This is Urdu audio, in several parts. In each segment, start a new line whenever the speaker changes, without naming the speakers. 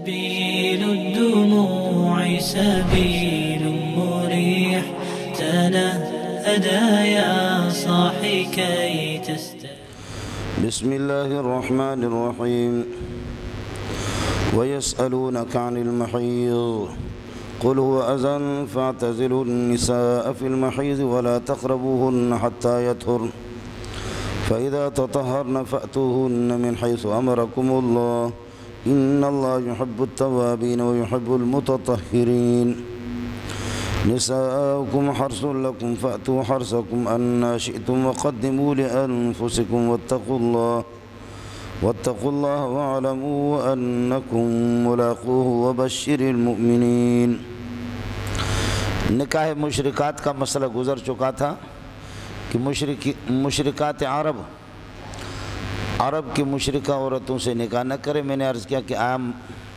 سبيل الدموع سبيل مريح تنهدى يا صاحي كي تستريح.
بسم الله الرحمن الرحيم. ويسألونك عن المحيض قل هو أذى فاعتزلوا النساء في المحيض ولا تقربوهن حتى يطهرن فإذا تطهرن فأتوهن من حيث أمركم الله إن الله يحب التوابين ويحب المتطهرين. نساؤكم حرث لكم فأتوا حرثكم أنى شئتم وقدموا لأنفسكم واتقوا الله واعلموا أنكم ملاقوه وبشر المؤمنين. نکاح مشرکات کا مسئلہ گزر چکا تھا کہ مشرکات عرب کی مشرکہ عورتوں سے نکاح نہ کرے. میں نے عرض کیا کہ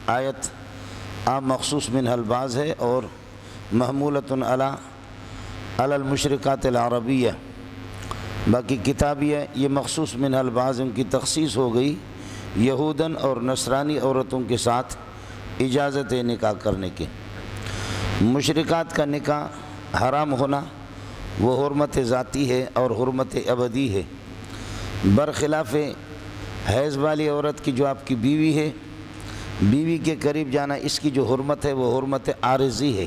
آیت عام مخصوص منها البعض ہے اور محمولۃ علی المشرکات العربیہ. باقی کتابی ہے یہ مخصوص منها البعض، ان کی تخصیص ہو گئی یہودن اور نصرانی عورتوں کے ساتھ اجازت نکاح کرنے کی. مشرکات کا نکاح حرام ہونا وہ حرمت ذاتی ہے اور حرمت ابدی ہے، برخلاف حیض والی عورت کی جو آپ کی بیوی ہے، بیوی کے قریب جانا اس کی جو حرمت ہے وہ حرمت عارضی ہے.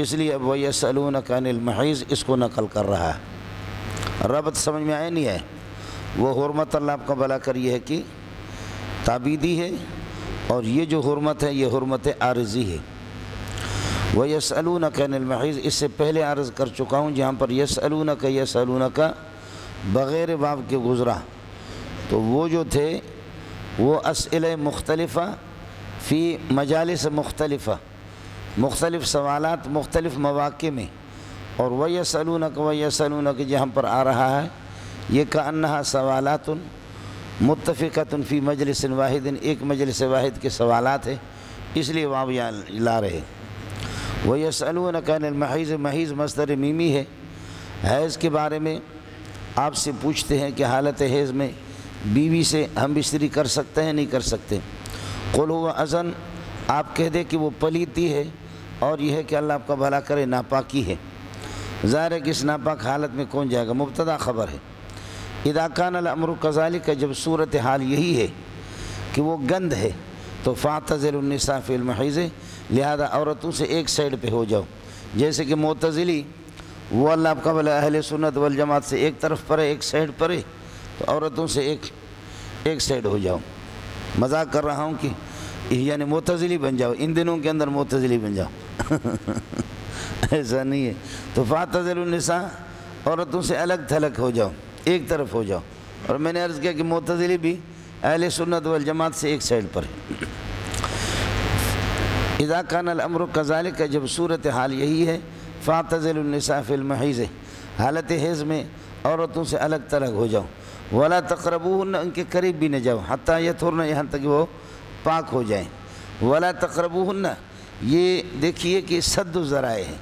اس لیے اب وَيَسْأَلُونَكَ عَنِ الْمَحِيضِ اس کو نقل کر رہا ہے. ربط سمجھ میں آیا نہیں ہے؟ وہ حرمت اللہ آپ کا بھلا کر یہ ہے کہ تعبیدی ہے، اور یہ جو حرمت ہے یہ حرمت عارضی ہے. وَيَسْأَلُونَكَ عَنِ الْمَحِيضِ اس سے پہلے عرض کر چکا ہوں جہاں پر يَسْأَلُونَكَ بغیر باب کے گزرا، تو وہ جو تھے وہ اسئلہ مختلفہ فی مجالس مختلفہ، مختلف سوالات مختلف مواقع میں. اور وَيَسْأَلُونَكَ جہاں پر آ رہا ہے یہ کأنہا سوالات متفقۃ فی مجلس واحد، ایک مجلس واحد کے سوالات ہیں، اس لیے واو یہاں لا رہے. وَيَسْأَلُونَكَ عَنِ الْمَحِيضِ محیض مصدر میمی ہے. حیض کے بارے میں آپ سے پوچھتے ہیں کہ حالت حیض میں بیوی سے ہم بستری کر سکتے ہیں نہیں کر سکتے. قُلْ هُوَ أَذًى آپ کہہ دیں کہ وہ پلیتی ہے اور یہ ہے کہ اللہ آپ کا بھلا کرے ناپاکی ہے. ظاہر ہے کہ اس ناپاک حالت میں کون جائے گا؟ مبتدا خبر ہے. اذا کان الامر کذالک جب صورتحال یہی ہے کہ وہ گند ہے تو فاعتزلوا النساء فی المحیض لہذا عورتوں سے ایک سائڈ پہ ہو جاؤ. جیسے کہ معتزلی وہ اللہ آپ کا بھلا اہل سنت والجماعت سے ایک طرف پرے ایک سائڈ پرے، تو عورتوں سے ایک سائڈ ہو جاؤ. مذاق کر رہا ہوں کہ یعنی معتزلی بن جاؤ، ان دنوں کے اندر معتزلی بن جاؤ. ایسا نہیں ہے. تو فاعتزلوا النساء عورتوں سے الگ تھلگ ہو جاؤ، ایک طرف ہو جاؤ. اور میں نے عرض کیا کہ معتزلی بھی اہل سنت والجماعت سے ایک سائڈ پر ہے. اذا کان الامر کذالک جب صورتحال یہی ہے فاعتزلوا النساء فی المحیض حالت حیض میں عورتوں سے الگ تھلگ ہو جاؤ. ولا تقربوهن ان کے قریب بھی نہ جاؤ حتی یطہرن یہاں تک وہ پاک ہو جائیں. ولا تقربوهن یہ دیکھیے کہ سد الذرائع ہے.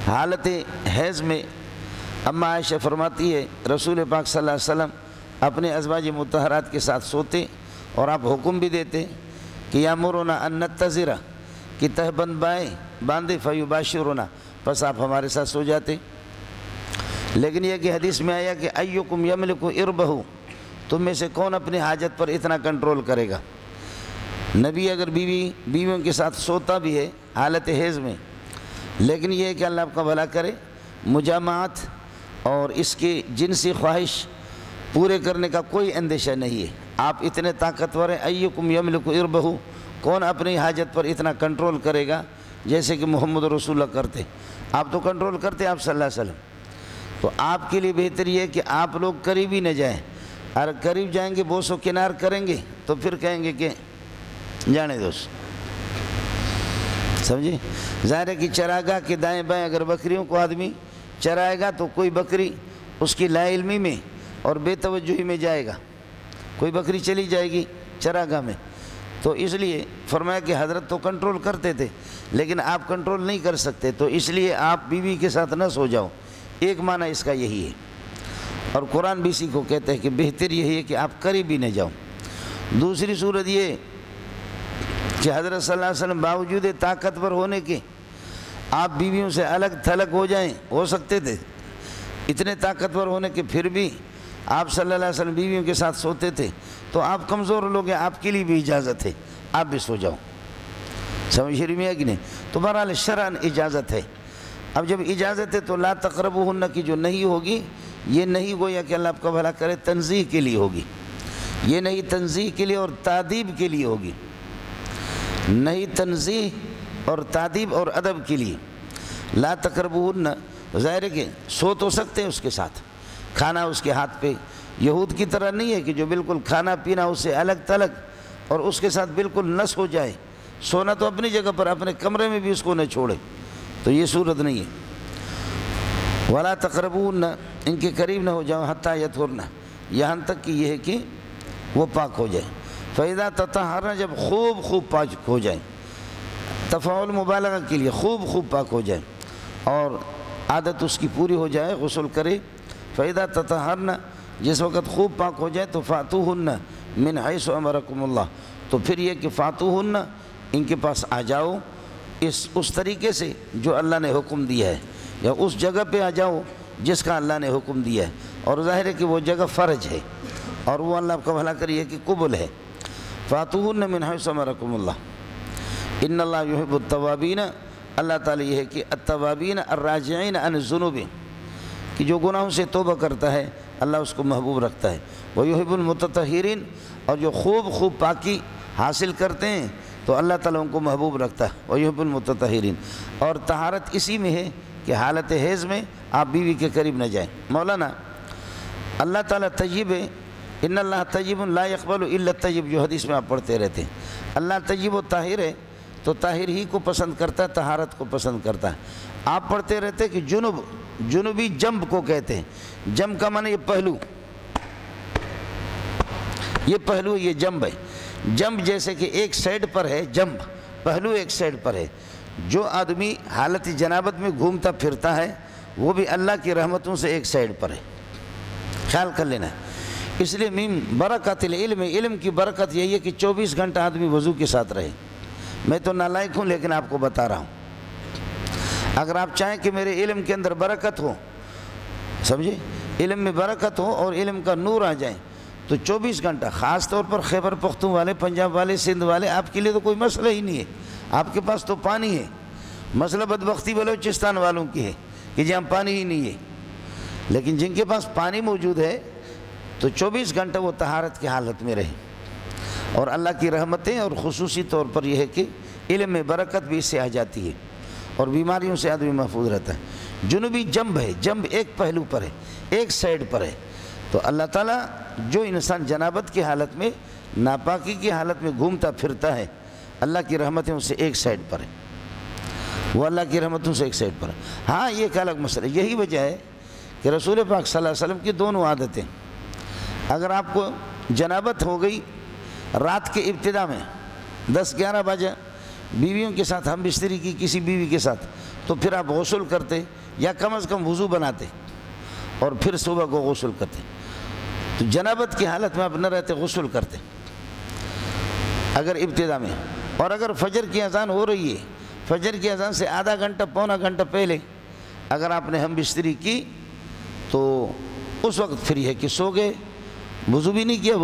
حالت حیض میں اما عائشہ فرماتی ہے رسول پاک صلی اللہ علیہ وسلم اپنے ازواج مطہرات کے ساتھ سوتے اور آپ حکم بھی دیتے کہ یامرنا ان نتزر کہ تہ بند باندھے فیباشرنا پس آپ ہمارے ساتھ سو جاتے. لیکن یہ کہ حدیث میں آیا کہ ایکم یملک اربہ تم میں سے کون اپنی حاجت پر اتنا کنٹرول کرے گا. نبی اگر بیویوں کے ساتھ سوتا بھی ہے حالت حیض میں، لیکن یہ ہے کہ اللہ آپ کا بھلا کرے مجامعات اور اس کی جنسی خواہش پورے کرنے کا کوئی اندیشہ نہیں ہے. آپ اتنے طاقتور ہیں. ایکم یملک اربہ کون اپنی حاجت پر اتنا کنٹرول کرے گا جیسے کہ محمد رسول اللہ کرتے. آپ تو کنٹرول کرتے آپ صلی اللہ علیہ وسلم. تو آپ کے لیے بہتر یہ ہے کہ آپ لوگ قریب ہی نہ جائیں. اگر قریب جائیں گے بوس و کنار کریں گے تو پھر کہیں گے کہ جانے دوست سمجھے. ظاہر ہے کہ چراگاہ کے دائیں بائیں اگر بکریوں کو آدمی چرائے گا تو کوئی بکری اس کی لا علمی میں اور بے توجہی میں جائے گا، کوئی بکری چلی جائے گی چراگاہ میں. تو اس لیے فرمایا کہ حضرت تو کنٹرول کرتے تھے لیکن آپ کنٹرول نہیں کر سکتے، تو اس لیے آپ بیوی کے ساتھ نہ سو جاؤ. ایک معنی اس کا یہی ہے. اور قرآن بھی اسی کو کہتا ہے کہ بہتر یہی ہے کہ آپ قریب ہی نہ جاؤ. دوسری صورت یہ کہ حضرت صلی اللہ علیہ وسلم باوجود طاقتور ہونے کے آپ بیویوں سے الگ تھلگ ہو سکتے تھے، اتنے طاقتور ہونے کے پھر بھی آپ صلی اللہ علیہ وسلم بیویوں کے ساتھ سوتے تھے، تو آپ کمزور لوگ ہیں، آپ کے لیے بھی اجازت ہے، آپ بھی سو جاؤ، سمجھ رہی ہے کہ نہیں؟ تو بہرحال شرعاً اجازت ہے۔ اب جب اجازت ہے تو لا تقربوہن کی جو نہیں ہوگی، یہ نہیں گویا کہ اللہ آپ کا بھلا کرے تنزیہ کے لیے ہوگی، یہ نہیں تنزیہ کے لیے اور تادیب کے لیے ہوگی، نہیں تنزیہ اور تادیب اور ادب کے لیے۔ لا تقربوہن ظاہر ہے کہ سو تو سکتے ہیں اس کے ساتھ، کھانا اس کے ہاتھ پہ، یہود کی طرح نہیں ہے کہ جو بالکل کھانا پینا اس سے الگ تلگ اور اس کے ساتھ بالکل نس ہو جائے، سونا تو اپنی جگہ پر، اپنے کمرے میں بھی اس کو نہ چھوڑے، تو یہ صورت نہیں ہے۔ ولا تقربون، ان کے قریب نہ ہو جاؤ، حتیٰ یطہرن، یہاں تک کہ یہ ہے کہ وہ پاک ہو جائے۔ فَإِذَا تَطَہَّرْنَ، جب خوب پاک ہو جائیں، تفاعل مبالغہ کے لیے خوب پاک ہو جائے اور عادت اس کی پوری ہو جائے، غسل کرے۔ فَإِذَا تَطَہَّرْنَ، جس وقت خوب پاک ہو جائے تو فَأْتُوهُنَّ مِنْ حَيْثُ أَمَرَكُمُ اللَّهُ، تو پھر یہ کہ فَأْتُوهُنَّ، ان کے پاس آ جاؤ اس طریقے سے جو اللہ نے حکم دیا ہے، یا اس جگہ پہ آ جاؤ جس کا اللہ نے حکم دیا ہے، اور ظاہر ہے کہ وہ جگہ فرج ہے اور وہ اللہ آپ کا بھلا کریے کہ قبول ہے۔ فَأْتُوهُنَّ مِنْ حَيْثُ أَمَرَكُمُ اللَّهُ إِنَّ اللَّهَ يُحِبُّ التَّوَّابِينَ، اللہ تعالیٰ یہ ہے کہ التوابین الراجعین عن الذنوب، کہ جو گناہوں سے توبہ کرتا ہے اللہ اس کو محبوب رکھتا ہے۔ وَيُحِبُّ الْمُتَطَہِّرِينَ، اور جو خوب پاکی حاصل کرتے ہیں تو اللہ تعالیٰ ان کو محبوب رکھتا ہے۔ وَيُحِبُّ الْمُتَطَہِّرِينَ، اور طہارت اسی میں ہے کہ حالت حیض میں آپ بیوی کے قریب نہ جائیں۔ مولانا اللہ تعالیٰ طیب ہے، ان اللہ طیب لا يقبل الا الطیب، جو حدیث میں آپ پڑھتے رہتے ہیں، اللہ طیب و طاہر ہے تو طاہر ہی کو پسند کرتا ہے، طہارت کو پسند کرتا ہے۔ آپ پڑھتے رہتے کہ جنوبی جنب کو کہتے ہیں، جنب کا معنی یہ پہلو، یہ جنب ہے۔ جنب جیسے کہ ایک سائیڈ پر ہے، جنب پہلو ایک سائیڈ پر ہے۔ جو آدمی حالت جنابت میں گھومتا پھرتا ہے وہ بھی اللہ کی رحمتوں سے ایک سائیڈ پر ہے، خیال کر لینا ہے۔ اس لیے میم برکت العلم، علم کی برکت یہی ہے کہ 24 گھنٹہ آدمی وضو کے ساتھ رہے۔ میں تو نالائق ہوں لیکن آپ کو بتا رہا ہوں، اگر آپ چاہیں کہ میرے علم کے اندر برکت ہو، سمجھے، علم میں برکت ہو اور علم کا نور آ جائے، تو 24 گھنٹہ، خاص طور پر خیبر پختون والے، پنجاب والے، سندھ والے، آپ کے لیے تو کوئی مسئلہ ہی نہیں ہے، آپ کے پاس تو پانی ہے۔ مسئلہ بدبختی بلوچستان والوں کی ہے کہ جہاں پانی ہی نہیں ہے، لیکن جن کے پاس پانی موجود ہے تو 24 گھنٹہ وہ طہارت کی حالت میں رہے، اور اللہ کی رحمتیں، اور خصوصی طور پر یہ ہے کہ علم میں برکت بھی اس سے آ جاتی ہے اور بیماریوں سے آدمی محفوظ رہتا ہے۔ جنوبی جنب ہے، جنب ایک پہلو پر ہے، ایک سائیڈ پر ہے، تو اللہ تعالیٰ جو انسان جنابت کی حالت میں، ناپاکی کی حالت میں گھومتا پھرتا ہے، اللہ کی رحمتیں اس سے ایک سائیڈ پر ہے، وہ اللہ کی رحمتوں سے ایک سائیڈ پر ہے۔ ہاں یہ ایک الگ مسئلہ، یہی وجہ ہے کہ رسول پاک صلی اللہ علیہ وسلم کی دونوں عادتیں، اگر آپ کو جنابت ہو گئی رات کے ابتدا میں 10-11 بجے بیویوں کے ساتھ ہم بستری کی کسی بیوی کے ساتھ، تو پھر آپ غسل کرتے یا کم از کم وضو بناتے اور پھر صبح کو غسل کرتے، تو جنابت کی حالت میں آپ نہ رہتے، غسل کرتے اگر ابتدا میں۔ اور اگر فجر کی اذان ہو رہی ہے، فجر کی اذان سے آدھا گھنٹہ پونا گھنٹہ پہلے اگر آپ نے ہم بستری کی تو اس وقت پھر یہ کہ سو گئے، وضو بھی نہیں کیا اور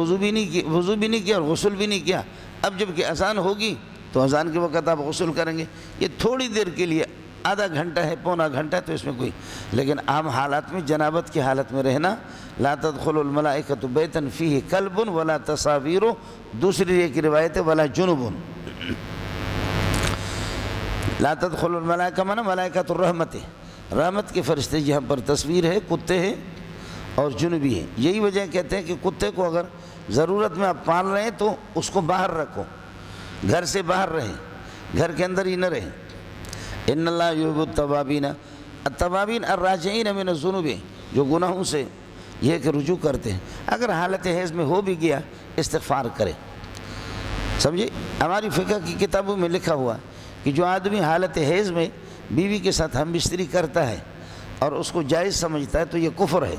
غسل بھی نہیں کیا۔ اب جب کہ اذان ہوگی تو اذان کے وقت آپ غسل کریں گے، یہ تھوڑی دیر کے لیے، آدھا گھنٹہ ہے، پونا گھنٹہ ہے، تو اس میں کوئی، لیکن عام حالات میں جنابت کی حالت میں رہنا، لا تدخل الملائکۃ بیتا فیہ کلب ولا تصاویر، دوسری ایک روایت ہے ولا جنب، لا تدخل الملائکہ مانا ملائکۃ الرحمت، رحمت کے فرشتے، یہاں پر تصویر ہے، کتے ہیں اور جنبی ہے۔ یہی وجہ کہتے ہیں کہ کتے کو اگر ضرورت میں آپ پال رہے ہیں تو اس کو باہر رکھو، گھر سے باہر رہیں، گھر کے اندر ہی نہ رہیں۔ ان اللہ یحب التوابین، التوابین الراجعین من الذنوب، جو گناہوں سے یہ کہ رجوع کرتے ہیں، اگر حالت حیض میں ہو بھی گیا استغفار کرے۔ سمجھے، ہماری فقہ کی کتابوں میں لکھا ہوا کہ جو آدمی حالت حیض میں بیوی کے ساتھ ہم بستری کرتا ہے اور اس کو جائز سمجھتا ہے تو یہ کفر ہے،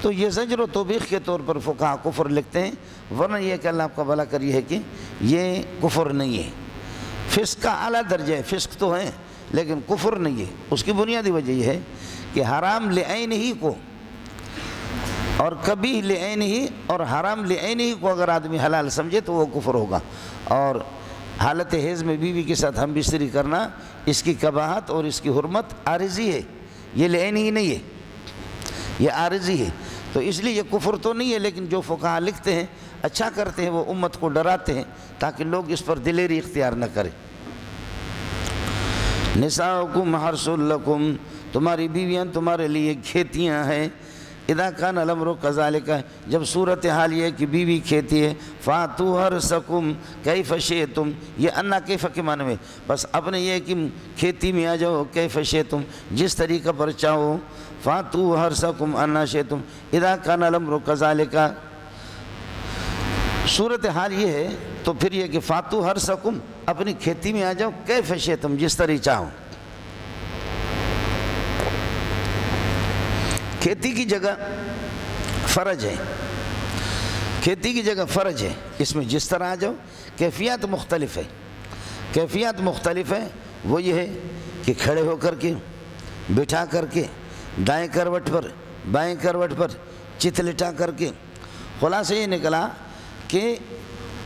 تو یہ زجر و توبیخ کے طور پر فقہا کفر لکھتے ہیں، ورنہ یہ کہ اللہ آپ کا بھلا کری ہے کہ یہ کفر نہیں ہے، فسق کا اعلیٰ درجہ ہے، فسق تو ہے لیکن کفر نہیں ہے۔ اس کی بنیادی وجہ یہ ہے کہ حرام لعینہ کو اور کبیح لعینہ اور حرام لعینہ کو اگر آدمی حلال سمجھے تو وہ کفر ہوگا، اور حالت حیض میں بیوی کے ساتھ ہم بستری کرنا اس کی قباحت اور اس کی حرمت عارضی ہے، یہ لعینہ نہیں ہے، یہ عارضی ہے۔ تو اس لیے یہ کفر تو نہیں ہے، لیکن جو فقہا لکھتے ہیں اچھا کرتے ہیں، وہ امت کو ڈراتے ہیں تاکہ لوگ اس پر دلیری اختیار نہ کریں۔ نساؤکم حرث لکم، تمہاری بیویاں تمہارے لیے کھیتیاں ہیں۔ اذا کان الامر کذالک، جب صورتحال یہ ہے کہ بیوی کھیتی ہے، فاتوا حرثکم کیف شئتم، یہ انا کیف کے معنی میں، بس اپنے یہ کہ کھیتی میں آ جاؤ، کیف شئتم جس طریقہ پر چاہو، فاتوا حرثکم انا شئتم اذا کان الامر کذالک، صورتحال یہ ہے تو پھر یہ کہ فاتوا حرثکم اپنی کھیتی میں آ جاؤ، کیف شئتم جس طرح چاہو۔ کھیتی کی جگہ فرج ہے، کھیتی کی جگہ فرج ہے، اس میں جس طرح آ جاؤ، کیفیات مختلف ہے، کیفیات مختلف ہے، وہ یہ ہے کہ کھڑے ہو کر کے، بٹھا کر کے، دائیں کروٹ پر، بائیں کروٹ پر، چت لٹا کر کے۔ خلاصہ یہ نکلا کہ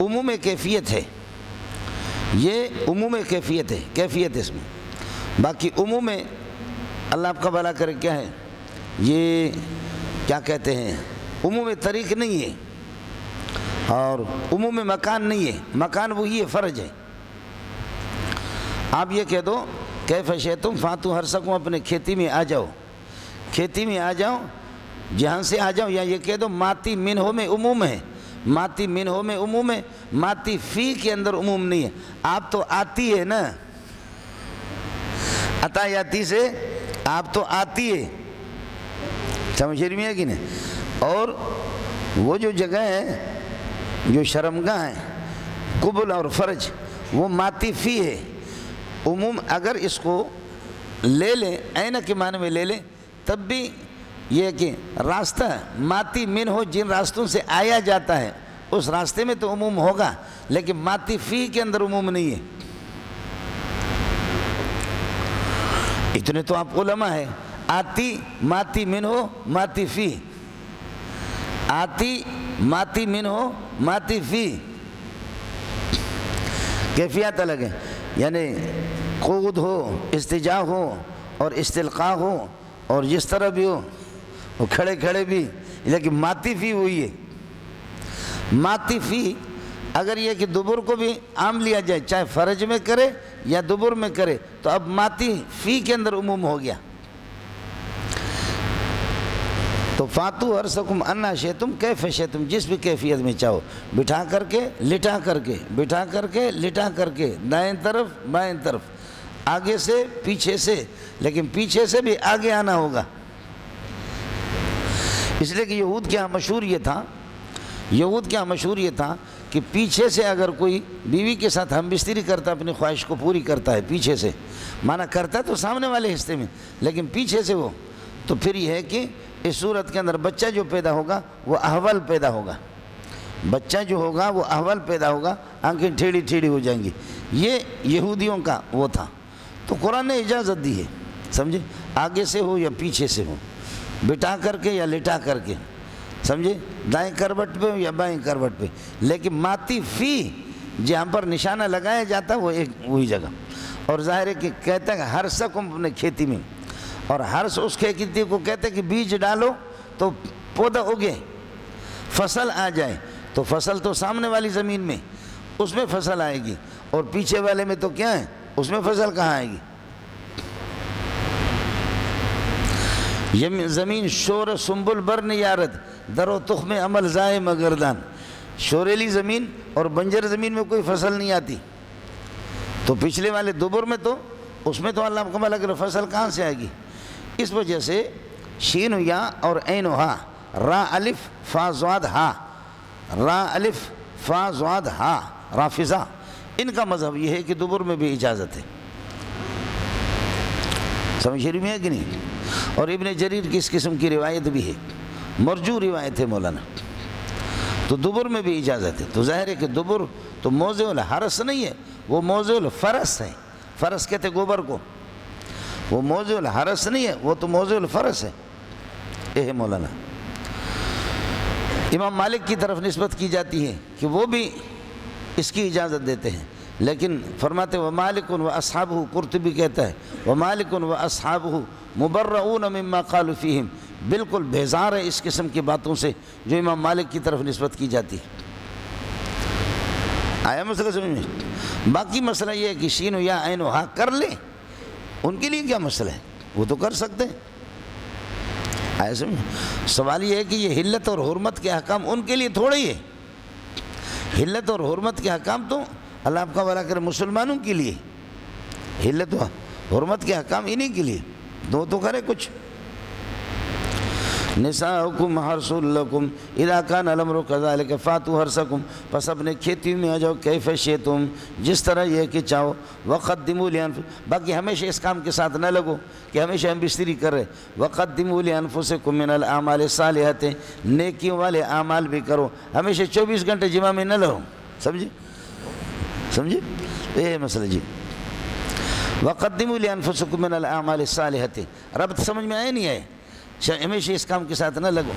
عموم کیفیت ہے، یہ عموم کیفیت ہے، کیفیت اس میں، باقی عموم اللہ آپ کا بھلا کرے کیا ہے، یہ کیا کہتے ہیں، عموم طریق نہیں ہے اور عموم مکان نہیں ہے، مکان وہی ہے، فرج ہے۔ آپ یہ کہہ دو کیف شئتم فاتوا حرثکم، اپنے کھیتی میں آ جاؤ، کھیتی میں آ جاؤ، جہاں سے آ جاؤ، یا یہ کہہ دو ماتی منہو میں عموم ہے، ماتی منہو میں عموم ہے، ماتی فی کے اندر عموم نہیں ہے۔ آپ تو آتی ہے نا، عطا یاتی سے آپ تو آتی ہے، سمجھ رہی میں ہے کہ نہیں؟ اور وہ جو جگہ ہے جو شرمگاہ ہے، قبل اور فرج، وہ ماتی فی ہے، عموم اگر اس کو لے لیں عین کے معنی میں لے لیں تب بھی یہ کہ راستہ ماتی من ہو، جن راستوں سے آیا جاتا ہے اس راستے میں تو عموم ہوگا، لیکن ماتی فی کے اندر عموم نہیں ہے۔ اتنے تو آپ علماء ہے، آتی ماتی من ہو ماتی فی، آتی ماتی من ہو ماتی فی، کیفیات الگ ہیں، یعنی قعود ہو، استجاع ہو اور استلقاء ہو، اور جس طرح بھی ہو، وہ کھڑے کھڑے بھی، لیکن ماتی فی وہی ہے۔ ماتی فی اگر یہ کہ دبر کو بھی عام لیا جائے، چاہے فرج میں کرے یا دبر میں کرے، تو اب ماتی فی کے اندر عموم ہو گیا۔ تو فاتوا حرثکم انا شئتم کیف شئتم، جس بھی کیفیت میں چاہو، بٹھا کر کے، لٹا کر کے، بٹھا کر کے، لٹا کر کے، دائیں طرف بائیں طرف، آگے سے پیچھے سے، لیکن پیچھے سے بھی آگے آنا ہوگا۔ اس لیے کہ یہود کے ہاں مشہور یہ تھا، یہود کے ہاں مشہور یہ تھا کہ پیچھے سے اگر کوئی بیوی کے ساتھ ہم بستری کرتا، اپنی خواہش کو پوری کرتا ہے پیچھے سے، مانا کرتا تو سامنے والے حصے میں، لیکن پیچھے سے وہ، تو پھر یہ ہے کہ اس صورت کے اندر بچہ جو پیدا ہوگا وہ احول پیدا ہوگا، بچہ جو ہوگا وہ احول پیدا ہوگا، آنکھیں ٹھیڑی ٹھیڑی ہو جائیں گی۔ یہ یہودیوں کا وہ تھا، تو قرآن نے اجازت دی ہے، سمجھے، آگے سے ہو یا پیچھے سے ہو، بٹھا کر کے یا لٹا کر کے، سمجھے، دائیں کروٹ پہ یا بائیں کروٹ پہ، لیکن ماتی فی جہاں پر نشانہ لگایا جاتا وہ ایک وہی جگہ۔ اور ظاہر ہے کہ کہتا ہے حرثکم اپنے کھیتی میں، اور حرث اس کھیتی کو کہتے ہیں کہ بیج ڈالو تو پودا اگے، فصل آ جائے، تو فصل تو سامنے والی زمین میں، اس میں فصل آئے گی، اور پیچھے والے میں تو کیا ہے، اس میں فصل کہاں آئے گی؟ یہ زمین شور سنبل برن یارد، در و تخم عمل زائے مگردان، شوریلی زمین اور بنجر زمین میں کوئی فصل نہیں آتی، تو پچھلے والے دبر میں تو اس میں تو اللہ کو لگ رہا فصل کہاں سے آئے گی؟ اس وجہ سے شین و یا اور عین و ہا، را الف فا زواد ہا، را الف فا زواد ہا، رافضہ، ان کا مذہب یہ ہے کہ دبر میں بھی اجازت ہے، سمجھ رہی میں ہے کہ نہیں؟ اور ابن جریر کی اس قسم کی روایت بھی ہے، مرجو روایت ہے مولانا. تو دبر میں بھی اجازت ہے. تو ظاہر ہے کہ دبر تو موضع الحرس نہیں ہے، وہ موضع الفرس ہے. فرس کہتے گوبر کو، وہ موضع الحرس نہیں ہے، وہ تو موضع الفرس ہے. یہ ہے مولانا. امام مالک کی طرف نسبت کی جاتی ہے کہ وہ بھی اس کی اجازت دیتے ہیں، لیکن فرماتے وَمَالِكٌ وَأَصْحَابُهُ، قرطبی کہتا ہے وَمَالِكٌ وَأَصْحَابُهُ مُبَرَّؤُونَ مِمَّا قَالُوا فِيهِمْ، بالکل بیزار ہے اس قسم کی باتوں سے جو امام مالک کی طرف نسبت کی جاتی ہے. آیا مسئلہ سمجھ میں؟ باقی مسئلہ یہ ہے کہ شین و یا عین و ہا کر لیں، ان کے لیے کیا مسئلہ ہے، وہ تو کر سکتے ہیں. آیا سمجھ؟ سوال یہ ہے کہ یہ حلت اور حرمت کے احکام ان کے لیے تھوڑے ہی ہے. حلت اور حرمت کے احکام تو اللہ آپ کا بھلا کرے مسلمانوں کے لیے، حلت و حرمت کے احکام انہی کے لیے. دو تو کرے کچھ. نساؤکم حرث لکم اذا کان الامر کذالک فاتوا حرثکم، پس اپنے کھیتی میں آ جاؤ کیف شئتم، جس طرح یہ کہ چاہو. وقدموا لانفسکم، باقی ہمیشہ اس کام کے ساتھ نہ لگو کہ ہمیشہ ہم بستری کر رہے. وقدموا لانفسکم من الاعمال الصالحات، نیکیوں والے اعمال بھی کرو، ہمیشہ 24 گھنٹے جمعہ میں نہ رہو. سمجھے یہ مسئلہ جی. وقدموا لانفسکم من الاعمال الصالحات، ربط سمجھ میں آئے نہیں آئے؟ ہمیشہ اس کام کے ساتھ نہ لگو.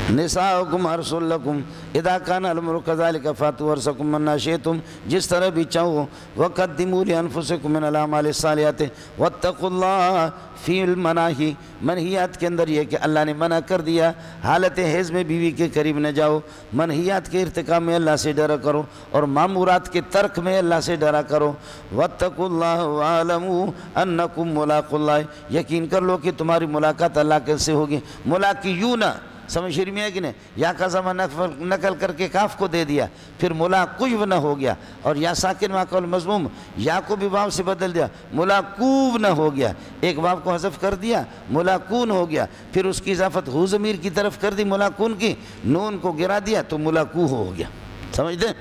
نساؤکم حرث لکم اذا کان الامر کذالک فاتوا حرثکم من شئتم، جس طرح بھی چاہو. وقدموا لانفسکم من الاعمال الصالحات واتقوا اللہ فی المناہی، منہیات کے اندر یہ کہ اللہ نے منع کر دیا حالت حیض میں بیوی کے قریب نہ جاؤ. منہیات کے ارتکاب میں اللہ سے ڈرا کرو اور مامورات کے ترک میں اللہ سے ڈرا کرو. واتقوا اللہ واعلموا انکم ملاقو اللہ، یقین کر لو کہ تمہاری ملاقات اللہ کے سے ہوگی. ملاقیون سمجھ میں ہے کہ نہیں؟ یا کا زمان نقل کر کے کاف کو دے دیا، پھر ملاقیو نہ ہو گیا، اور یا ساکن ماقول مضموم یا کو بھی واو سے بدل دیا ملاقوب نہ ہو گیا. ایک واو کو حذف کر دیا ملاقون ہو گیا، پھر اس کی اضافت ہو ضمیر کی طرف کر دی ملاقون کی، نون کو گرا دیا تو ملاقو ہو گیا. سمجھتے ہیں؟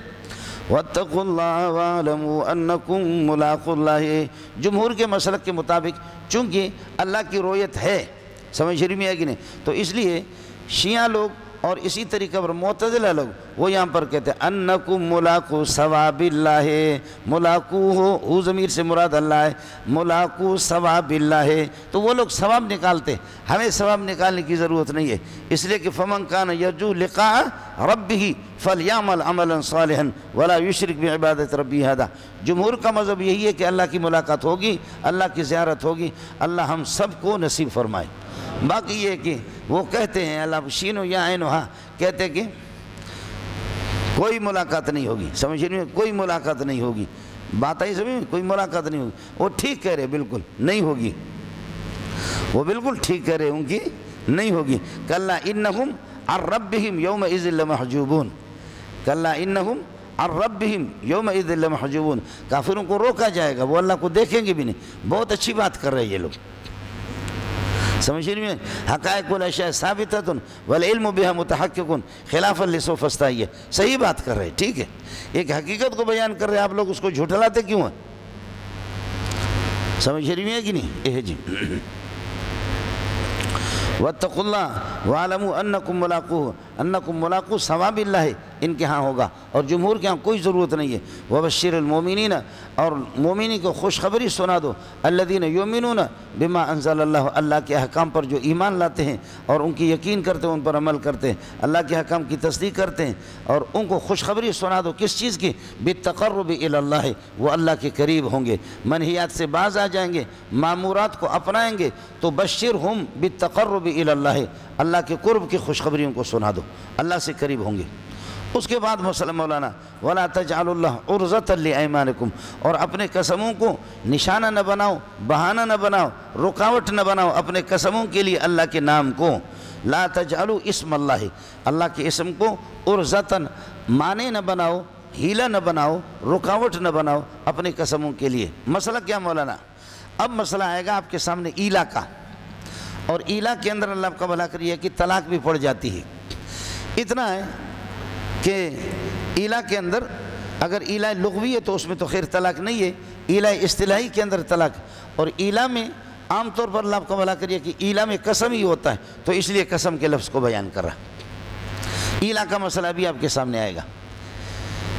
وَاتَّقُوا اللَّهَ وَاعْلَمُوا أَنَّكُمْ مُلَاقُوا اللَّهِ، جمہور کے مسلک کے مطابق چونکہ اللہ کی رویت ہے، سمجھ میں ہے کہ نہیں، تو اس لیے شیعہ لوگ اور اسی طریقے پر معتزلہ لوگ وہ یہاں پر کہتے ہیں انکم ملاقو ثواب اللہ، ملاقو ہو ضمیر سے مراد اللہ ہے، ملاقو ثواب اللہ ہے. تو وہ لوگ ثواب نکالتے ہیں، ہمیں ثواب نکالنے کی ضرورت نہیں ہے، اس لیے کہ فمن کان یرجو لقاء ربہ فلیعمل عملا صالحا ولا یشرک بعبادت ربہ احدا. جمہور کا مذہب یہی ہے کہ اللہ کی ملاقات ہوگی، اللہ کی زیارت ہوگی، اللہ ہم سب کو نصیب فرمائے. باقی یہ کہ وہ کہتے ہیں اللہ شین و یا عین و ہاں کہتے کہ کوئی ملاقات نہیں ہوگی. سمجھ رہے ہیں؟ کوئی ملاقات نہیں ہوگی. بات آئی سمجھ میں؟ کوئی ملاقات نہیں ہوگی. وہ ٹھیک کہہ رہے بالکل نہیں ہوگی، وہ بالکل ٹھیک کہہ رہے ان کی نہیں ہوگی. کلا انہم عن ربہم یومئذ لمحجوبون، کلا انہم عن ربہم یومئذ لمحجوبون، کافروں کو روکا جائے گا، وہ اللہ کو دیکھیں گے بھی نہیں. بہت اچھی بات کر رہے ہیں یہ لوگ. سمجھ رہی ہیں؟ حقائق الاشیاء ثابتۃ والعلم بها متحقق خلافا لسوفسطائیہ، یہ صحیح بات کر رہے ہیں. ٹھیک ہے، ایک حقیقت کو بیان کر رہے ہیں، آپ لوگ اس کو جھٹلاتے کیوں ہیں؟ سمجھ رہی ہیں کہ نہیں؟ یہ جی واتقوا اللہ وعلموا انکم ملاقوہ، انکم ملاقو ثواب اللہ ان کے ہاں ہوگا، اور جمہور کے ہاں کوئی ضرورت نہیں ہے. وبشر المومنین، اور مومنین کو خوشخبری سنا دو، الذین یؤمنون بما انزل اللہ، اللہ کے احکام پر جو ایمان لاتے ہیں اور ان کی یقین کرتے ہیں، ان پر عمل کرتے ہیں، اللہ کے احکام کی تصدیق کرتے ہیں، اور ان کو خوشخبری سنا دو کس چیز کی؟ بالتقرب الی اللہ، وہ اللہ کے قریب ہوں گے، منہیات سے باز آ جائیں گے، مامورات کو اپنائیں گے. تو بشرہم بالتقرب الی اللہ، اللہ کے قرب کی خوشخبریوں کو سنا دو، اللہ سے قریب ہوں گے. اس کے بعد مسئلہ مولانا وَلَا تَجْعَلُوا اللَّهَ عُرْضَةً لِأَيْمَانِكُمْ، اور اپنے قسموں کو نشانہ نہ بناؤ، بہانہ نہ بناؤ، رکاوٹ نہ بناؤ اپنے قسموں کے لیے اللہ کے نام کو. لا تجعلوا اسم اللہ، اللہ کے اسم کو عرضتاً مانے نہ بناؤ، ہیلا نہ بناؤ، رکاوٹ نہ بناؤ اپنے قسموں کے لیے. مسئلہ کیا مولانا؟ اب مسئلہ آئے گا آپ کے سامنے ایلا کا، اور ایلا کے اندر اللہ کا بھلا کریے کہ طلاق بھی پڑ جاتی ہے. اتنا ہے کہ ایلا کے اندر اگر ایلا لغوی ہے تو اس میں تو خیر طلاق نہیں ہے، ایلا اصطلاحی کے اندر طلاق. اور ایلا میں عام طور پر اللہ آپ کا بھلا کریے کہ ایلا میں قسم ہی ہوتا ہے، تو اس لیے قسم کے لفظ کو بیان کر رہا۔ ایلا کا مسئلہ بھی آپ کے سامنے آئے گا۔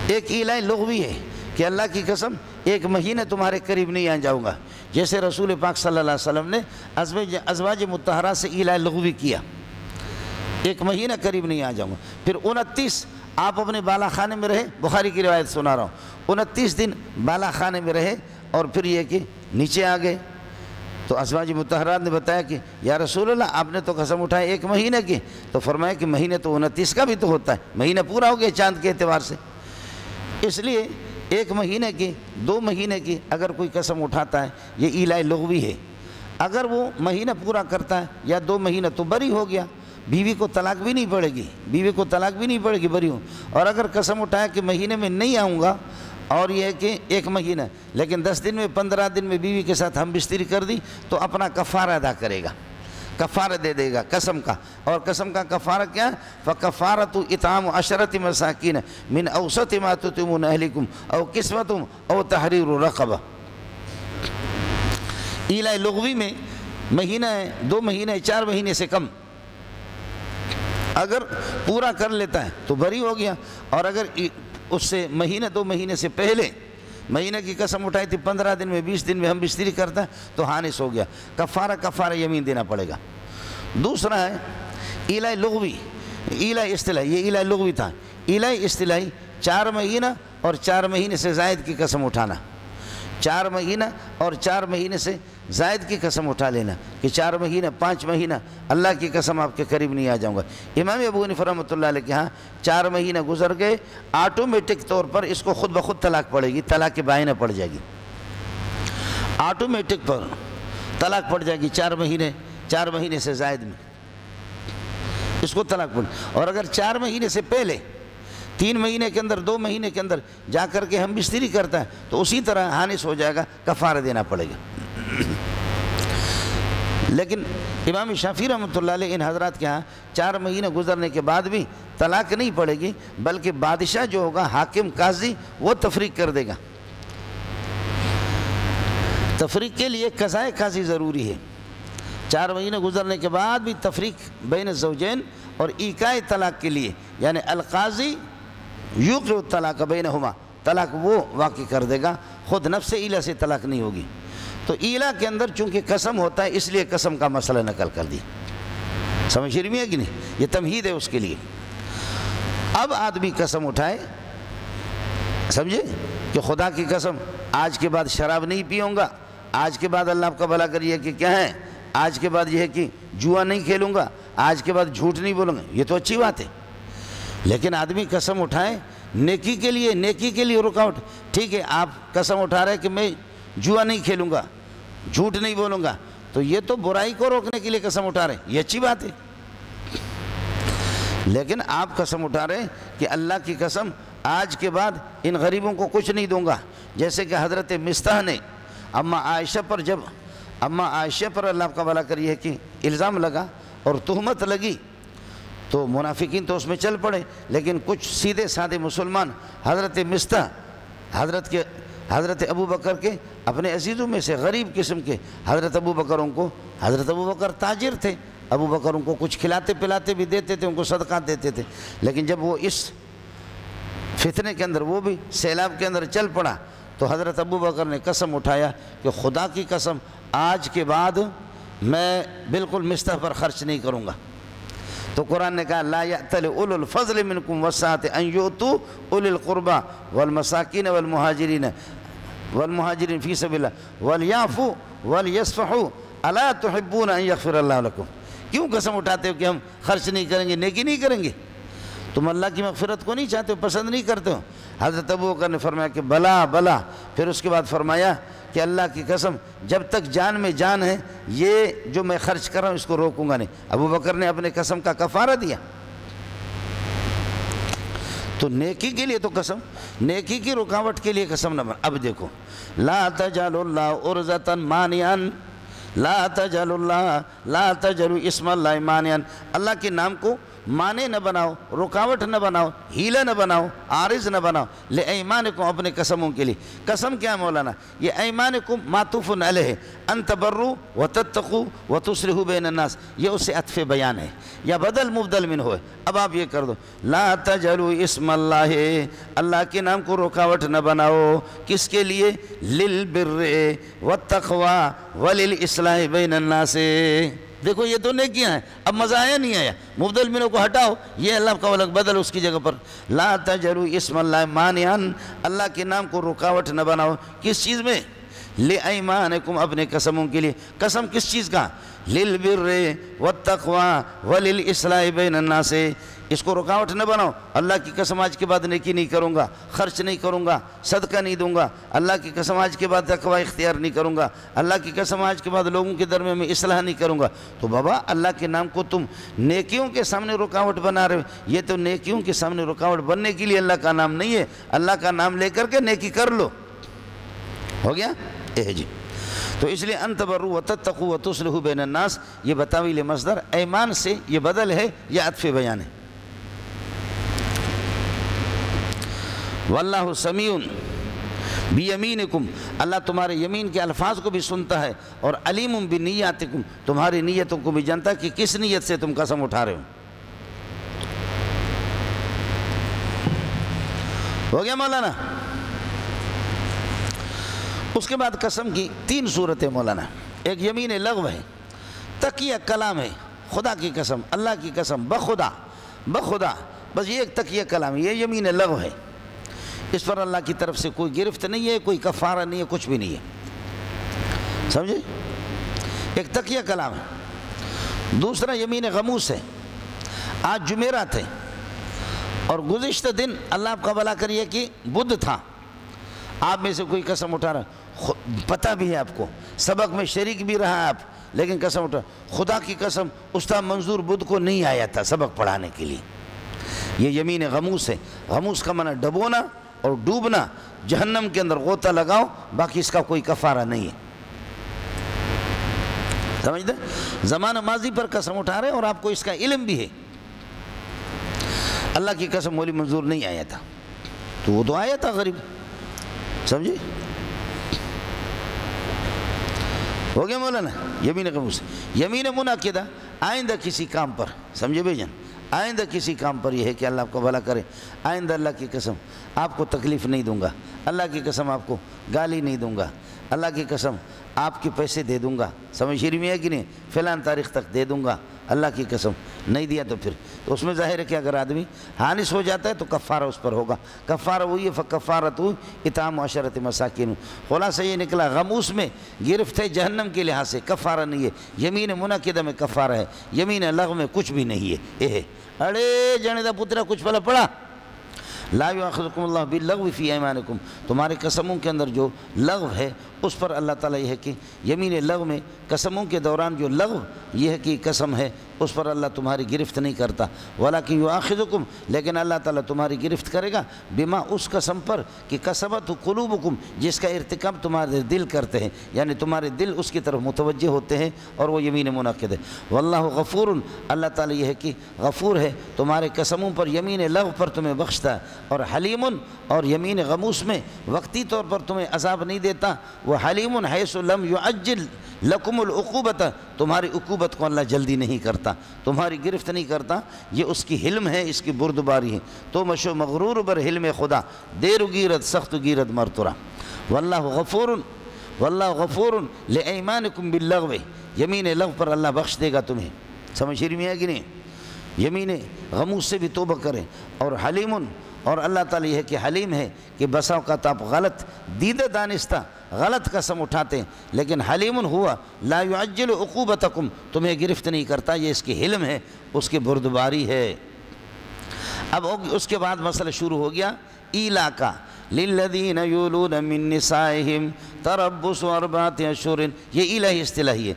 ایک ایلا لغوی ہے کہ اللہ کی قسم ایک مہینہ تمہارے قریب نہیں آ جاؤں گا، جیسے رسول پاک صلی اللہ علیہ وسلم نے ازواج مطہرہ سے ایلا لغوی کیا، ایک مہینہ قریب نہیں آ جاؤں گا۔ پھر 29 آپ اپنے بالا خانے میں رہے، بخاری کی روایت سنا رہا ہوں، 29 دن بالا خانے میں رہے اور پھر یہ کہ نیچے آ گئے۔ تو ازواج مطہرات نے بتایا کہ یا رسول اللہ آپ نے تو قسم اٹھائی ایک مہینے کی، تو فرمایا کہ مہینے تو 29 کا بھی تو ہوتا ہے، مہینہ پورا ہو گیا چاند کے اعتبار سے، اس لیے ایک مہینے کی 2 مہینے کی اگر کوئی قسم اٹھاتا ہے یہ ایلا لغوی ہے۔ اگر وہ مہینہ پورا کرتا ہے یا 2 مہینہ تو بری ہو گیا، بیوی کو طلاق بھی نہیں پڑے گی، بیوی کو طلاق بھی نہیں پڑے گی، بری ہوں۔ اور اگر قسم اٹھایا کہ مہینے میں نہیں آؤں گا اور یہ ہے کہ ایک مہینہ لیکن 10 دن میں 15 دن میں بیوی کے ساتھ ہم بستری کر دی، تو اپنا کفارہ ادا کرے گا، کفارہ دے دے گا قسم کا۔ اور قسم کا کفارہ کیا؟ فَكَفَارَةُ إِطْعَامُ عَشَرَةِ مَسَاكِينَ مِنْ أَوْسَطِ مَا تُطْعِمُونَ أَهْلِكُمْ أَوْ كِسْوَتُهُمْ أَوْ تَحْرِيرُ رَقَبَةٍ۔ ایلا لغوی میں مہینہ ہے، 2 مہینے 4 مہینے سے کم اگر پورا کر لیتا ہے تو بری ہو گیا، اور اگر اس سے مہینہ 2 مہینے سے پہلے مہینہ کی قسم اٹھائی تھی 15 دن میں 20 دن میں ہم بستری کرتا ہے تو حانس ہو گیا، کفارہ یمین دینا پڑے گا۔ دوسرا ہے ایلا لغوی، ایلا اصطلاحی، یہ ایلا لغوی تھا۔ ایلا اصطلاحی 4 مہینہ اور 4 مہینے سے زائد کی قسم اٹھانا، 4 مہینہ اور 4 مہینے سے زائد کی قسم اٹھا لینا کہ 4 مہینہ 5 مہینہ اللہ کی قسم آپ کے قریب نہیں آ جاؤں گا۔ امام ابو حنیفہ رحمۃ اللہ علیہ کے ہاں 4 مہینہ گزر گئے، آٹومیٹک طور پر اس کو خود بخود طلاق پڑے گی، طلاق بائنہ پڑ جائے گی، آٹومیٹک پر طلاق پڑ جائے گی 4 مہینے سے زائد میں اس کو طلاق پڑ۔ اور اگر 4 مہینے سے پہلے 3 مہینے کے اندر 2 مہینے کے اندر جا کر کے ہم بستری کرتا ہے تو اسی طرح حانس ہو جائے گا، کفارہ دینا پڑے گا۔ لیکن امام شافعی رحمۃ اللہ علیہ ان حضرات کے ہاں 4 مہینے گزرنے کے بعد بھی طلاق نہیں پڑے گی، بلکہ بادشاہ جو ہوگا حاکم قاضی وہ تفریق کر دے گا۔ تفریق کے لیے قضائے قاضی ضروری ہے، 4 مہینے گزرنے کے بعد بھی تفریق بین الزوجین اور ایقاع طلاق کے لیے، یعنی القاضی یوقع الطلاق بینہما، طلاق وہ واقع کر دے گا، خود نفس ایلا سے طلاق نہیں ہوگی۔ تو ایلا کے اندر چونکہ قسم ہوتا ہے اس لیے قسم کا مسئلہ نقل کر دی، سمجھ رہی ہے کہ نہیں؟ یہ تمہید ہے اس کے لیے۔ اب آدمی قسم اٹھائے، سمجھے کہ خدا کی قسم آج کے بعد شراب نہیں پیوں گا، آج کے بعد اللہ آپ کا بھلا کریے کہ کیا ہے، آج کے بعد یہ ہے کہ جوا نہیں کھیلوں گا، آج کے بعد جھوٹ نہیں بولوں گا، یہ تو اچھی بات ہے۔ لیکن آدمی قسم اٹھائے نیکی کے لیے رکاوٹ، ٹھیک ہے آپ قسم اٹھا رہے کہ میں جوا نہیں کھیلوں گا، جھوٹ نہیں بولوں گا، تو یہ تو برائی کو روکنے کے لیے قسم اٹھا رہے، یہ اچھی بات ہے۔ لیکن آپ قسم اٹھا رہے کہ اللہ کی قسم آج کے بعد ان غریبوں کو کچھ نہیں دوں گا، جیسے کہ حضرت مستح نے اما عائشہ پر اللہ کا بھلا کریے کہ الزام لگا اور تہمت لگی تو منافقین تو اس میں چل پڑے، لیکن کچھ سیدھے سادے مسلمان حضرت مستح حضرت ابو بکر کے اپنے عزیزوں میں سے غریب قسم کے حضرت ابو بکر تاجر تھے، ابو بکر ان کو کچھ کھلاتے پلاتے بھی دیتے تھے، ان کو صدقات دیتے تھے، لیکن جب وہ اس فتنے کے اندر وہ بھی سیلاب کے اندر چل پڑا تو حضرت ابو بکر نے قسم اٹھایا کہ خدا کی قسم آج کے بعد میں بالکل مستح پر خرچ نہیں کروں گا۔ تو قرآن نے کہا لا یأتل اولو الفضل منکم والسعة ان یؤتوا اولی القربى والمساکین والمہاجرین فی سبیل اللہ ولیعفوا ولیصفحوا الا تحبون ان یغفر اللہ لکم۔ کیوں قسم اٹھاتے ہو کہ ہم خرچ نہیں کریں گے، نیکی نہیں کریں گے؟ تم اللہ کی مغفرت کو نہیں چاہتے ہو، پسند نہیں کرتے ہو؟ حضرت ابو بکر نے فرمایا کہ بلا، پھر اس کے بعد فرمایا کہ اللہ کی قسم جب تک جان میں جان ہے یہ جو میں خرچ کر رہا ہوں اس کو روکوں گا نہیں۔ ابو بکر نے اپنے قسم کا کفارہ دیا۔ تو نیکی کے لیے تو قسم، نیکی کی رکاوٹ کے لیے قسم نہ بن۔ اب دیکھو لا تجعلوا اللہ عرضۃ مانعا، لا تجعلوا اسم اللہ مانعا، اللہ کے نام کو مانے نہ بناؤ، رکاوٹ نہ بناؤ، ہیلا نہ بناؤ، عارض نہ بناؤ، لِأَيْمَانِكُمْ اپنے قسموں کے لیے۔ قسم کیا مولانا؟ یہ ایمانکم معطوف علیہ ان تبروا وتتقوا وتصلحوا بین الناس، یہ اس سے عطف بیان ہے یا بدل مبدل منہ ہے۔ اب آپ یہ کر دو، لا تجعلوا اسم اللہ، اللہ کے نام کو رکاوٹ نہ بناؤ، کس کے لیے؟ للبر والتقوی وللاصلاح بین الناس۔ دیکھو یہ تو نیکیاں ہیں، اب مزہ آیا نہیں آیا؟ مبدل منوں کو ہٹاؤ، یہ اللہ کا الگ بدل اس کی جگہ پر، لا تجعلوا اسم اللہ مانعا، اللہ کے نام کو رکاوٹ نہ بناؤ، کس چیز میں؟ لِأَيْمَانِكُمْ اپنے قسموں کے لیے۔ قسم کس چیز کا؟ لِلْبِرِّ وَالتَّقْوَى وَلِلْإِصْلَاحِ بَيْنَ النَّاسِ، اس کو رکاوٹ نہ بناؤ۔ اللہ کی قسم آج کے بعد نیکی نہیں کروں گا، خرچ نہیں کروں گا، صدقہ نہیں دوں گا، اللہ کی قسم آج کے بعد تقوی اختیار نہیں کروں گا، اللہ کی قسم آج کے بعد لوگوں کے درمیان میں اصلاح نہیں کروں گا۔ تو بابا اللہ کے نام کو تم نیکیوں کے سامنے رکاوٹ بنا رہے ہو، یہ تو نیکیوں کے سامنے رکاوٹ بننے کے لیے اللہ کا نام نہیں ہے، اللہ کا نام لے کر کے نیکی کر لو۔ ہو گیا؟ جی تو اس لیے ان تبروا وتتقوا وتصلحوا بین الناس، یہ بتاویل مصدر ایمان سے یہ بدل ہے یا عطف بیان ہے۔ واللہ سمیع بیمینکم، اللہ تمہارے یمین کے الفاظ کو بھی سنتا ہے، اور علیم بنیاتکم، تمہاری نیتوں کو بھی جانتا ہے کہ کس نیت سے تم قسم اٹھا رہے ہو۔ ہو گیا مولانا؟ اس کے بعد قسم کی 3 صورتیں مولانا، ایک یمین لغو ہے، تقیہ کلام ہے، خدا کی قسم، اللہ کی قسم، بخدا، بس یہ ایک تقیہ کلام ہے، یہ یمین لغو ہے، اس پر اللہ کی طرف سے کوئی گرفت نہیں ہے، کوئی کفارہ نہیں ہے، کچھ بھی نہیں ہے، سمجھے؟ ایک تقیہ کلام ہے۔ دوسرا یمین غموس ہے، آج جمعرات ہے اور گزشتہ دن اللہ آپ کا بھلا کریے کہ بدھ تھا، آپ میں سے کوئی قسم اٹھا رہا، پتہ بھی ہے آپ کو، سبق میں شریک بھی رہا آپ، لیکن قسم اٹھا، خدا کی قسم استاد منظور بدھ کو نہیں آیا تھا سبق پڑھانے کے لیے، یہ یمین غموس ہے۔ غموس کا معنی ڈبونا اور ڈوبنا، جہنم کے اندر غوطہ لگاؤ، باقی اس کا کوئی کفارہ نہیں ہے، سمجھتے؟ زمانہ ماضی پر قسم اٹھا رہے اور آپ کو اس کا علم بھی ہے، اللہ کی قسم مولی منظور نہیں آیا تھا، تو وہ تو آیا تھا غریب، سمجھے؟ ہو گیا مولانا؟ یمین غموس۔ یمین منعقدہ، آئندہ کسی کام پر، سمجھے بھائی جان؟ آئندہ کسی کام پر یہ ہے کہ اللہ آپ کو بھلا کرے، آئندہ اللہ کی قسم آپ کو تکلیف نہیں دوں گا، اللہ کی قسم آپ کو گالی نہیں دوں گا، اللہ کی قسم آپ کے پیسے دے دوں گا، سمجھ شریف میں ہے کہ نہیں؟ فلان تاریخ تک دے دوں گا، اللہ کی قسم نہیں دیا تو پھر تو اس میں ظاہر ہے کہ اگر آدمی حانس ہو جاتا ہے تو کفارہ اس پر ہوگا، کفارہ وہی ہے، فکفارتہ اطعام 10 مساکین۔ خلاصہ یہ نکلا غموس میں گرفت ہے جہنم کے لحاظ سے، کفارہ نہیں ہے، یمین منعقدہ میں کفارہ ہے، یمین لغو میں کچھ بھی نہیں ہے۔ اڑے جانے دا پترا کچھ پہلا پڑھا، لا یؤاخذکم اللہ باللغو فی ایمانکم، تمہارے قسموں کے اندر جو لغو ہے اس پر اللہ تعالیٰ یہ ہے کہ یمین لغو میں قسموں کے دوران جو لغو یہ ہے کہ قسم ہے اس پر اللہ تمہاری گرفت نہیں کرتا، ولیکن یؤاخذکم، لیکن اللہ تعالیٰ تمہاری گرفت کرے گا بما اس قسم پر کہ کسبت قلوبکم، جس کا ارتکاب تمہارے دل کرتے ہیں، یعنی تمہارے دل اس کی طرف متوجہ ہوتے ہیں، اور وہ یمین منعقد ہے۔ واللہ غفور، اللہ تعالیٰ یہ ہے کہ غفور ہے، تمہارے قسموں پر یمین لغو پر تمہیں بخشتا ہے، اور حلیم، اور یمین غموس میں وقتی طور پر تمہیں عذاب نہیں دیتا، وہ حلیم حیث لم یعجل لکم العقوبۃ، تمہاری عقوبت کو اللہ جلدی نہیں کرتا، تمہاری گرفت نہیں کرتا، یہ اس کی حلم ہے، اس کی بردباری ہے۔ تو مشو مغرور بر حلم خدا، دیر گیرت سخت گیرت مرترا۔ واللہ غفور لایمانکم باللغو، یمین لغو پر اللہ بخش دے گا تمہیں، سمجھ میں ہے کہ نہیں؟ یمین غموس سے بھی توبہ کریں، اور حلیم، اور اللہ تعالیٰ یہ ہے کہ حلیم ہے کہ بسا اوقات آپ غلط دیدہ دانستہ غلط قسم اٹھاتے ہیں، لیکن حلیم ہوا لا یعجل عقوبتکم، تمہیں گرفت نہیں کرتا، یہ اس کی حلم ہے، اس کی بردباری ہے۔ اب اس کے بعد مسئلہ شروع ہو گیا ایلا کا، للذین یولون من نسائہم تربص اربعۃ اشہر، یہ الہی اصطلاحی ہے۔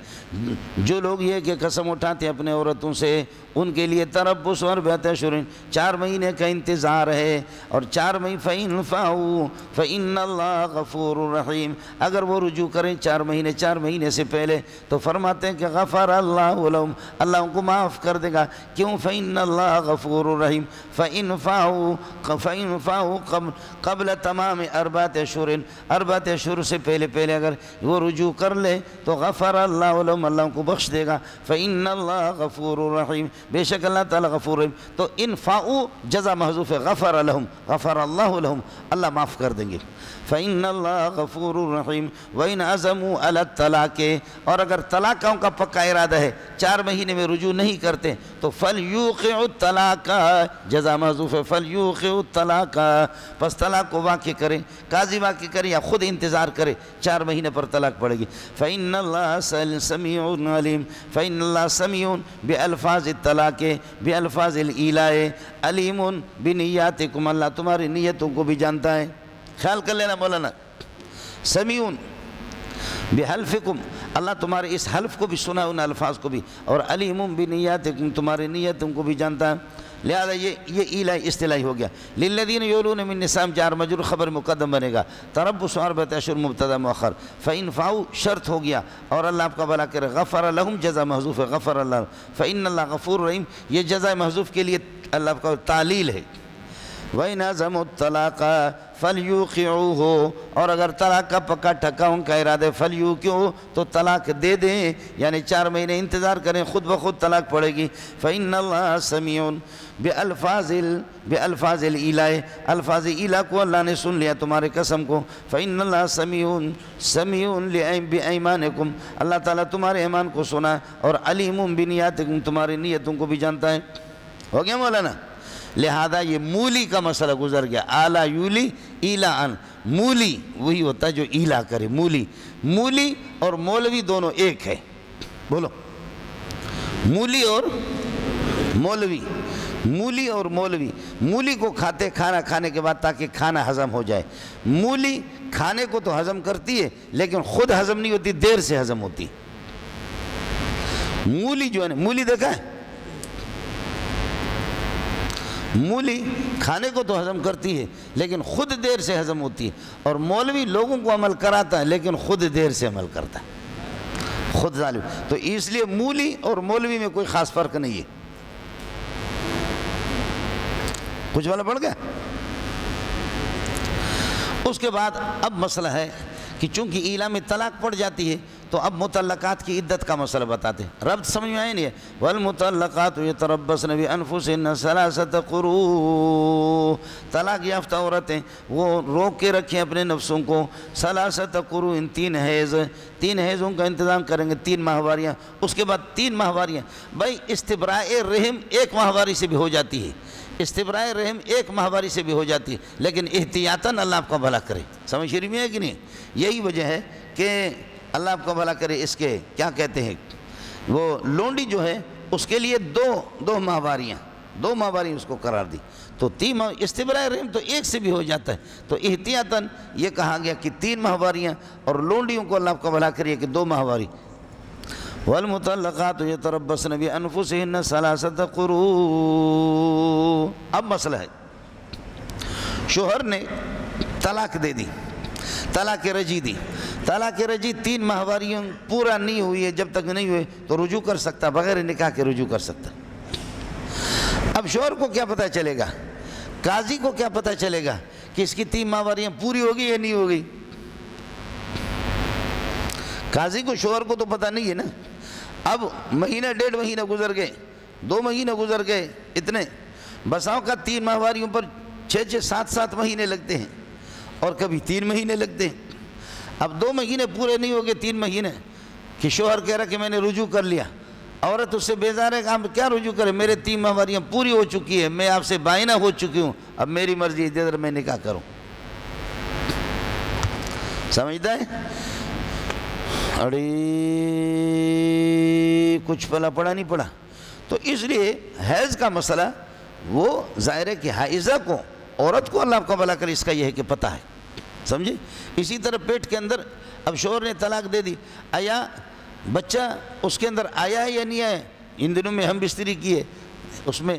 جو لوگ یہ کہ قسم اٹھاتے ہیں اپنے عورتوں سے، ان کے لیے تربص اربعۃ اشہر 4 مہینے کا انتظار ہے، اور 4 مہینے فإن فاؤوا فإن اللہ غفور رحیم، اگر وہ رجوع کریں 4 مہینے سے پہلے تو فرماتے ہیں کہ غفر اللہ لہم، اللہ ان کو معاف کر دے گا۔ کیوں؟ فإن اللہ غفور رحیم۔ فإن فاؤوا قبل تمام 4 اشہر، 4 اشہر سے پہلے اگر وہ رجوع کر لے تو غفر اللہ لہم، اللہ ان کو بخش دے گا۔ فإن اللہ غفور رحیم، بے شک اللہ تعالیٰ غفور رحیم۔ تو ان فاؤ جزا محذوف ہے، غفر لہم، غفر اللہ لہم، اللہ معاف کر دیں گے۔ فإن اللہ غفور رحیم۔ وإن عزموا علی الطلاق، اور اگر طلاق کا ان کا پکا ارادہ ہے، 4 مہینے میں رجوع نہیں کرتے تو فلیوقعوا الطلاق، جزا محذوف ہے، فلیوقعوا الطلاق، پس طلاق کو واقع کریں، قاضی واقع کرے یا خود انتظار کرے، 4 مہینے پر طلاق پڑے گی۔ فإن اللہ سمیع علیم، فإن اللہ سمیع بألفاظ الطلاق بألفاظ الإیلاء علیم بنیاتکم، اللہ تمہاری نیتوں کو بھی جانتا ہے۔ خیال کر لینا مولانا، سمیعون بحلفکم، اللہ تمہارے اس حلف کو بھی سنا، ان الفاظ کو بھی، اور علیم بنیاتکم، تمہاری نیتوں کو بھی جانتا ہے۔ لہذا یہ ایلائی اصطلاحی ہو گیا۔ للذین یولون من نسائہم جار مجرور خبر مقدم بنے گا، تربص 4 اشہر مبتدا مؤخر، فإن فاؤ شرط ہو گیا، اور اللہ آپ کا بھلا کرے، غفر لہم جزا محذوف ہے، غفر اللہ، فإن اللہ غفور رحیم، یہ جزا محذوف کے لیے اللہ کا تعلیل ہے۔ وَإِنْ عَزَمُوا الطَّلَاقَ فَلْيُوقِعُوهُ، اور اگر طلاق کا پکا ٹھکا ان کا ارادہ فَلْيُوقِعُوهُ تو طلاق دے دیں، یعنی 4 مہینے انتظار کریں، خود بخود طلاق پڑے گی۔ فَإِنَّ اللَّهَ سَمِيعٌ بِأَلْفَاظِ الْإِلَاءِ، الفاظ الہ کو اللہ نے سن لیا تمہارے قسم کو۔ فَإِنَّ اللَّهَ سَمِيعٌ بِأَيْمَانِكُمْ، اللہ تعالیٰ تمہارے ایمان کو سنا، اور علیم بنیاتکم، تمہاری نیتوں کو بھی جانتا ہے۔ ہو گیا مولانا؟ لہذا یہ مولی کا مسئلہ گزر گیا، آلا یولی ایلا ان، مولی وہی ہوتا ہے جو ایلا کرے، مولی اور مولوی دونوں ایک ہے، بولو، مولی اور مولوی، مولی کو کھانا کھانے کے بعد تاکہ کھانا ہضم ہو جائے، مولی کھانے کو تو ہضم کرتی ہے لیکن خود ہضم نہیں ہوتی، دیر سے ہضم ہوتی۔ مولی جو ہے نا، مولی دیکھا ہے، مولی کھانے کو تو ہضم کرتی ہے لیکن خود دیر سے ہضم ہوتی ہے، اور مولوی لوگوں کو عمل کراتا ہے لیکن خود دیر سے عمل کرتا ہے، خود ظالم۔ تو اس لیے مولی اور مولوی میں کوئی خاص فرق نہیں ہے۔ کچھ والا پڑ گیا؟ اس کے بعد اب مسئلہ ہے کہ چونکہ ایلا میں طلاق پڑ جاتی ہے تو اب مطلقات کی عدت کا مسئلہ بتاتے ہیں۔ ربط سمجھ میں آئے نہیں ہے؟ وَالْمُطَلَّقَاتُ يَتَرَبَّصْنَ بِأَنفُسِهِنَّ 3 قُرُوء، طلاق یافتہ عورتیں وہ روک کے رکھیں اپنے نفسوں کو 3 قُرُوء، 3 حیض، 3 حیضوں کا انتظام کریں گے، 3 ماہواریاں، اس کے بعد 3 ماہواریاں۔ بھائی استبراء رحم 1 ماہواری سے بھی ہو جاتی ہے، استبراء رحم 1 ماہواری سے بھی ہو جاتی ہے، لیکن احتیاطاً اللہ آپ کا بھلا کرے۔ سمجھ شریف میں ہے کہ نہیں؟ یہی وجہ ہے کہ اللہ آپ کا بھلا کرے، اس کے کیا کہتے ہیں، وہ لونڈی جو ہے اس کے لیے 2 ماہواریاں اس کو قرار دی، تو 3 استبراء رحم تو 1 سے بھی ہو جاتا ہے، تو احتیاطاً یہ کہا گیا کہ 3 ماہواریاں، اور لونڈیوں کو اللہ آپ کا بھلا کرے کہ 2 ماہواری۔ وَالْمُطَلَّقَاتُ يَتَرَبَّصْنَ بِأَنفُسِهِنَّ 3 قُرُوء۔ اب مسئلہ ہے، شوہر نے طلاق دے دی، طلاق رجی دی، طلاق رجی 3 ماہواریوں پورا نہیں ہوئی ہے، جب تک نہیں ہوئے تو رجوع کر سکتا، بغیر نکاح کے رجوع کر سکتا۔ اب شوہر کو کیا پتہ چلے گا، قاضی کو کیا پتہ چلے گا کہ اس کی 3 ماہواریاں پوری ہوگی یا نہیں ہوگی؟ قاضی کو، شوہر کو تو پتہ نہیں ہے نا۔ اب مہینہ 1.5 مہینہ گزر گئے، 2 مہینہ گزر گئے، اتنے بساؤں کا 3 ماہواریوں پر 6 7 مہینے لگتے ہیں، اور کبھی 3 مہینے لگتے ہیں۔ اب 2 مہینے پورے نہیں ہو گئے، 3 مہینے کہ شوہر کہہ رہا کہ میں نے رجوع کر لیا، عورت اس سے بیزار ہے کہ آپ کیا رجوع کریں، میرے 3 ماہواریاں پوری ہو چکی ہیں، میں آپ سے بائنہ ہو چکی ہوں، اب میری مرضی ہے جدھر میں نکاح کروں۔ سمجھتا ہے؟ اڑی کچھ پڑا نہیں پڑا۔ تو اس لیے حیض کا مسئلہ وہ ظاہر ہے کہ حائضہ کو، عورت کو اللہ کا بھلا کرے، اس کا یہ ہے کہ پتہ ہے، سمجھے؟ اسی طرح پیٹ کے اندر اب شوہر نے طلاق دے دی، آیا بچہ اس کے اندر آیا ہے یا نہیں آیا؟ ان دنوں میں ہم بستری کی ہے، اس میں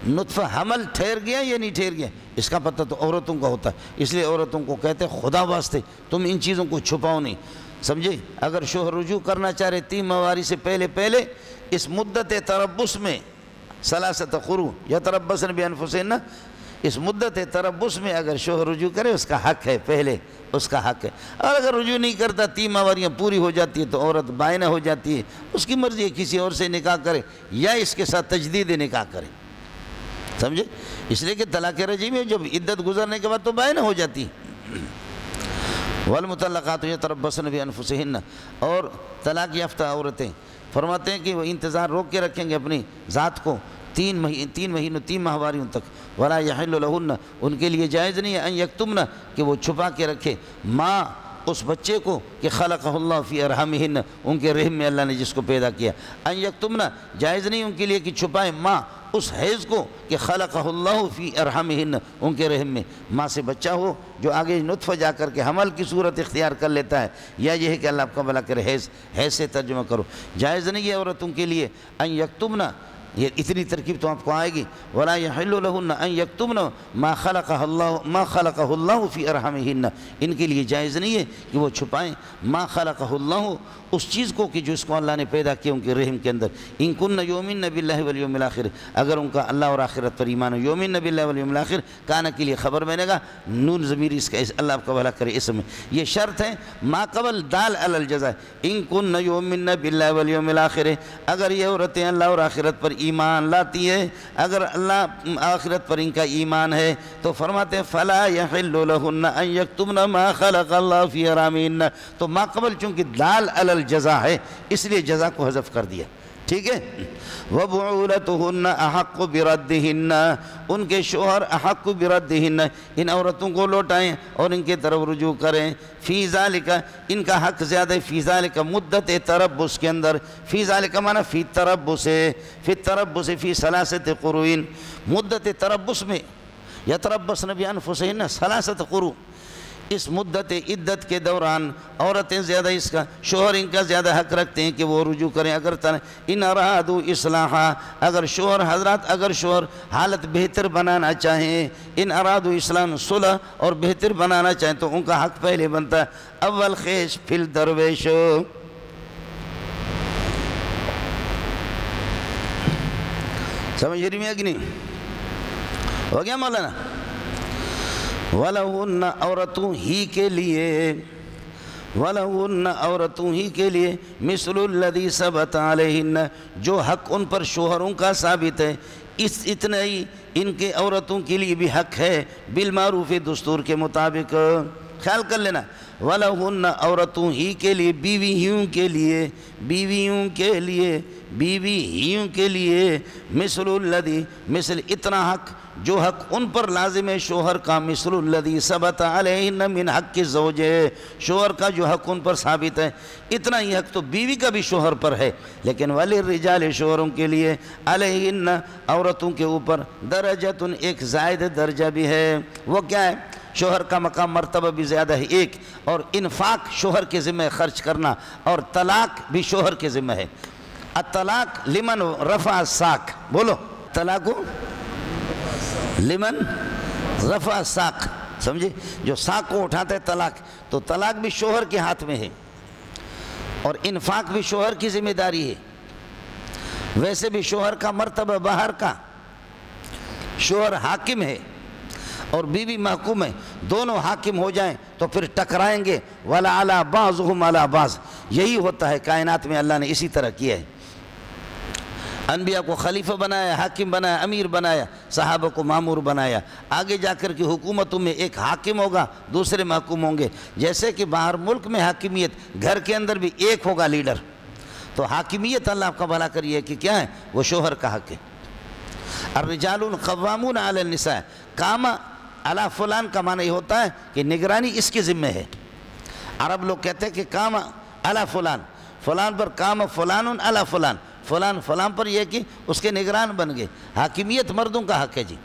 نطفہ حمل ٹھہر گیا یا نہیں ٹھہر گیا، اس کا پتہ تو عورتوں کا ہوتا ہے۔ اس لیے عورتوں کو کہتے ہیں خدا واسطے تم ان چیزوں کو چھپاؤ نہیں، سمجھے؟ اگر شوہر رجوع کرنا چاہ رہے 3 ماہ سے پہلے اس مدت تربص میں ثلاثۃ قروء یتربصن بانفسہن، اس مدت تربص میں اگر شوہر رجوع کرے اس کا حق ہے، پہلے اس کا حق ہے۔ اور اگر رجوع نہیں کرتا 3 ماہ پوری ہو جاتی ہے تو عورت بائنہ ہو جاتی ہے، اس کی مرضی ہے کسی اور سے نکاح کرے یا اس کے ساتھ تجدید نکاح کرے، سمجھے؟ اس لیے کہ طلاق رجعی میں جب عدت گزرنے کے بعد تو بائنہ ہو جاتی ہے۔ والمطلقات یتربصن بانفسہن، اور طلاق یافتہ عورتیں فرماتے ہیں کہ وہ انتظار روک کے رکھیں گے اپنی ذات کو 3 ماہواریوں تک۔ ولا یحل لہن، ان کے لیے جائز نہیں ہے ان یکتمن، کہ وہ چھپا کے رکھے ماں اس بچے کو کہ خلقہ اللہ فی ارحامہن، ان کے رحم میں اللہ نے جس کو پیدا کیا، ان یکتمن جائز نہیں ان کے لیے کہ چھپائیں ماں اس حیض کو کہ خلقہ اللہ فی ارحامہن، ان کے رحم میں ماں سے بچہ ہو جو آگے نطفہ جا کر کے حمل کی صورت اختیار کر لیتا ہے، یا یہ ہے کہ اللہ آپ کا بھلا کرے حیض سے ترجمہ کرو، جائز نہیں ہے عورتوں کے لیے ان یکتمن، یہ اتنی ترکیب تو آپ کو آئے گی، ولا یحل لہن ان یکتمن ما خلقہ اللہ فی ارحامہن، ان کے لیے جائز نہیں ہے کہ وہ چھپائیں ما خلقہ اللہ، اس چیز کو کہ جو اس کو اللہ نے پیدا کیا ان کے رحم کے اندر، ان کن یؤمن باللہ والیوم الاخر، اگر ان کا اللہ اور آخرت پر ایمان ہو، یؤمن باللہ والیوم الاخر، کانا کے لیے خبر بنے گا، نون ضمیر اس کا اللہ آپ کا بھلا کرے اسم میں، یہ شرط ہے ما قبل دال علی الجزاء، ان کن یؤمن باللہ والیوم الاخر، اگر یہ عورتیں اللہ اور آخرت پر ایمان لاتی ہے، اگر اللہ آخرت پر ان کا ایمان ہے تو فرماتے ہیں فلا یحل لہن ان یکتمن ما خلق اللہ فی ارحامہن، تو ما قبل چونکہ دال علی الجزاء ہے اس لیے جزا کو حذف کر دیا، ٹھیک ہے۔ وَبُعُولَتُهُنَّ أَحَقُّ بِرَدِّهِنَّ، ان کے شوہر احق بردہن، ان عورتوں کو لوٹائیں اور ان کے طرف رجوع کریں، فی ذالک، ان کا حق زیادہ ہے، فی ذالک مدت تربص کے اندر، فی ذالک معنی فی التربص فی ثلاثۃ قروء، مدت تربص میں یتربصن بانفسہن ثلاثۃ قروء، اس مدت عدت کے دوران عورتیں زیادہ اس کا شوہر ان کا زیادہ حق رکھتے ہیں کہ وہ رجوع کریں، اگر ان ارادوا اصلاحا، اگر شوہر حضرات اگر شوہر حالت بہتر بنانا چاہیں، ان ارادوا اصلاحا صلح اور بہتر بنانا چاہیں تو ان کا حق پہلے بنتا ہے اول خیش فی الدرویش، سمجھ رہی میں کہ نہیں؟ ہو گیا مولانا؟ وَلَهُنَّ عورتوں ہی کے لیے، وَلَهُنَّ عورتوں ہی کے لیے مِثْلُ الَّذِي ثَبَتَ عَلَيْهِنَّ، جو حق ان پر شوہروں کا ثابت ہے، اتنا ہی ان کے عورتوں کے لیے بھی حق ہے بالمعروف دستور کے مطابق، خیال کر لینا۔ وَلَهُنَّ عورتوں ہی کے لیے، بیویوں کے لیے مثل الذی، مثل اتنا حق جو حق ان پر لازم ہے شوہر کا، مثل الذی ثبت علیہن من حق الزوج، شوہر کا جو حق ان پر ثابت ہے اتنا ہی حق تو بیوی کا بھی شوہر پر ہے، لیکن وللرجال، شوہروں کے لیے، علیہن عورتوں کے اوپر، درجۃ ایک زائد درجہ بھی ہے، وہ کیا ہے؟ شوہر کا مقام مرتبہ بھی زیادہ ہے ایک، اور انفاق شوہر کے ذمہ خرچ کرنا، اور طلاق بھی شوہر کے ذمہ ہے۔ الطلاق لمن رفع الساق، بولو طلاق لمن رفع الساق، سمجھے؟ جو ساق کو اٹھاتا ہے طلاق، تو طلاق بھی شوہر کے ہاتھ میں ہے اور انفاق بھی شوہر کی ذمہ داری ہے۔ ویسے بھی شوہر کا مرتبہ باہر کا، شوہر حاکم ہے اور بیوی محکوم ہے، دونوں حاکم ہو جائیں تو پھر ٹکرائیں گے، وَلَعَلَى بَعْضُهُمْ عَلَى بَعْضٍ، یہی ہوتا ہے کائنات میں، اللہ نے اسی طرح کیا ہے، انبیاء کو خلیفہ بنایا، حاکم بنایا، امیر بنایا، صحابہ کو مامور بنایا، آگے جا کر کی حکومتوں میں ایک حاکم ہوگا، دوسرے محکوم ہوں گے، جیسے کہ باہر ملک میں حاکمیت، گھر کے اندر بھی ایک ہوگا لیڈر، تو حاکمیت اللہ آپ کا بھلا کریے کہ کیا ہے؟ وہ شوہر کا حق ہے۔ الرجال قوامون علی النساء، قام علی فلان کا معنی یہ ہوتا ہے کہ نگرانی اس کے ذمہ ہے۔ عرب لوگ کہتے ہیں کہ قام علی فلان، فلان پر قام فلان علی فلان، فلان فلان پر یہ کہ اس کے نگران بن گئے، حاکمیت مردوں کا حق ہے جی۔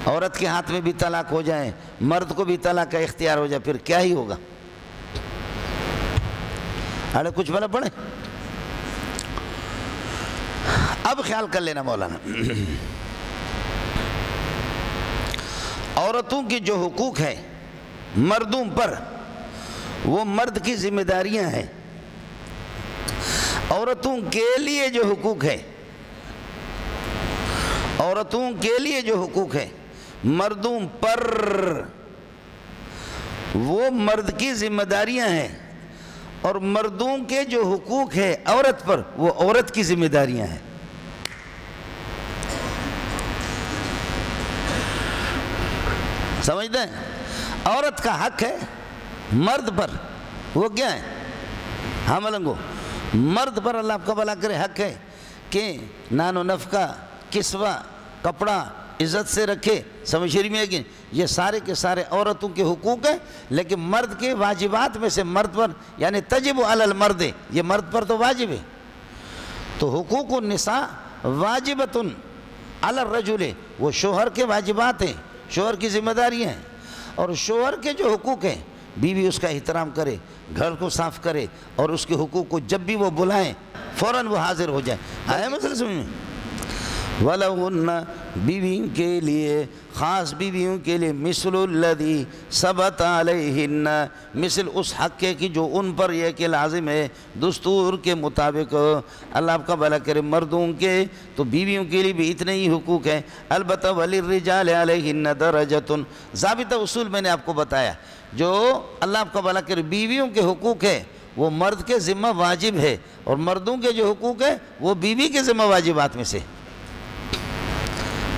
عورت کے ہاتھ میں بھی طلاق ہو جائے، مرد کو بھی طلاق کا اختیار ہو جائے، پھر کیا ہی ہوگا؟ ارے کچھ بھلا پڑھیں۔ اب خیال کر لینا مولانا، عورتوں کی جو حقوق ہے مردوں پر، وہ مرد کی ذمہ داریاں ہیں۔ عورتوں کے لیے جو حقوق ہے، عورتوں کے لیے جو حقوق ہے مردوں پر، وہ مرد کی ذمہ داریاں ہیں، اور مردوں کے جو حقوق ہے عورت پر، وہ عورت کی ذمہ داریاں ہیں۔ سمجھتے ہیں؟ عورت کا حق ہے مرد پر، وہ کیا ہے؟ ہاں ملنگو، مرد پر اللہ آپ کا بھلا کرے حق ہے کہ نان و نفقہ، کسوہ، کپڑا عزت سے رکھے۔ سمجھ رہی میں کہ یہ سارے کے سارے عورتوں کے حقوق ہیں، لیکن مرد کے واجبات میں سے مرد پر، یعنی تجب علی المرد، یہ مرد پر تو واجب ہے۔ تو حقوق النساء واجبۃ علی الرجل، وہ شوہر کے واجبات ہیں، شوہر کی ذمہ داریاں ہیں۔ اور شوہر کے جو حقوق ہیں، بیوی اس کا احترام کرے، گھر کو صاف کرے، اور اس کے حقوق کو جب بھی وہ بلائیں فوراً وہ حاضر ہو جائے۔ آیا مسئلہ سمجھ میں؟ وَلَهُنَّ، بیویوں کے لیے، خاص بیویوں کے لیے، مثل الذی ثبت علیہن، مثل اس حق کے کی جو ان پر یہ کہ لازم ہے دستور کے مطابق۔ اللہ آپ کا بھلا کرے، مردوں کے تو بیویوں کے لیے بھی اتنے ہی حقوق ہیں۔ البتہ وَلِلرِّجَالِ عَلَيْهِنَّ دَرَجَةٌ، ضابطہ اصول میں نے آپ کو بتایا، جو اللہ آپ کا بھلا کرے بیویوں کے حقوق ہے وہ مرد کے ذمہ واجب ہے، اور مردوں کے جو حقوق ہے وہ بیوی کے ذمہ واجبات میں سے۔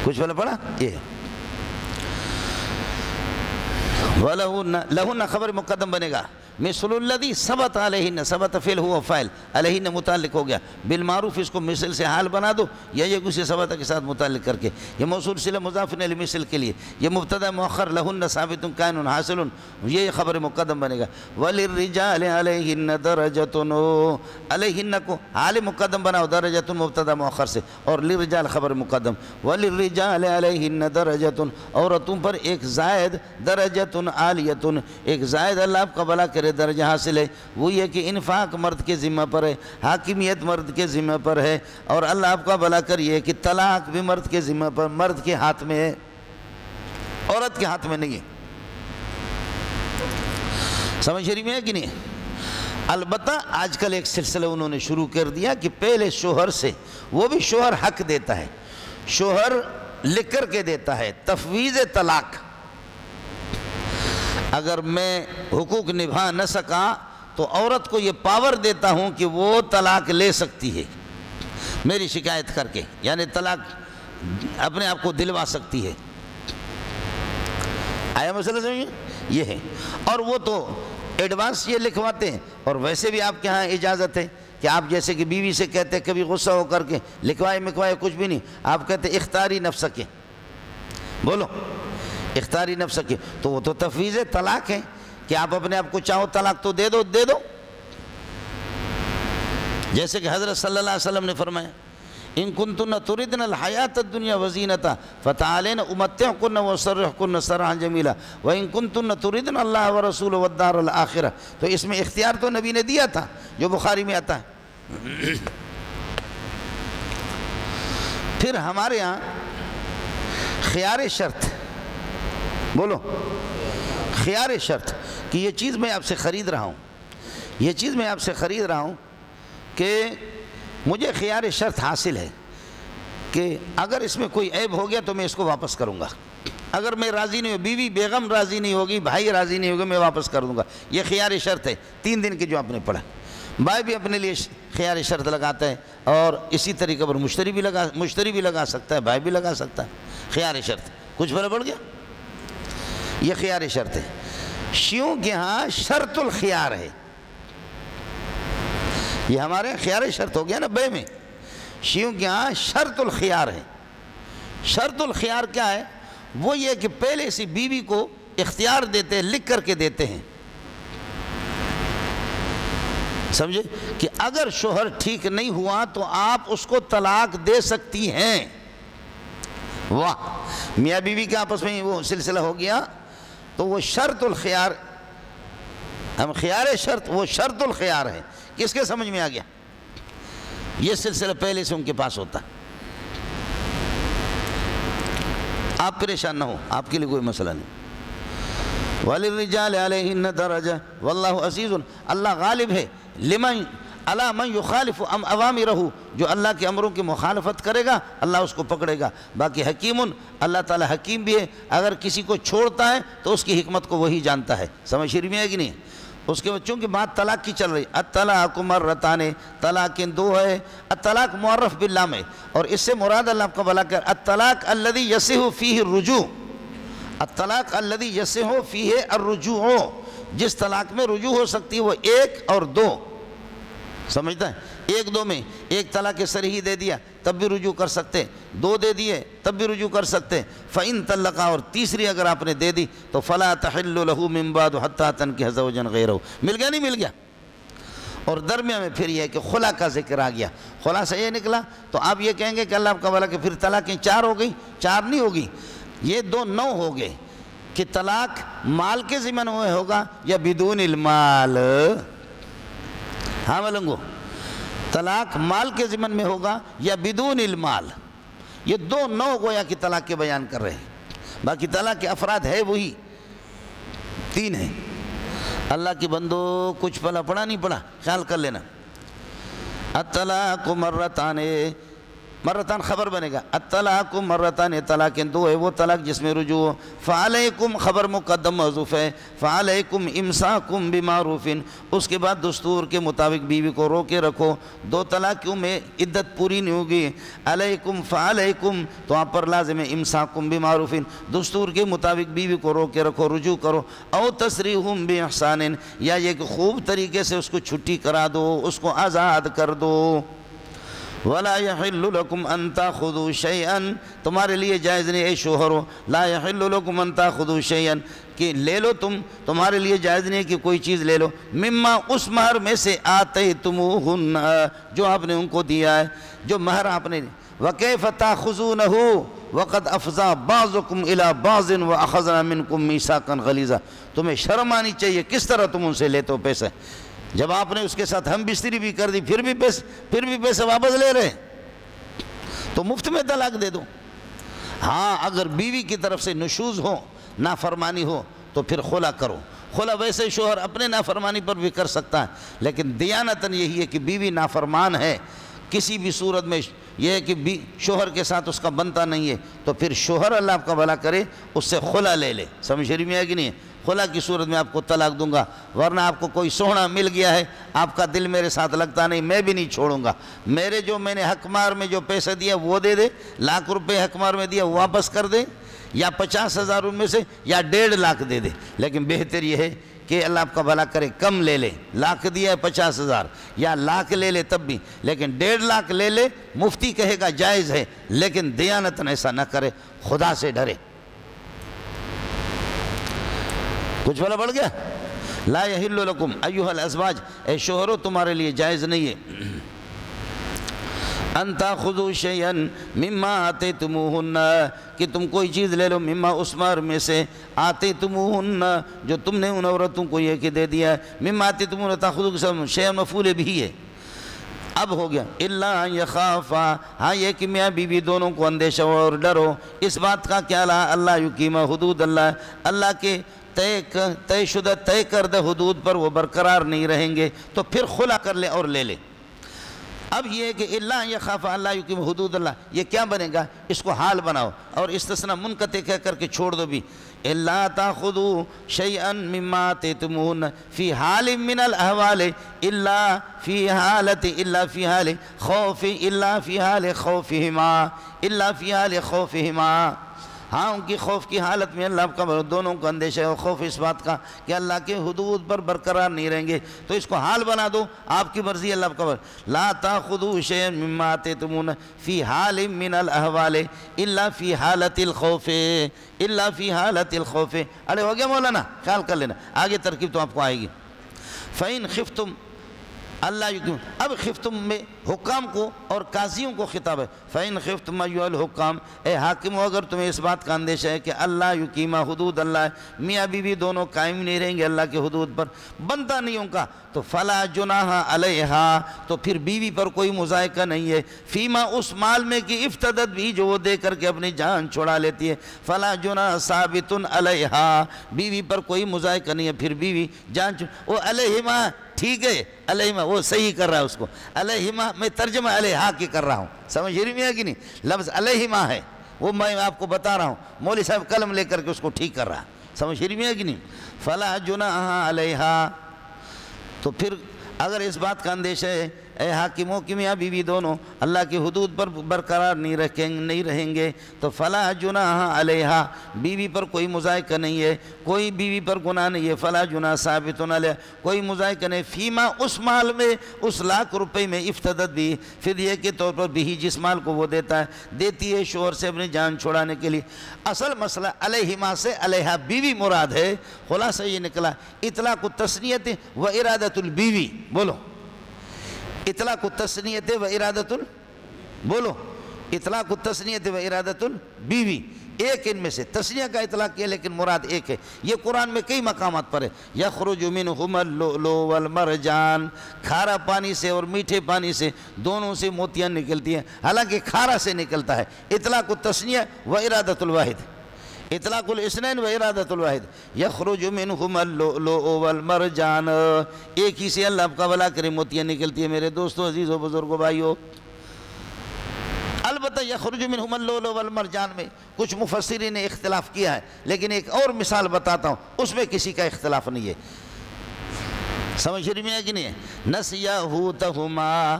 کچھ بھلا پڑا؟ یہ لہن خبر مقدم بنے گا، مثل الذی ثبت علیہن، ثبت فعل ہوا فاعل، علیہن متعلق ہو گیا، بالمعروف اس کو مثل سے حال بنا دو، یا یہ کسی ثبت کے ساتھ متعلق کر کے، یہ موصول صلہ مضاف الی مثل کے لیے، یہ مبتدا مؤخر لہن ثابت کائن حاصل، یہ خبر مقدم بنے گا۔ وللرجال علیہن درجۃ، علیہن کو حال مقدم بناؤ، درجۃ مبتدا مؤخر سے، اور للرجال خبر مقدم۔ وللرجال علیہن درجۃ، عورتوں پر ایک زائد، درجۃ عالیۃ، ایک زائد اللہ آپ کا بھلا کرے درجہ حاصل ہے، وہ یہ کہ انفاق مرد کے ذمہ پر ہے، حاکمیت مرد کے ذمہ پر ہے، اور اللہ آپ کا بھلا کر یہ کہ طلاق بھی مرد کے ذمہ پر، مرد کے ہاتھ میں ہے، عورت کے ہاتھ میں نہیں ہے۔ سمجھ رہی میں ہے کہ نہیں؟ البتہ آج کل ایک سلسلہ انہوں نے شروع کر دیا کہ پہلے شوہر سے، وہ بھی شوہر حق دیتا ہے، شوہر لکھ کر کے دیتا ہے، تفویض طلاق۔ اگر میں حقوق نبھا نہ سکا تو عورت کو یہ پاور دیتا ہوں کہ وہ طلاق لے سکتی ہے میری شکایت کر کے، یعنی طلاق اپنے آپ کو دلوا سکتی ہے۔ آیا مسئلہ سمجھیں؟ یہ ہے، اور وہ تو ایڈوانس یہ لکھواتے ہیں، اور ویسے بھی آپ کے ہاں اجازت ہے کہ آپ جیسے کہ بیوی سے کہتے ہیں کبھی غصہ ہو کر کے لکھوائے کچھ بھی نہیں، آپ کہتے ہیں اختیاری نفس کے، بولو اختیاری نفس کے، تو وہ تو تفویض طلاق ہے کہ آپ اپنے آپ کو چاہو طلاق تو دے دو، جیسے کہ حضرت صلی اللہ علیہ وسلم نے فرمایا، ان کنتن تردن الحیات الدنیا وزینتها فتعالین امتعکن واسرحکن سرحا جمیلا وان کنتن تردن اللہ ورسول والدار الاخرہ، تو اس میں اختیار تو نبی نے دیا تھا جو بخاری میں آتا ہے۔ پھر ہمارے ہاں خیار شرط، بولو خیار شرط، کہ یہ چیز میں آپ سے خرید رہا ہوں، کہ مجھے خیار شرط حاصل ہے کہ اگر اس میں کوئی عیب ہو گیا تو میں اس کو واپس کروں گا، اگر میں راضی نہیں ہوں، بیوی بیگم راضی نہیں ہوگی، بھائی راضی نہیں ہوگا، میں واپس کر دوں گا، یہ خیار شرط ہے 3 دن کی جو آپ نے پڑھا۔ بھائی بھی اپنے لیے خیار شرط لگاتا ہے، اور اسی طریقے پر مشتری بھی لگا سکتا ہے، بھائی بھی لگا سکتا ہے خیار شرط۔ کچھ فرق پڑ گیا؟ یہ خیار شرط ہے۔ شیعوں کے ہاں شرط الخیار ہے، یہ ہمارے خیار شرط ہو گیا نا بے میں، شیعوں کے ہاں شرط الخیار ہے۔ شرط الخیار کیا ہے؟ وہ یہ کہ پہلے سے بیوی کو اختیار دیتے ہیں، لکھ کر کے دیتے ہیں، سمجھے کہ اگر شوہر ٹھیک نہیں ہوا تو آپ اس کو طلاق دے سکتی ہیں، واہ، میاں بیوی کے آپس میں وہ سلسلہ ہو گیا تو وہ شرط الخیار، ہم خیار شرط، وہ شرط الخیار ہے. کس کے سمجھ میں آ گیا؟ یہ سلسلہ پہلے سے ان کے پاس ہوتا. آپ پریشان نہ ہو، آپ کے لیے کوئی مسئلہ نہیں. وَلِلرِّجَالِ عَلَيْهِنَّ دَرَجَةٌ وَاللَّهُ عَزِيزٌ، اللہ غالب ہے لمن علی من یخالف اوامرہ، جو اللہ کے امروں کی مخالفت کرے گا اللہ اس کو پکڑے گا. باقی حکیم، اللہ تعالیٰ حکیم بھی ہے، اگر کسی کو چھوڑتا ہے تو اس کی حکمت کو وہی جانتا ہے. سمجھ شریف میں ہے کہ نہیں؟ اس کے بچوں کی بات طلاق کی چل رہی. الطلاق مرتان، طلاق دو ہے. الطلاق معرف باللام ہے، اور اس سے مراد اللہ کا بھلا کر الطلاق الذی یصح فیہ الرجوع، الطلاق الذی یصح فیہ الرجوع، جس طلاق میں رجوع ہو سکتی ہے وہ ایک اور دو. سمجھتا ہے؟ ایک دو میں ایک طلاق صریح دے دیا تب بھی رجوع کر سکتے، دو دے دیے تب بھی رجوع کر سکتے. فَإِن طَلَّقَ، اور تیسری اگر آپ نے دے دی تو فَلَا تَحِلُّ لَهُ مِن بَعْدُ حَتَّى تَنكِحَ زَوْجًا غَيْرَهُ. مل گیا نہیں مل گیا؟ اور درمیان میں پھر یہ ہے کہ خلا کا ذکر آ گیا. خلا سے یہ نکلا تو آپ یہ کہیں گے کہ اللہ آپ کا بھلا کہ پھر طلاقیں چار ہو گئی. چار نہیں ہوگی، یہ دو نو ہو گئے کہ طلاق مال کے ضمن میں ہوگا یا بدون المال. ہاں ملنگو، طلاق مال کے ضمن میں ہوگا یا بدون المال. یہ دو نو گویا کہ طلاق کے بیان کر رہے ہیں. باقی طلاق کے افراد ہے وہی تین ہیں. اللہ کی بندو کچھ پڑھا نہیں پڑھا، خیال کر لینا. الطلاق مرتان، مرتان خبر بنے گا. الطلاق مرتان، طلاق دو ہے وہ طلاق جس میں رجوع ہو. فعلیکم خبر مقدم محذوف ہے. فعلیکم امساکم بمعروف، اس کے بعد دستور کے مطابق بیوی کو روکے رکھو. دو طلاقوں میں عدت پوری نہیں ہوگی. علیکم فعلیکم تو آپ پر لازم ہے امساکم بمعروف، دستور کے مطابق بیوی کو روکے رکھو، رجوع کرو. او تسریحم باحسان، یا یہ کہ خوب طریقے سے اس کو چھٹی کرا دو، اس کو آزاد کر دو. وَلَا يَحِلُّ لَكُمْ أَن تَأْخُذُوا شَيْئًا، تمہارے لیے جائز نہیں اے شوہرو. لا يَحِلُّ لَكُمْ أَن تَأْخُذُوا شَيْئًا، کہ لے لو تمہارے لیے جائز نہیں ہے کہ کوئی چیز لے لو. مما، اس مہر میں سے آتیتموہن، جو آپ نے ان کو دیا ہے، جو مہر آپ نے. وَكَيْفَ تَأْخُذُونَهُ وَقَدْ أَفْضَىٰ بَعْضُكُمْ إِلَىٰ بَعْضٍ وَأَخَذْنَا مِنْكُمْ مِيثَاقًا غَلِيظًا، تمہیں شرم آنی چاہیے کس طرح تم ان سے لیتے ہو پیسے. جب آپ نے اس کے ساتھ ہم بستری بھی کر دی پھر بھی پیسے واپس لے رہے تو مفت میں طلاق دے دو. ہاں اگر بیوی کی طرف سے نشوز ہو، نافرمانی ہو تو پھر خلا کرو. خلا ویسے شوہر اپنے نافرمانی پر بھی کر سکتا ہے، لیکن دیانتاً یہی ہے کہ بیوی نافرمان ہے کسی بھی صورت میں، یہ ہے کہ شوہر کے ساتھ اس کا بنتا نہیں ہے تو پھر شوہر اللہ آپ کا بھلا کرے اس سے خلا لے لے. سمجھ شریف میں ہے کہ نہیں؟ خلا کی صورت میں آپ کو طلاق دوں گا، ورنہ آپ کو کوئی سونا مل گیا ہے، آپ کا دل میرے ساتھ لگتا نہیں، میں بھی نہیں چھوڑوں گا. میں نے حق مار میں جو پیسے دیا وہ دے دے، لاکھ روپے حق مار میں دیا وہ واپس کر دے، یا 50,000 ان میں سے یا 1.5 لاکھ دے دے. لیکن بہتر یہ ہے کہ اللہ آپ کا بھلا کرے کم لے لے. لاکھ دیا ہے 50,000 یا لاکھ لے لے تب بھی، لیکن 1.5 لاکھ لے لے. مفتی کہے گا جائز ہے، لیکن دیانتاً ایسا نہ کرے، خدا سے ڈرے. کچھ بھلا بڑھ گیا؟ لا یحل لکم ایھا الازواج، اے شوہرو تمہارے لیے جائز نہیں ہے. ان تاخذوا شیئا مما آتیتموہن، کہ تم کوئی چیز لے لو، مما اس مہر میں سے، آتیتموہن جو تم نے ان عورتوں کو یہ کہ دے دیا ہے. مما آتیتموہن تاخذوا شیئا مفعول بھی ہے. اب ہو گیا الا ان یخافا، ہاں یہ کہ میاں بیوی دونوں کو اندیشہ اور ڈر ہو اس بات کا کیا لا اللہ یقیم حدود اللہ، اللہ کے طے شدہ طے کردہ حدود پر وہ برقرار نہیں رہیں گے تو پھر خلا کر لے اور لے لے. اب یہ ہے کہ اللہ یخاف اللہ یقیم حدود اللہ، یہ کیا بنے گا؟ اس کو حال بناؤ اور استثناء منقطع کہہ کر کے چھوڑ دو بھی. الا تاخذوا شیئا مما آتیتموہن فی حال من الاحوال الا فی حال خوف، الا فی حال خوفہما، الا فی حال خوفہما. ہاں ان کی خوف کی حالت میں اللہ کا دونوں کو اندیشہ ہے اور خوف اس بات کا کہ اللہ کے حدود پر برقرار نہیں رہیں گے تو اس کو حال بنا دو. آپ کی مرضی اللہ کا لا تاخذوا شیئا مما آتیتموہن فی حال من الاحوال الا فی حالت الخوف، الا فی حالت الخوف. ارے ہو گیا مولانا؟ خیال کر لینا، آگے ترکیب تو آپ کو آئے گی. فَإِنْ خِفْتُمْ اللہ یقیم. اب خفتم میں حکام کو اور قاضیوں کو خطاب ہے. فَإِنْ خِفْتُمْ أَيُّهَا الْحُكَّامُ اے حاکموں اگر تمہیں اس بات کا اندیشہ ہے کہ اللہ یقیمہ حدود اللہ ہے, میاں بیوی دونوں قائم نہیں رہیں گے اللہ کے حدود پر, بنتا نہیں ان کا, تو فَلَا جُنَاحَ عَلَيْهَا تو پھر بیوی پر کوئی مذائقہ نہیں ہے, فیما اس مال میں کی افتدت بھی جو وہ دے کر کے اپنی جان چھڑا لیتی ہے, فَلَا جُنَاحَ ثَابِتٌ عَلَيْهَا بیوی پر کوئی مذائقہ نہیں ہے, پھر بیوی جان وہ علیہما ٹھیک ہے, علیہما وہ صحیح کر رہا ہے اس کو, علیہما میں ترجمہ علیہا کی کر رہا ہوں, سمجھ رہی میں ہے کہ نہیں, لفظ علیہما ہے وہ میں آپ کو بتا رہا ہوں, مولوی صاحب قلم لے کر کے اس کو ٹھیک کر رہا, سمجھ رہی میں ہے کہ نہیں. فَلَا جُنَاحَ عَلَيْهَا تو پھر اگر اس بات کا اندیشہ ہے اے حاکموں کی میاں بیوی دونوں اللہ کی حدود پر برقرار نہیں رہیں گے تو فلا جناح علیہا بیوی پر کوئی مذائقہ نہیں ہے, کوئی بیوی پر گناہ نہیں ہے, فلا جناح ثابت علیہ کوئی مذائقہ نہیں, فیما اس مال میں اس ₹1,00,000 میں افتدت بھی فدیے کے طور پر بھی جس مال کو وہ دیتی ہے شوہر سے اپنی جان چھڑانے کے لیے. اصل مسئلہ علیہما سے علیہا بیوی مراد ہے, خلاصہ یہ نکلا اطلاق التثنیت و ارادت البیوی, بولو اطلاق التثنیت و ارادت بولو اطلاق التثنیت و ارادت البیوی, ایک ان میں سے تثنیہ کا اطلاق کیا لیکن مراد ایک ہے. یہ قرآن میں کئی مقامات پر ہے, یخرج منہما اللؤلؤ والمرجان کھارا پانی سے اور میٹھے پانی سے دونوں سے موتیاں نکلتی ہیں, حالانکہ کھارا سے نکلتا ہے. اطلاق التثنیہ و ارادت الواحد, اطلاق الاثنین و ارادت الواحد, یخرج منہما اللؤلؤ والمرجان ایک ہی سے اللہ آپ کا بھلا کرے موتیاں نکلتی ہیں. میرے دوستوں عزیزوں بزرگوں بھائیوں, البتہ یخرج منہما اللؤلؤ والمرجان میں کچھ مفسرین نے اختلاف کیا ہے, لیکن ایک اور مثال بتاتا ہوں اس میں کسی کا اختلاف نہیں ہے, سمجھ رہی میں ہے کہ نہیں ہے. نسیا حوتہما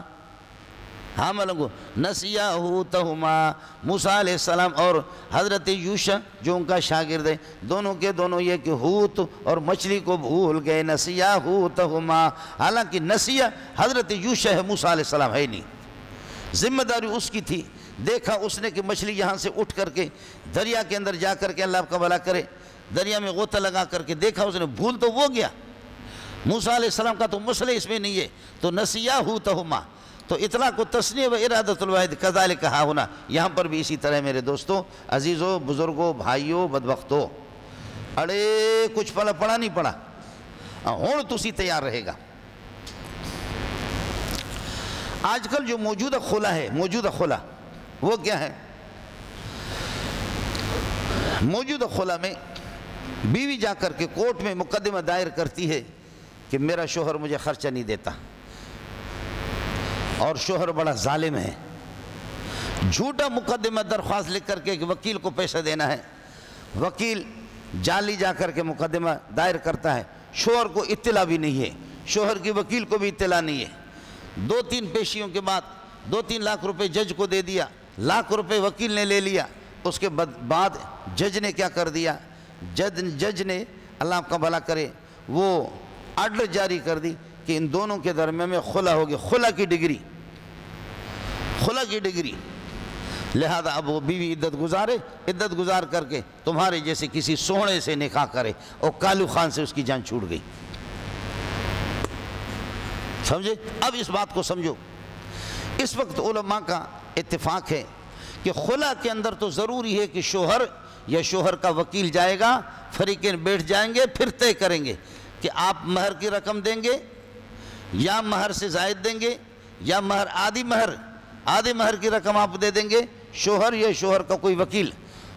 ہم لوگوں نسیا حوتہما موسیٰ علیہ السلام اور حضرت یوشع جو ان کا شاگرد ہے, دونوں کے دونوں یہ کہ حوت اور مچھلی کو بھول گئے. نسیا حوتہما, حالانکہ نسیا حضرت یوشع ہے, موسیٰ علیہ السلام ہے نہیں, ذمہ داری اس کی تھی. دیکھا اس نے کہ مچھلی یہاں سے اٹھ کر کے دریا کے اندر جا کر کے اللہ آپ کا بھلا کرے دریا میں غوطہ لگا کر کے دیکھا, اس نے بھول تو وہ گیا, موسیٰ علیہ السلام کا تو مسئلہ اس میں نہیں ہے. تو نسیا حوتہما تو اطلاق التثنیہ و ارادت الواحد کذالک ہا ہونا, یہاں پر بھی اسی طرح میرے دوستوں عزیزوں بزرگوں بھائیوں بدبختوں, اڑے کچھ پڑھا نہیں پڑھا ہون تسی تیار رہے گا. آج کل جو موجودہ خلا ہے, موجودہ خلا وہ کیا ہے؟ موجودہ خلا میں بیوی جا کر کے کورٹ میں مقدمہ دائر کرتی ہے کہ میرا شوہر مجھے خرچہ نہیں دیتا اور شوہر بڑا ظالم ہے, جھوٹا مقدمہ درخواست لکھ کر کے ایک وکیل کو پیسہ دینا ہے, وکیل جعلی جا کر کے مقدمہ دائر کرتا ہے, شوہر کو اطلاع بھی نہیں ہے, شوہر کی وکیل کو بھی اطلاع نہیں ہے. 2-3 پیشیوں کے بعد 2-3 لاکھ روپے جج کو دے دیا, لاکھ روپے وکیل نے لے لیا. اس کے بعد جج نے کیا کر دیا, جج نے اللہ آپ کا بھلا کرے وہ آرڈر جاری کر دی کہ ان دونوں کے درمیان میں خلا ہوگی, خلا کی ڈگری, لہذا اب وہ بیوی عدت گزار کر کے تمہارے جیسے کسی سوہنے سے نکاح کرے, اور کالو خان سے اس کی جان چھوٹ گئی. سمجھے؟ اب اس بات کو سمجھو. اس وقت علماء کا اتفاق ہے کہ خلا کے اندر تو ضروری ہے کہ شوہر یا شوہر کا وکیل جائے گا, فریقین بیٹھ جائیں گے, پھر طے کریں گے کہ آپ مہر کی رقم دیں گے یا مہر سے زائد دیں گے, یا مہر آدھی مہر کی رقم آپ دے دیں گے, شوہر یا شوہر کا کوئی وکیل.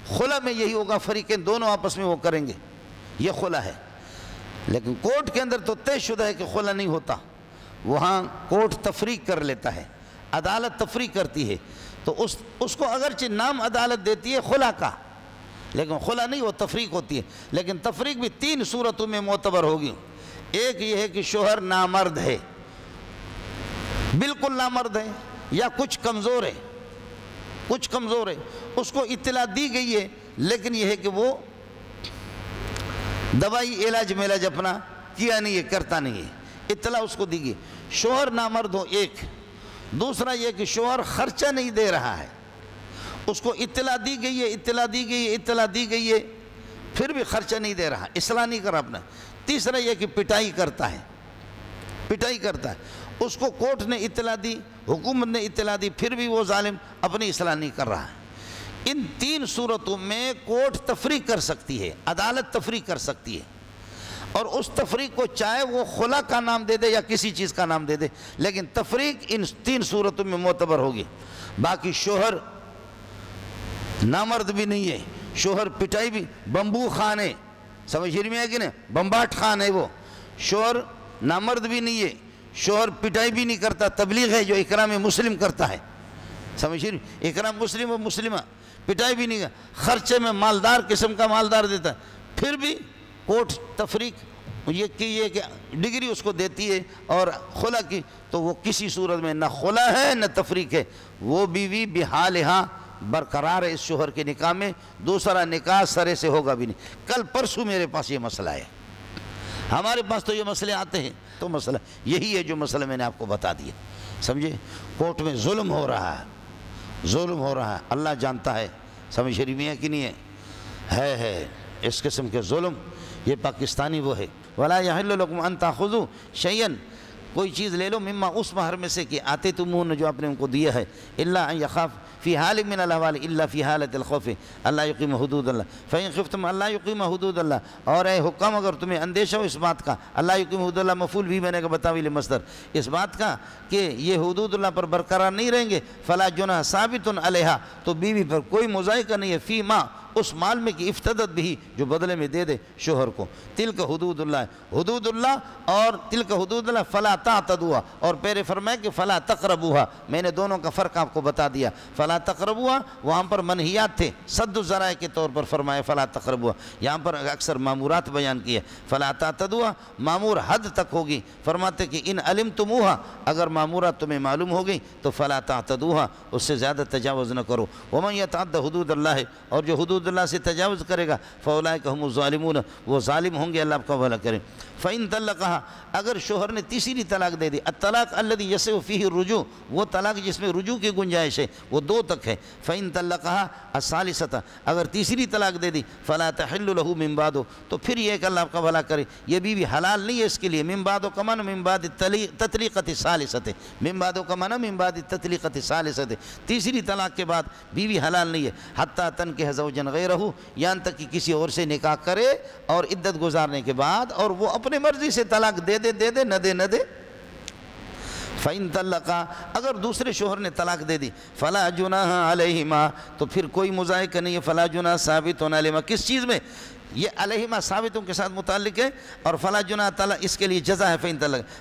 خلا میں یہی ہوگا, فریقین دونوں آپس میں وہ کریں گے, یہ خلا ہے. لیکن کورٹ کے اندر تو طے شدہ ہے کہ خلا نہیں ہوتا, وہاں کورٹ تفریق کر لیتا ہے, عدالت تفریق کرتی ہے. تو اس کو اگرچہ نام عدالت دیتی ہے خلا کا, لیکن خلا نہیں, وہ تفریق ہوتی ہے. لیکن تفریق بھی 3 صورتوں میں معتبر ہوگی. ایک یہ ہے کہ شوہر نامرد ہے, بالکل نامرد ہے, یا کچھ کمزور ہے, اس کو اطلاع دی گئی ہے, لیکن یہ ہے کہ وہ دوائی علاج میلاج اپنا کیا نہیں ہے, کرتا نہیں ہے, اطلاع اس کو دی گئی. شوہر نامرد ہو ایک. دوسرا یہ کہ شوہر خرچہ نہیں دے رہا ہے, اس کو اطلاع دی گئی ہے, پھر بھی خرچہ نہیں دے رہا, اصلاح نہیں کر اپنا. تیسرا یہ کہ پٹائی کرتا ہے, اس کو کورٹ نے اطلاع دی، حکومت نے اطلاع دی، پھر بھی وہ ظالم اپنی اصلاح نہیں کر رہا ہے۔ ان تین صورتوں میں کورٹ تفریق کر سکتی ہے، عدالت تفریق کر سکتی ہے، اور اس تفریق کو چاہے وہ خلا کا نام دے دے یا کسی چیز کا نام دے دے، لیکن تفریق ان تین صورتوں میں معتبر ہوگی۔ باقی شوہر نامرد بھی نہیں ہے، شوہر پٹائی بھی، بمبو خان ہے، سمجھ میں ہے کہ نہیں، بمباٹ خان ہے وہ، شوہر نامرد بھی نہیں ہے، شوہر پٹائی بھی نہیں کرتا، تبلیغ ہے جو اکرام مسلم کرتا ہے، سمجھ رہے، اکرام مسلم و مسلمہ، پٹائی بھی نہیں کرتا، خرچے میں مالدار قسم کا مالدار دیتا ہے، پھر بھی کورٹ تفریق یہ کہ ڈگری اس کو دیتی ہے، اور خلا کی تو وہ کسی صورت میں نہ خلا ہے نہ تفریق ہے، وہ بیوی بحالہا برقرار ہے اس شوہر کے نکاح میں، دوسرا نکاح سرے سے ہوگا بھی نہیں۔ کل پرسوں میرے پاس یہ مسئلہ ہے، ہمارے پاس تو یہ مسئلے آتے ہیں، تو مسئلہ یہی ہے جو مسئلہ میں نے آپ کو بتا دیا، سمجھے، کورٹ میں ظلم ہو رہا ہے، ظلم ہو رہا ہے، اللہ جانتا ہے، سمجھ شریف ہے کہ نہیں ہے اس قسم کے ظلم، یہ پاکستانی وہ ہے۔ وَلَا يَحِلُّ لَكُمْ أَن تَأْخُذُوا شَيْئًا، کوئی چیز لے لو مما اس مہر میں سے کہ آتے تمون جو آپ نے ان کو دیا ہے، إِلَّا أَن يَخَافْ فی حال من الاحوال الا فی حالت الخوف اللہ یقیم حدود اللہ فإن خفتم اللہ یقیم حدود اللہ، اور اے حکام اگر تمہیں اندیشہ ہو اس بات کا، اللہ یقیم حدود اللہ مفعول بھی بنے گا بتاویل مصدر، اس بات کا کہ یہ حدود اللہ پر برقرار نہیں رہیں گے، فلا جناح ثابت علیہا، تو بیوی پر کوئی مضائقہ نہیں ہے، فی ما اس مال میں کی افتدت بھی جو بدلے میں دے دے شوہر کو، تلک حدود اللہ، حدود اللہ اور تلک حدود اللہ فلا تعتدوها، اور پہلے فرمائے کہ فلا تقربوها، میں نے دونوں کا فرق آپ کو بتا دیا، فلا تقربوها وہاں پر منہیات تھے، سد الذرائع کے طور پر فرمائے فلا تقربوها، یہاں پر اکثر مامورات بیان کیے، فلا تعتدوها مامور حد تک ہوگی، فرماتے کہ ان علمتموها اگر مامورات تمہیں معلوم ہو گئی تو فلا تعتدوها اس سے زیادہ تجاوز نہ کرو، ومن یتعد حدود اللہ، اور جو حدود اللہ سے تجاوز کرے گا فاولئک هم الظالمون، وہ ظالم ہوں گے، اللہ آپ کا بھلا کرے۔ فإن طلقها اگر شوہر نے تیسری طلاق دے دی، الطلاق الذي يسع فيه الرجوع، وہ طلاق جس میں رجوع کی گنجائش ہے، وہ دو تک ہے، فإن طلقها الثالثة اگر تیسری طلاق دے دی فلا تحل له من بعد، تو پھر یہ کہ اللہ آپ کا بھلا کرے یہ بیوی حلال نہیں ہے اس کے لیے، من بعد کا معنی من بعد التطلیقۃ الثالثۃ، من بعد کا معنی من بعد التطلیقۃ الثالثۃ، تیسری طلاق کے بعد بیوی حلال نہیں ہے، حتی تنکح زوجا غیرہ، یہاں تک کہ کسی اور سے نکاح کرے اور عدت گزارنے کے بعد، اور وہ اپنے مرضی سے طلاق دے دے نہ دے نہ دے۔ فَإِن طَلَّقَا اگر دوسرے شوہر نے طلاق دے دی، فَلَا جُنَاحَ عَلَيْهِمَا تو پھر کوئی مضائقہ نہیں ہے، فَلَا جُنَاحَ ثابت عَلَيْهِمَا، کس چیز میں؟ یہ علیہما ثابتوں کے ساتھ متعلق ہے، اور فلا جناح تعالیٰ اس کے لیے جزا ہے،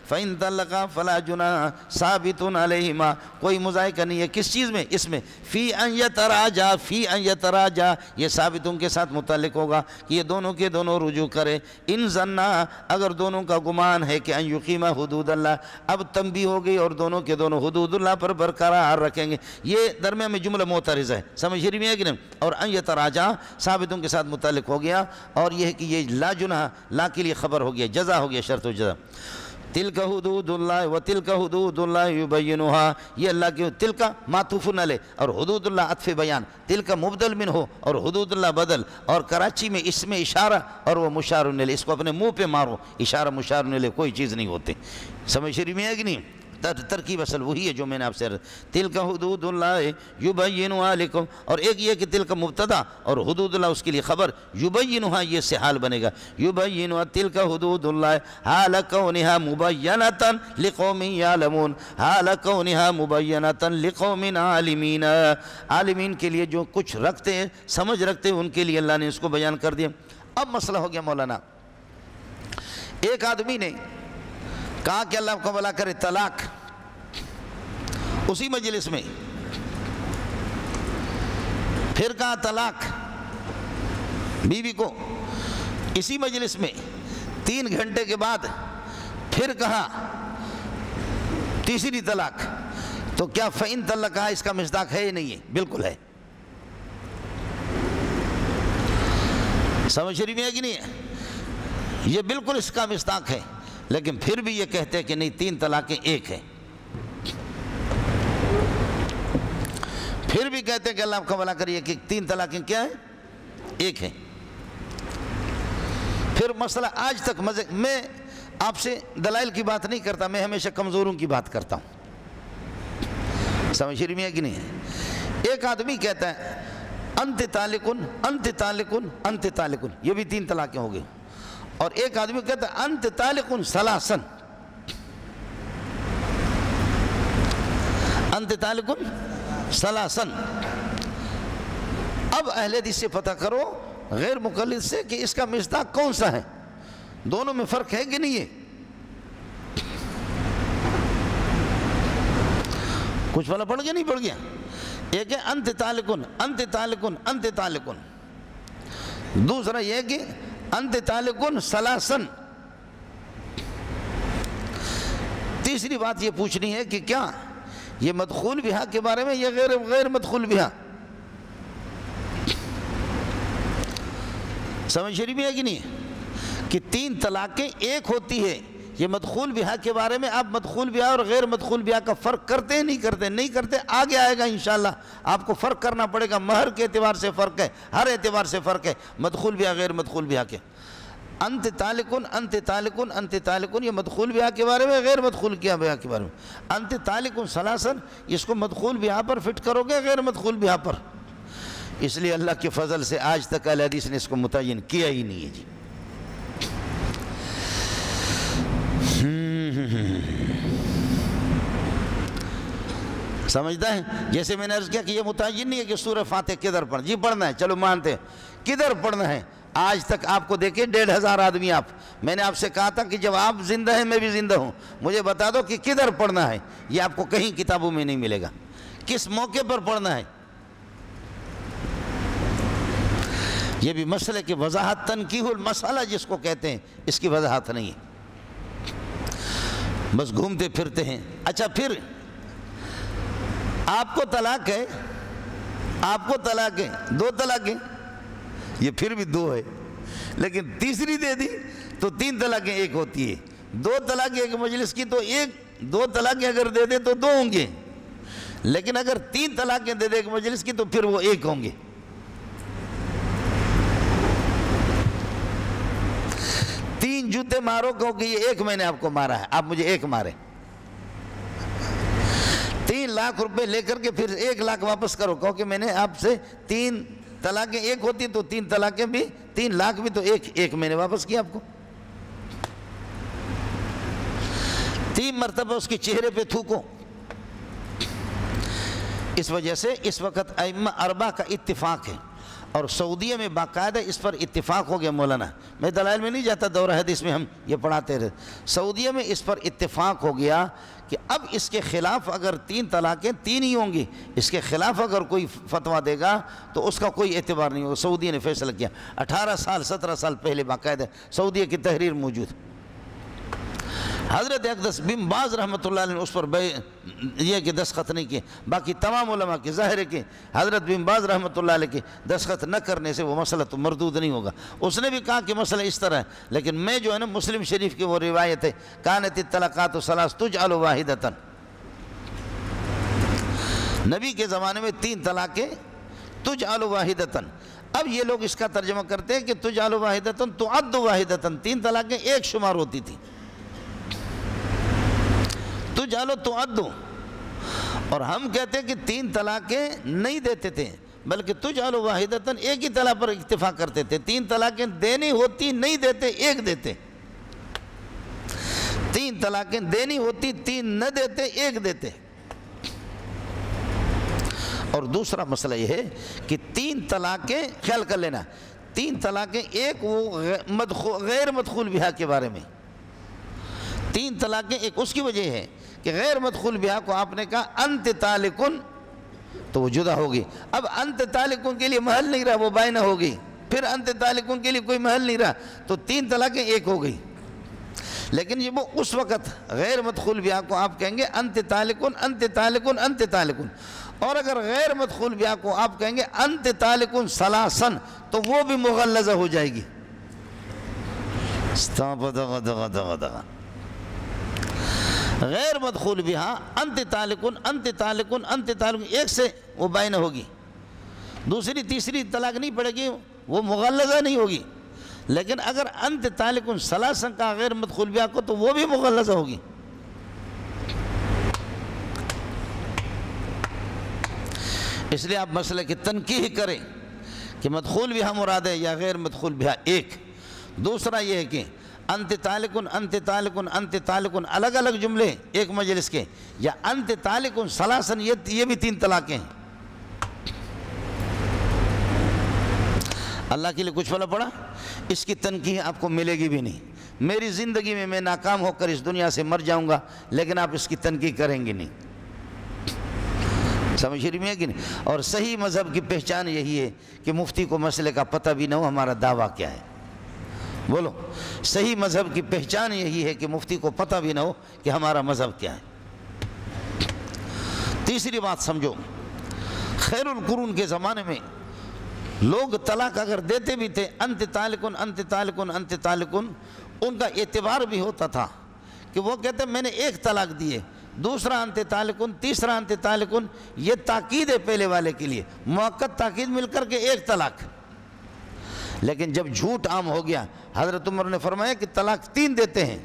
فإن طلقا فلا جناح ثابت علیہما، کوئی مضائقہ نہیں ہے کس چیز میں؟ اس میں فی ان یتراجع یہ ثابتوں کے ساتھ متعلق ہوگا کہ یہ دونوں کے دونوں رجوع کرے، ان ظنا اگر دونوں کا گمان ہے کہ ان یقیما حدود اللہ، اب تنبیہ ہو گئی اور دونوں کے دونوں حدود اللہ پر برقرار رکھیں گے، یہ درمیان میں جملہ معترض ہے، سمجھ رہی ہے کہ نہیں، اور ان یتراجع ثابتوں کے ساتھ متعلق ہو گیا، اور یہ ہے کہ یہ لا جناح لا کے لیے خبر ہو گیا، جزا ہو گیا، شرط و جزا۔ تلک حدود اللہ و تلک حدود اللہ یبینها، یہ اللہ کی تلک معطوف علیہ اور حدود اللہ عطف بیان، تلک مبدل من ہو اور حدود اللہ بدل، اور کراچی میں اس میں اشارہ اور وہ مشار الیہ، اس کو اپنے منہ پہ مارو، اشارہ مشار الیہ کوئی چیز نہیں ہوتی، سمجھ شریف میں ہے کہ نہیں؟ ترکیب اصل وہی ہے جو میں نے آپ سے تلک حدود اللہ یبینها لکم، اور ایک یہ کہ تلک مبتدا اور حدود اللہ اس کے لیے خبر، یبینها یہ سے حال بنے گا، یبینها تلک حدود اللہ حال کونها مبینتا لقوم یعلمون، حال کونها مبینتا لقوم عالمین، عالمین کے لیے جو کچھ رکھتے ہیں سمجھ رکھتے ہیں ان کے لیے اللہ نے اس کو بیان کر دیا۔ اب مسئلہ ہو گیا مولانا، ایک آدمی نے کہا کہ اللہ کو بھلا کرے طلاق، اسی مجلس میں پھر کہا طلاق بیوی کو، اسی مجلس میں 3 گھنٹے کے بعد پھر کہا تیسری طلاق، تو کیا فإن طلقہا اس کا مصداق ہے یا نہیں ہے؟ بالکل ہے، سمجھ رہی ہے کہ نہیں ہے؟ یہ بالکل اس کا مصداق ہے، لیکن پھر بھی یہ کہتے ہیں کہ نہیں 3 طلاقیں ایک ہیں، پھر بھی کہتے ہیں کہ اللہ آپ کا بھلا کریے کہ 3 طلاقیں کیا ہیں؟ ایک ہیں۔ پھر مسئلہ آج تک میں آپ سے دلائل کی بات نہیں کرتا، میں ہمیشہ کمزوروں کی بات کرتا ہوں، سمجھ رہی میں کہ نہیں ہے؟ ایک آدمی کہتا ہے انت طالقن انت طالقن انت طالقن، یہ بھی 3 طلاقیں ہو گئی، اور ایک آدمی کہتا ہے انت طالقن ثلاثن، انت طالقن ثلاثن۔ اب اہل حدیث سے پتہ کرو غیر مقلد سے کہ اس کا مصداق کون سا ہے، دونوں میں فرق ہے کہ نہیں ہے؟ کچھ والا پڑھ گیا نہیں پڑھ گیا؟ ایک ہے انت طالقن انت طالقن انت طالقن، دوسرا یہ ہے کہ انت طالقن ثلاثن۔ تیسری بات یہ پوچھنی ہے کہ کیا یہ مدخول بہا کے بارے میں یا غیر مدخول بہا؟ سمجھ رہی بھی ہے کہ نہیں؟ کہ 3 طلاقیں ایک ہوتی ہے، یہ مدخول بہا کے بارے میں آپ مدخول بہا اور غیر مدخول بہا کا فرق کرتے ہیں نہیں کرتے؟ نہیں کرتے، آگے آئے گا انشاءاللہ، آپ کو فرق کرنا پڑے گا، مہر کے اعتبار سے فرق ہے، ہر اعتبار سے فرق ہے مدخول بہا غیر مدخول بہا کے۔ انت طالقن انت طالقن انت طالقن یہ مدخول بہا کے بارے میں، غیر مدخول بہا کے بارے میں۔ انت طالقن ثلاثن اس کو مدخول بہا پر فٹ کرو گے غیر مدخول بہا پر؟ اس لیے اللہ کے فضل سے آج تک اہل حدیث نے اس کو متعین کیا ہی نہیں ہے جی۔ سمجھتا ہے؟ جیسے میں نے عرض کیا کہ یہ متعین نہیں ہے کہ سورہ فاتح کدھر پڑھنا، جی پڑھنا ہے چلو مانتے ہیں، کدھر پڑھنا ہے؟ آج تک آپ کو دیکھیں 1500 آدمی آپ، میں نے آپ سے کہا تھا کہ جب آپ زندہ ہیں میں بھی زندہ ہوں، مجھے بتا دو کہ کدھر پڑھنا ہے، یہ آپ کو کہیں کتابوں میں نہیں ملے گا، کس موقع پر پڑھنا ہے؟ یہ بھی مسئلے کی وضاحت، تنقیح المسئلہ جس کو کہتے ہیں، اس کی وضاحت نہیں ہے، بس گھومتے پھرتے ہیں۔ اچھا پھر آپ کو طلاق ہے، آپ کو طلاق ہے، 2 طلاقیں، یہ پھر بھی 2 ہے، لیکن تیسری دے دی تو 3 طلاقیں ایک ہوتی ہے، 2 طلاقیں ایک مجلس کی تو 2 طلاقیں اگر دے دے تو 2 ہوں گے، لیکن اگر 3 طلاقیں دے دے ایک مجلس کی تو پھر وہ 1 ہوں گے۔ 3 جوتے مارو کہو کہ یہ 1 میں نے آپ کو مارا ہے، آپ مجھے 1 مارے، 3 لاکھ روپے لے کر کے پھر 1 لاکھ واپس کرو، کہو کہ میں نے آپ سے 3 طلاقیں ایک ہوتی تو 3 طلاقیں بھی 3 لاکھ بھی تو 1 میں نے واپس کیا آپ کو۔ 3 مرتبہ اس کے چہرے پہ تھوکو۔ اس وجہ سے اس وقت ائمہ 4 کا اتفاق ہے، اور سعودیہ میں باقاعدہ اس پر اتفاق ہو گیا مولانا، میں دلائل میں نہیں جاتا، دورہ حدیث میں ہم یہ پڑھاتے رہے، سعودیہ میں اس پر اتفاق ہو گیا کہ اب اس کے خلاف اگر 3 طلاقیں 3 ہی ہوں گی، اس کے خلاف اگر کوئی فتویٰ دے گا تو اس کا کوئی اعتبار نہیں ہوگا۔ سعودیہ نے فیصلہ کیا، 18 سال 17 سال پہلے باقاعدہ سعودیہ کی تحریر موجود، حضرت اقدس بن باز رحمۃ اللہ علیہ نے اس پر یہ کہ دستخط نہیں کیے، باقی تمام علماء کے ظاہر ہے کہ حضرت بن باز رحمۃ اللہ علیہ کے دستخط نہ کرنے سے وہ مسئلہ تو مردود نہیں ہوگا۔ اس نے بھی کہا کہ مسئلہ اس طرح ہے، لیکن میں جو ہے نا مسلم شریف کی وہ روایت ہے کانت الطلاقات ثلاث تجعل واحدۃ، نبی کے زمانے میں 3 طلاقیں تجعل واحدۃ، اب یہ لوگ اس کا ترجمہ کرتے ہیں کہ تجعل واحدۃ تعد واحدۃ، 3 طلاقیں 1 شمار ہوتی تھی، تجعل تعد، اور ہم کہتے ہیں کہ 3 طلاقیں نہیں دیتے تھے بلکہ تجعل واحدۃ، 1 ہی طلاق پر اکتفا کرتے تھے، 3 طلاقیں دینی ہوتی نہیں دیتے 1 دیتے، 3 طلاقیں دینی ہوتی 3 نہ دیتے 1 دیتے۔ اور دوسرا مسئلہ یہ ہے کہ 3 طلاقیں، خیال کر لینا، 3 طلاقیں، ایک وہ غیر مدخول بہا کے بارے میں، 3 طلاقیں، ایک اس کی وجہ ہے کہ غیر مدخول بہا کو آپ نے کہا انت طالقن تو وہ جدا ہوگی، اب انت طالقن کے لیے محل نہیں رہا، وہ بائنہ ہو گئی، پھر انت طالقن کے لیے کوئی محل نہیں رہا تو 3 طلاقیں 1 ہو گئی، لیکن یہ وہ اس وقت غیر مدخول بہا کو آپ کہیں گے انت طالقن انت طالقن انت طالقن، اور اگر غیر مدخول بہا کو آپ کہیں گے انت طالقن ثلاثن تو وہ بھی مغلظہ ہو جائے گی۔ غیر مدخول بہا انت طالقن انت طالقن انت طالقن 1 سے وہ بائنہ ہوگی، دوسری تیسری طلاق نہیں پڑے گی، وہ مغلظہ نہیں ہوگی، لیکن اگر انت طالق ثلاثا کا غیر مدخول بہا کو تو وہ بھی مغلظہ ہوگی. اس لیے آپ مسئلے کی تنقیح کریں کہ مدخول بہا مراد ہے یا غیر مدخول بہا. ایک دوسرا یہ ہے کہ انت طالق انت طالق انت طالق الگ الگ جملے ایک مجلس کے، یا انت طالق ثلاثا یہ بھی 3 طلاقیں ہیں. اللہ کے لیے کچھ پھلا پڑا؟ اس کی تنقیح آپ کو ملے گی بھی نہیں. میری زندگی میں ناکام ہو کر اس دنیا سے مر جاؤں گا لیکن آپ اس کی تنقیح کریں گے نہیں. سمجھ رہی ہے کہ نہیں؟ اور صحیح مذہب کی پہچان یہی ہے کہ مفتی کو مسئلے کا پتہ بھی نہ ہو ہمارا دعویٰ کیا ہے. بولو، صحیح مذہب کی پہچان یہی ہے کہ مفتی کو پتہ بھی نہ ہو کہ ہمارا مذہب کیا ہے. تیسری بات سمجھو، خیر القرون کے زمانے میں لوگ طلاق اگر دیتے بھی تھے انت طالق انت طالق انت طالق، ان کا اعتبار بھی ہوتا تھا کہ وہ کہتے ہیں میں نے 1 طلاق دی ہے، دوسرا انت طالق، تیسرا انت طالق. یہ تاکید ہے پہلے والے کے لیے، مؤکد تاکید مل کر کے 1 طلاق. لیکن جب جھوٹ عام ہو گیا، حضرت عمر نے فرمایا کہ طلاق 3 دیتے ہیں،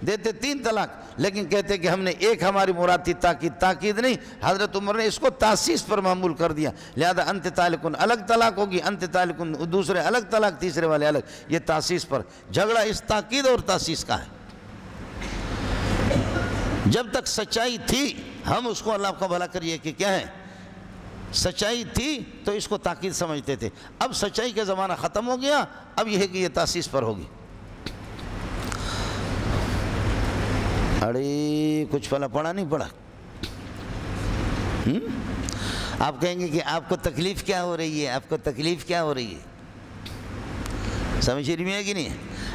دیتے 3 طلاق، لیکن کہتے کہ ہم نے 1 ہماری مراد تھی تاکید نہیں. حضرت عمر نے اس کو تاسیس پر معمول کر دیا، لہذا انت طالق الگ طلاق ہوگی، انت طالق دوسرے الگ طلاق، تیسرے والے الگ. یہ تاسیس پر جھگڑا اس تاکید اور تاسیس کا ہے. جب تک سچائی تھی ہم اس کو اللہ کا بھلا کریے کہ کیا ہے، سچائی تھی تو اس کو تاکید سمجھتے تھے. اب سچائی کا زمانہ ختم ہو گیا، اب یہ ہے کہ یہ تاسیس پر ہوگی. اڑے کچھ پھلا پڑا نہیں پڑا؟ آپ کہیں گے کہ آپ کو تکلیف کیا ہو رہی ہے، آپ کو تکلیف کیا ہو رہی ہے؟ سمجھ رہی ہے کہ نہیں؟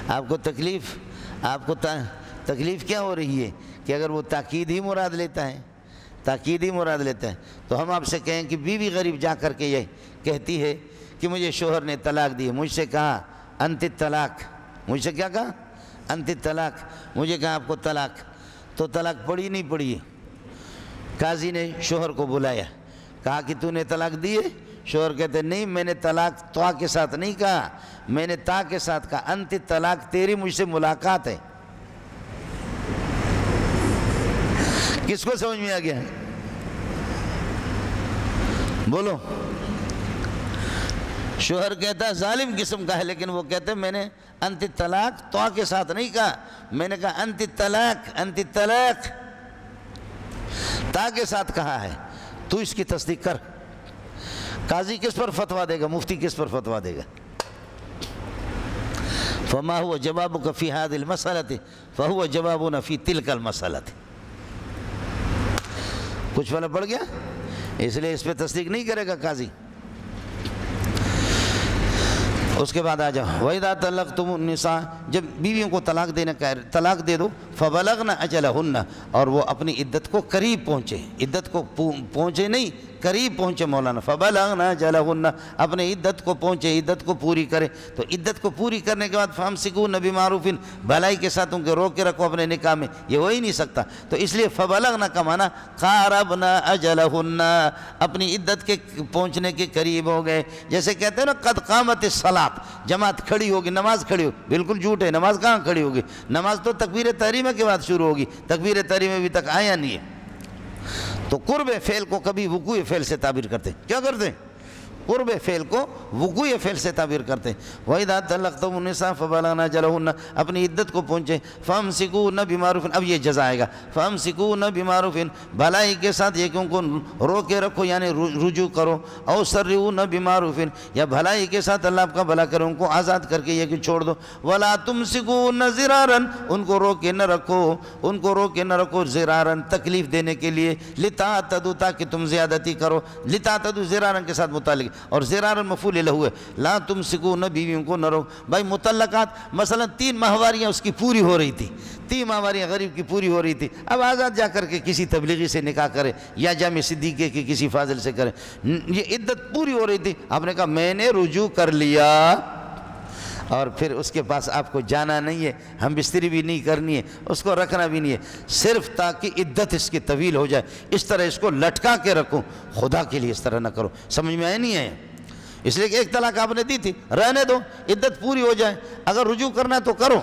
آپ کو تکلیف کیا ہو رہی ہے کہ اگر وہ تاکید ہی مراد لیتا ہے، تاکید ہی مراد لیتا ہے تو ہم آپ سے کہیں کہ بیوی غریب جا کر کے یہ کہتی ہے کہ مجھے شوہر نے طلاق دی، مجھ سے کہا انت طلاق، مجھ سے کیا کہا؟ انت طلاق. مجھے کہا آپ کو طلاق، تو طلاق پڑی نہیں پڑی ہے. قاضی نے شوہر کو بلایا، کہا کہ تو نے طلاق دی ہے؟ شوہر کہتے نہیں، میں نے طلاق طا کے ساتھ نہیں کہا، میں نے تا کے ساتھ کہا. انت طلاق، تیری مجھ سے ملاقات ہے. کس کو سمجھ میں آ گیا؟ بولو. شوہر کہتا ہے ظالم قسم کا ہے، لیکن وہ کہتے ہیں میں نے انت طلاق طا کے ساتھ نہیں کہا، میں نے کہا انت طلاق، انت طلاق تا کے ساتھ کہا ہے. تو اس کی تصدیق کر. قاضی کس پر فتویٰ دے گا؟ مفتی کس پر فتویٰ دے گا؟ فما هو جوابك في هذه المسألة فهو جوابنا في تلك المسألة. کچھ والا پڑ گیا، اس لیے اس پہ تصدیق نہیں کرے گا قاضی. اس کے بعد آ جاؤ وَإِذَا طَلَّقْتُمُ النِّسَاءَ، جب بیویوں کو طلاق دینے کا طلاق دے دو، فَبَلَغْنَ أَجَلَهُنَّ، اور وہ اپنی عدت کو قریب پہنچے، عدت کو پہنچے نہیں قریب پہنچے. مولانا فَبَلَغْنَ أَجَلَهُنَّ، اپنے عدت کو پہنچے، عدت کو پوری کرے. تو عدت کو پوری کرنے کے بعد فَأَمْسِكُوهُنَّ بِمَعْرُوفٍ، بھلائی کے ساتھ ان کے روک کے رکھو اپنے نکاح میں. یہ ہو ہی نہیں سکتا. تو اس لیے فَبَلَغْنَ کا معنی قَارَبْنَ أَجَلَهُنَّ، اپنی عدت کے پہنچنے کے قریب ہو گئے. جیسے کہتے ہیں نا قد قامت الصلاۃ، جماعت کھڑی ہوگی، نماز کھڑی ہوگی. بالکل جھوٹ ہے، نماز کہاں کھڑی ہوگی؟ نماز تو تکبیر تحریمہ کے بعد شروع ہوگی، تکبیر تحریمہ ابھی تک آیا نہیں ہے. تو قرب فعل کو کبھی وقوع فعل سے تعبیر کرتے ہیں. کیا کرتے ہیں؟ قرب فعل کو وقوع فعل سے تعبیر کرتے ہیں. وَإِذَا طَلَّقْتُمُ النِّسَاءَ فَبَلَغْنَ أَجَلَهُنَّ، اپنی عدت کو پہنچے. فَأَمْسِكُوهُنَّ بِمَعْرُوفٍ، اب یہ جزا آئے گا. فَأَمْسِكُوهُنَّ بِمَعْرُوفٍ، بھلائی کے ساتھ یہ کہ ان کو روکے رکھو، یعنی رجوع کرو. أَوْ سَرِّحُوهُنَّ بِمَعْرُوفٍ، یا بھلائی کے ساتھ اللہ آپ کا بھلا کرو، ان کو آزاد کر کے یہ کہ چھوڑ دو. وَلَا تُمْسِكُوهُنَّ ضِرَارًا، ان کو روکے نہ رکھو، ان کو روکے نہ رکھو ضِرَارًا، تکلیف دینے کے لیے. لِتَعْتَدُوا، تاکہ تم زیادتی کرو. لِتَعْتَدُوا ضِرَارًا کے ساتھ متعلق، اور ضِرَارًا مفعول لہ ہے. لا تمسکون، بیویوں کو نہ روک. بھائی مطلقات مثلا 3 ماہواریاں اس کی پوری ہو رہی تھی، 3 ماہواریاں غریب کی پوری ہو رہی تھی. اب آزاد جا کر کے کسی تبلیغی سے نکاح کرے یا جامع صدیقے کے کسی فاضل سے کرے. یہ عدت پوری ہو رہی تھی، آپ نے کہا میں نے رجوع کر لیا، اور پھر اس کے پاس آپ کو جانا نہیں ہے، ہم بستری بھی نہیں کرنی ہے، اس کو رکھنا بھی نہیں ہے، صرف تاکہ عدت اس کی طویل ہو جائے. اس طرح اس کو لٹکا کے رکھو، خدا کے لیے اس طرح نہ کرو. سمجھ میں آیا نہیں ہے؟ اس لیے کہ ایک طلاق آپ نے دی تھی، رہنے دو، عدت پوری ہو جائے، اگر رجوع کرنا ہے تو کرو،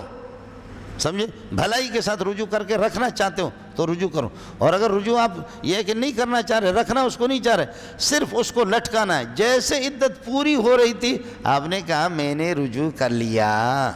سمجھے، بھلائی کے ساتھ رجوع کر کے رکھنا چاہتے ہو تو رجوع کرو، اور اگر رجوع آپ یہ کہ نہیں کرنا چاہ رہے، رکھنا اس کو نہیں چاہ رہے، صرف اس کو لٹکانا ہے، جیسے عدت پوری ہو رہی تھی آپ نے کہا میں نے رجوع کر لیا،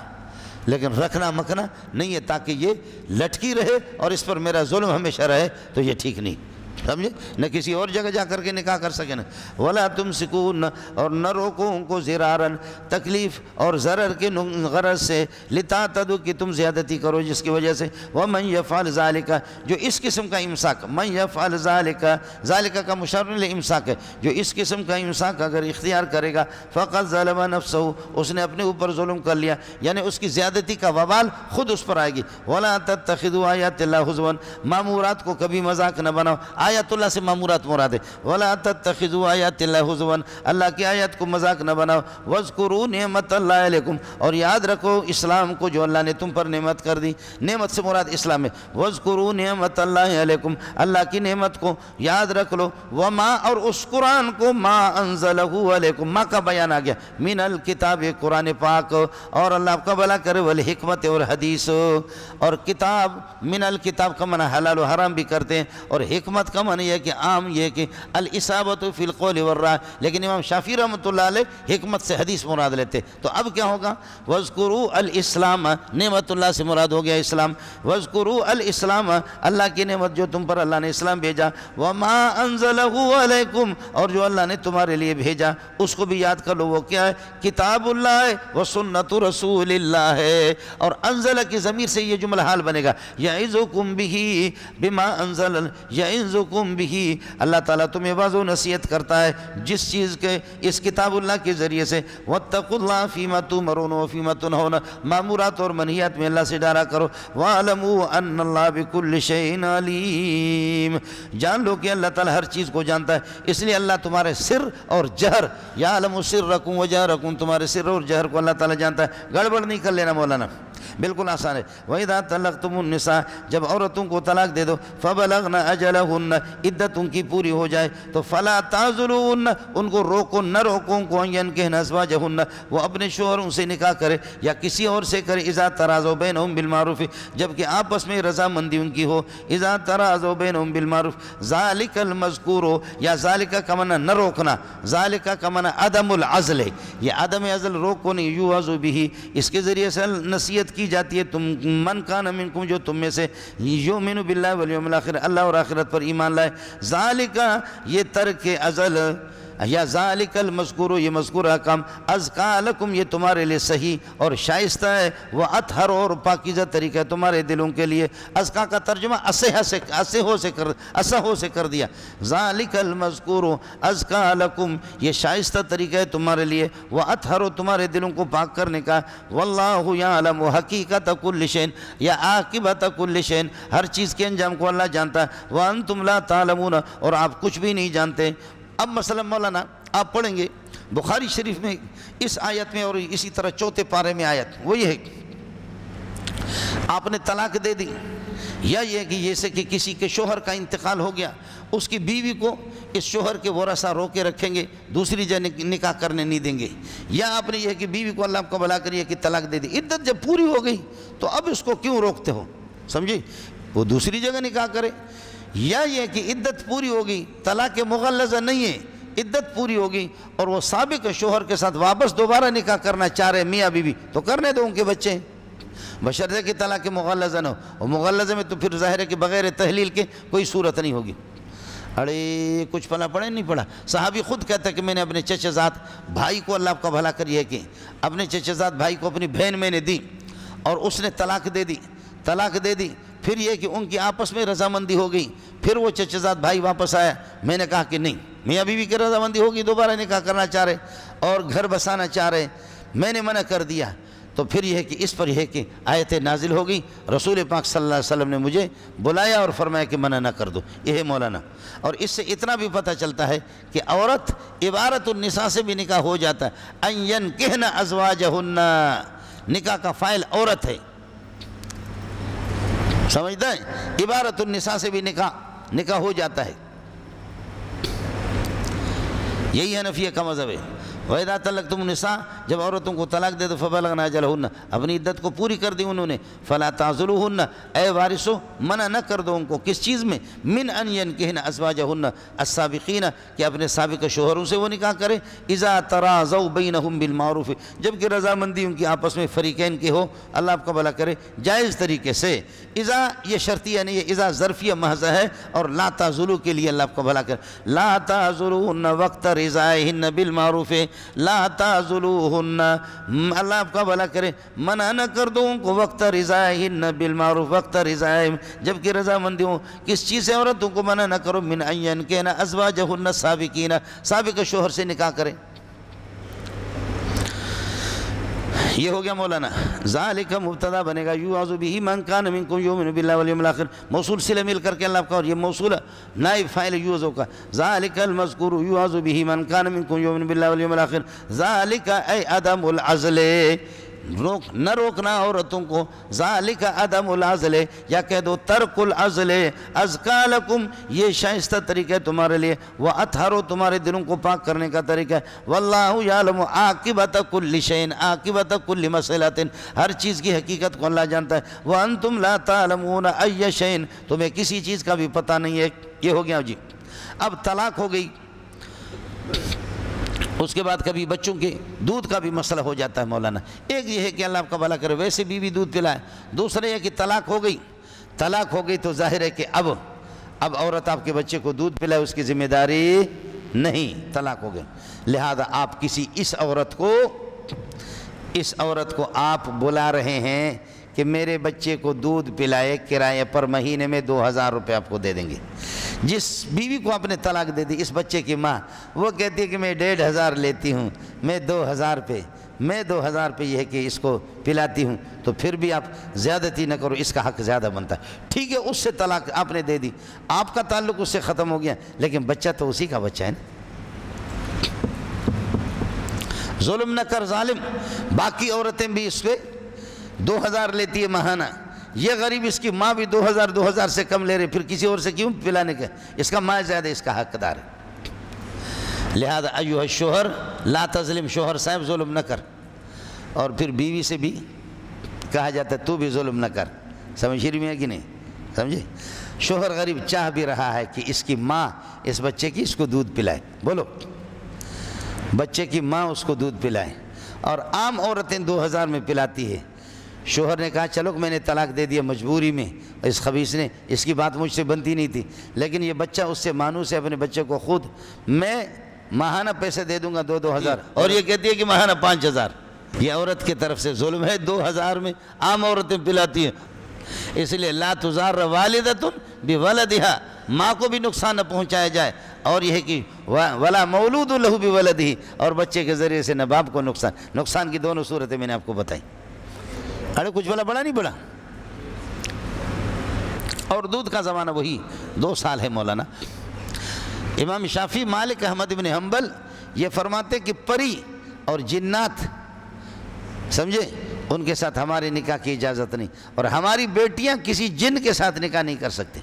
لیکن رکھنا مکنا نہیں ہے، تاکہ یہ لٹکی رہے اور اس پر میرا ظلم ہمیشہ رہے، تو یہ ٹھیک نہیں، سمجھے، نہ کسی اور جگہ جا کر کے نکاح کر سکے نا، وَلَا تُمْسِكُونَ، اور نہ روکو ان کو زرارن، تکلیف اور ضرر کے غرض سے، لِتَعْتَدُوا، کہ تم زیادتی کرو جس کی وجہ سے، وَمَنْ يَفْعَلْ ذَلِكَ، جو اس قسم کا امساک، مَنْ يَفْعَلْ ذَلِكَ، ذَلِكَ کا مشار امساک ہے، جو اس قسم کا امساک اگر اختیار کرے گا، فَقَدْ ظَلَمَ نَفْسَهُ، اس نے اپنے اوپر ظلم کر لیا، یعنی اس کی زیادتی کا وبال خود اس پر آئے گی، وَلَا تَتَّخِذُوا آیَاتِ اللَّهِ هُزُوًا، مامورات کو کبھی مذاق نہ بناؤ، آیات اللہ سے مامورات مراد ہے، وَلَا تَتَّخِذُوا آیَاتِ اللَّهِ هُزُوًا، اللہ کی آیات کو مذاق نہ بناؤ، وَاذْكُرُوا نِعْمَتَ اللَّهِ عَلَيْكُمْ، اور یاد رکھو اسلام کو جو اللہ نے تم پر نعمت کر دی، نعمت سے مراد اسلام ہے، وَاذْكُرُوا نِعْمَتَ اللَّهِ عَلَيْكُمْ، اللہ کی نعمت کو یاد رکھ لو، وَمَا، اور اس قرآن کو، مَا أَنزَلَهُ عَلَيْكُمْ، مَا کا بیان آ گیا، مِنَ الْكِتَابِ، قرآن پاک، اور اللہ آپ کا بھلا کرے، وَالْحِکْمَتِ، اور حدیث، اور کتاب، مِنَ الْكِتاب کا معنی حلال و حرام بھی کرتے ہیں، اور حکمت کا معنی یہ کہ عام یہ کہ الاصابۃ فی القول والرائے، لیکن امام شافعی رحمۃ اللہ علیہ حکمت سے حدیث مراد لیتے، تو اب کیا ہوگا، وَاذْكُرُوا الْإِسْلَامَ، نعمت اللہ سے مراد ہو گیا اسلام، وَاذْكُرُوا الْإِسْلَامَ، اللہ کی نعمت جو تم پر اللہ نے اسلام بھیجا، وَمَا أَنزَلَهُ عَلَيْكُمْ، اور جو اللہ نے تمہارے لیے بھیجا اس کو بھی یاد کر لو، وہ کیا ہے، کتاب اللہ ہے، وسنت رسول اللہ ہے، اور انزل کی ضمیر سے یہ جملہ حال بنے گا، یعظکم بہ بما انزل، یعظکم بہ، اللہ تعالیٰ تمہیں واضح و نصیحت کرتا ہے جس چیز کے اس کتاب اللہ کے ذریعے سے، واتقوا اللہ فیما تؤمرون وفیما تنہون، مامورات اور منہیات میں اللہ سے ڈرا کرو، واعلموا ان اللہ بکل شیء علیم، جان لو کہ اللہ تعالیٰ ہر چیز کو جانتا ہے، اس لیے اللہ تمہارے سر اور جہر، یعلم سرکم وجہرکم، تمہارے سر اور جہر کو اللہ تعالیٰ جانتا ہے، گڑبڑ نہیں کر لینا مولانا، بالکل آسان ہے، وَإِذَا طَلَّقْتُمُ النِّسَاءَ، جب عورتوں کو طلاق دے دو، فَبَلَغْنَ أَجَلَهُنَّ، عدت ان کی پوری ہو جائے تو فَلَا تَعْزُلُونَ، ان کو روکو نہ روکو ان کو، يَنْكِحْنَ أَزْوَاجَهُنَّ، وہ اپنے شوہروں سے نکاح کرے یا کسی اور سے کرے، إِذَا تَرَاضَوْا بَيْنَهُمْ بِالْمَعْرُوفِ، جبکہ آپس میں رضامندی ان کی ہو، إِذَا تَرَاضَوْا بَيْنَهُمْ بِالْمَعْرُوفِ، ذَلِكَ الْمَذْكُورُ، یا ذَلِكَ کا معنی نہ روکنا، ذَلِكَ کا معنی عدم العزل ہے، یہ عدم عزل روکو نہیں، یوعظ بہ، اس کے ذریعے سے نصیحت کی جاتی ہے، تم من کان منکم، جو تم میں سے یؤمن باللہ والیوم الآخر، اللہ اور آخرت پر ایمان لائے، ذالک، یہ ترک ازل، یا ذالک المذکور، یہ مذکور احکام، ازکا لکم، یہ تمہارے لیے صحیح اور شائستہ ہے، وہ اطہر، اور پاکیزہ طریقہ ہے تمہارے دلوں کے لیے، ازکا کا ترجمہ اسہو سے کر دیا، ذالک المذکور ازکا لکم، یہ شائستہ طریقہ ہے تمہارے لیے، وہ اطہر، تمہارے دلوں کو پاک کرنے کا، واللہ یعلم حقیقت کل شیء، یا عاقبت کل شیء، ہر چیز کے انجام کو اللہ جانتا ہے، وانتم لا تعلمون، اور آپ کچھ بھی نہیں جانتے۔ اب مثلا مولانا آپ پڑھیں گے بخاری شریف میں اس آیت میں، اور اسی طرح چوتھے پارے میں آیت وہ یہ ہے، آپ نے طلاق دے دی، یا یہ کہ جیسے کہ کسی کے شوہر کا انتقال ہو گیا، اس کی بیوی کو اس شوہر کے ورثہ روکے رکھیں گے، دوسری جگہ نکاح کرنے نہیں دیں گے، یا آپ نے یہ کہ بیوی کو اللہ آپ کا بھلا کریے کہ طلاق دے دی، عدت جب پوری ہو گئی تو اب اس کو کیوں روکتے ہو، سمجھے، وہ دوسری جگہ نکاح کرے، یا یہ کہ عدت پوری ہوگی، طلاق مغلظہ نہیں ہے، عدت پوری ہوگی اور وہ سابق شوہر کے ساتھ واپس دوبارہ نکاح کرنا چاہ رہے میاں بیوی، تو کرنے دو، ان کے بچے ہیں، بشرطے کہ طلاق مغلظہ نہ ہو، اور مغلظہ میں تو پھر ظاہر ہے کہ بغیر تحلیل کے کوئی صورت نہیں ہوگی۔ اڑے کچھ پڑھا پڑھے نہیں پڑھا، صحابی خود کہتا ہے کہ میں نے اپنے چچا زاد بھائی کو، اللہ آپ کا بھلا کریے کہ اپنے چچا زاد بھائی کو اپنی بہن میں نے دی، اور اس نے طلاق دے دی، پھر یہ کہ ان کی آپس میں رضامندی ہو گئی، پھر وہ چچا زاد بھائی واپس آیا، میں نے کہا کہ نہیں، میاں بیوی کی رضامندی ہوگی، دوبارہ نکاح کرنا چاہ رہے اور گھر بسانا چاہ رہے، میں نے منع کر دیا، تو پھر یہ ہے کہ اس پر یہ ہے کہ آیت نازل ہو گئی، رسول پاک صلی اللہ علیہ وسلم نے مجھے بلایا اور فرمایا کہ منع نہ کر دو، یہ ہے مولانا۔ اور اس سے اتنا بھی پتہ چلتا ہے کہ عورت عبارت النساء سے بھی نکاح ہو جاتا ہے، ان ينکحن ازواجہن، نکاح کا فاعل عورت ہے، سمجھتا ہے، عبارت النساء سے بھی نکاح ہو جاتا ہے، یہی حنفیہ کا مذہب ہے۔ وَإِذَا طَلَّقْتُمُ النِّسَاءَ جب عورتوں کو طلاق دے دو فَبَلَغْنَ أَجَلَهُنَّ اپنی عدت کو پوری کر دی انہوں نے فَلَا تَعْضُلُوهُنَّ اے وارثو منع نہ کر دو ان کو کس چیز میں من ان ينكحن ازواجهن السابقین کہ اپنے سابق شوہروں سے وہ نکاح کرے اذا تراضوا بینہم بالمعروف جبکہ رضامندی ان کی آپس میں فریقین کی ہو اللہ آپ کا بھلا کرے جائز طریقے سے اذا یہ شرطیہ نہیں ہے اذا ظرفیہ محض ہے اور لا تعذلو کے لیے اللہ آپ کا بھلا کرے لا تعذلوهن وقت رضائهن بالمعروف لا تعذلوهن اللہ آپ کا بھلا کرے منع نہ کر دو ان کو وقت رضائهن بالمعروف وقت رضائہم جبکہ رضامندی ہو کس چیز سے عورتوں کو منع نہ کرو من ان ينكحن ازواجهن السابقین سابق شوہر سے نکاح کریں یہ ہو گیا مولانا ذالک مبتدا بنے گا یوعظ بہ من کان منکم یؤمن باللہ والیوم الاخر موصول صلہ مل کر کے اللہ کا اور یہ موصول نائب فاعل یوعظ کا ذالک المذکور یوعظ بہ من کان منکم یؤمن باللہ والیوم الاخر ذالک ای عدم العزل نہ روکنا عورتوں کو ذالک عدم العزل یا کہہ دو ترک العزل ازکا لکم یہ شائستہ طریقہ ہے تمہارے لیے وَأَطْهَرُ تمہارے دلوں کو پاک کرنے کا طریقہ ہے وَاللَّهُ يَعْلَمُ عَاقِبَةَ كُلِّ شَيْءٍ عَاقِبَةَ كُلِّ مَسْئَلَةٍ ہر چیز کی حقیقت کو اللہ جانتا ہے وَأَنْتُمْ لَا تَعْلَمُونَ أَيَّ شَيْءٍ تمہیں کسی چیز کا بھی پتہ نہیں ہے یہ ہو گیا جی اب طلاق ہو گئی اس کے بعد کبھی بچوں کے دودھ کا بھی مسئلہ ہو جاتا ہے مولانا ایک یہ ہے کہ اللہ آپ کا بھلا کرے ویسے بیوی دودھ پلائے دوسرے یہ کہ طلاق ہو گئی تو ظاہر ہے کہ اب عورت آپ کے بچے کو دودھ پلائے اس کی ذمہ داری نہیں طلاق ہو گئی لہذا آپ کسی اس عورت کو آپ بلا رہے ہیں کہ میرے بچے کو دودھ پلائے کرایہ پر مہینے میں 2000 روپے آپ کو دے دیں گے جس بیوی کو آپ نے طلاق دے دی اس بچے کی ماں وہ کہتی ہے کہ میں 1500 لیتی ہوں میں 2000 پہ یہ ہے کہ اس کو پلاتی ہوں تو پھر بھی آپ زیادتی نہ کرو اس کا حق زیادہ بنتا ہے ٹھیک ہے اس سے طلاق آپ نے دے دی آپ کا تعلق اس سے ختم ہو گیا لیکن بچہ تو اسی کا بچہ ہے نا ظلم نہ کر ظالم باقی عورتیں بھی اس پہ 2000 لیتی ہے ماہانہ یہ غریب اس کی ماں بھی 2000 سے کم لے رہے پھر کسی اور سے کیوں پلانے کا اس کا ماں زیادہ اس کا حقدار ہے لہذا ایوہ الشوہر لا تظلم شوہر صاحب ظلم نہ کر اور پھر بیوی سے بھی کہا جاتا ہے تو بھی ظلم نہ کر سمجھ رہی ہے کہ نہیں سمجھے شوہر غریب چاہ بھی رہا ہے کہ اس کی ماں اس بچے کی اس کو دودھ پلائے بولو بچے کی ماں اس کو دودھ پلائے اور عام عورتیں 2000 میں پلاتی ہے شوہر نے کہا چلو میں نے طلاق دے دیا مجبوری میں اس خبیث نے اس کی بات مجھ سے بنتی نہیں تھی لیکن یہ بچہ اس سے مانوس ہے اپنے بچے کو خود میں ماہانہ پیسے دے دوں گا 2000 اور یہ کہتی ہے کہ ماہانہ 5000 یہ عورت کی طرف سے ظلم ہے 2000 میں عام عورتیں پلاتی ہیں اس لیے لا تضار والدۃ بولدہا ماں کو بھی نقصان نہ پہنچایا جائے اور یہ ہے کہ ولا مولود لہ بولدہ اور بچے کے ذریعے سے نہ باپ کو نقصان کی دونوں صورتیں میں نے آپ کو بتائی ارے کچھ بڑا نہیں بڑا اور دودھ کا زمانہ وہی 2 سال ہے مولانا امام شافعی مالک احمد بن حنبل یہ فرماتے کہ پری اور جنات سمجھے ان کے ساتھ ہمارے نکاح کی اجازت نہیں اور ہماری بیٹیاں کسی جن کے ساتھ نکاح نہیں کر سکتے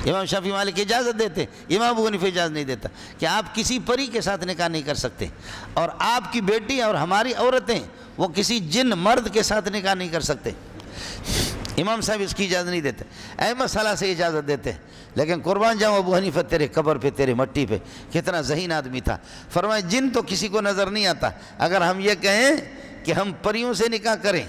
امام شافعی مالک اجازت دیتے امام ابو حنیفہ اجازت نہیں دیتا کہ آپ کسی پری کے ساتھ نکاح نہیں کر سکتے اور آپ کی بیٹی اور ہماری عورتیں وہ کسی جن مرد کے ساتھ نکاح نہیں کر سکتے امام صاحب اس کی اجازت نہیں دیتے احمد صلاح سے اجازت دیتے لیکن قربان جاؤں ابو حنیفہ تیرے قبر پہ تیرے مٹی پہ کتنا ذہین آدمی تھا فرمائے جن تو کسی کو نظر نہیں آتا اگر ہم یہ کہیں کہ ہم پریوں سے نکاح کریں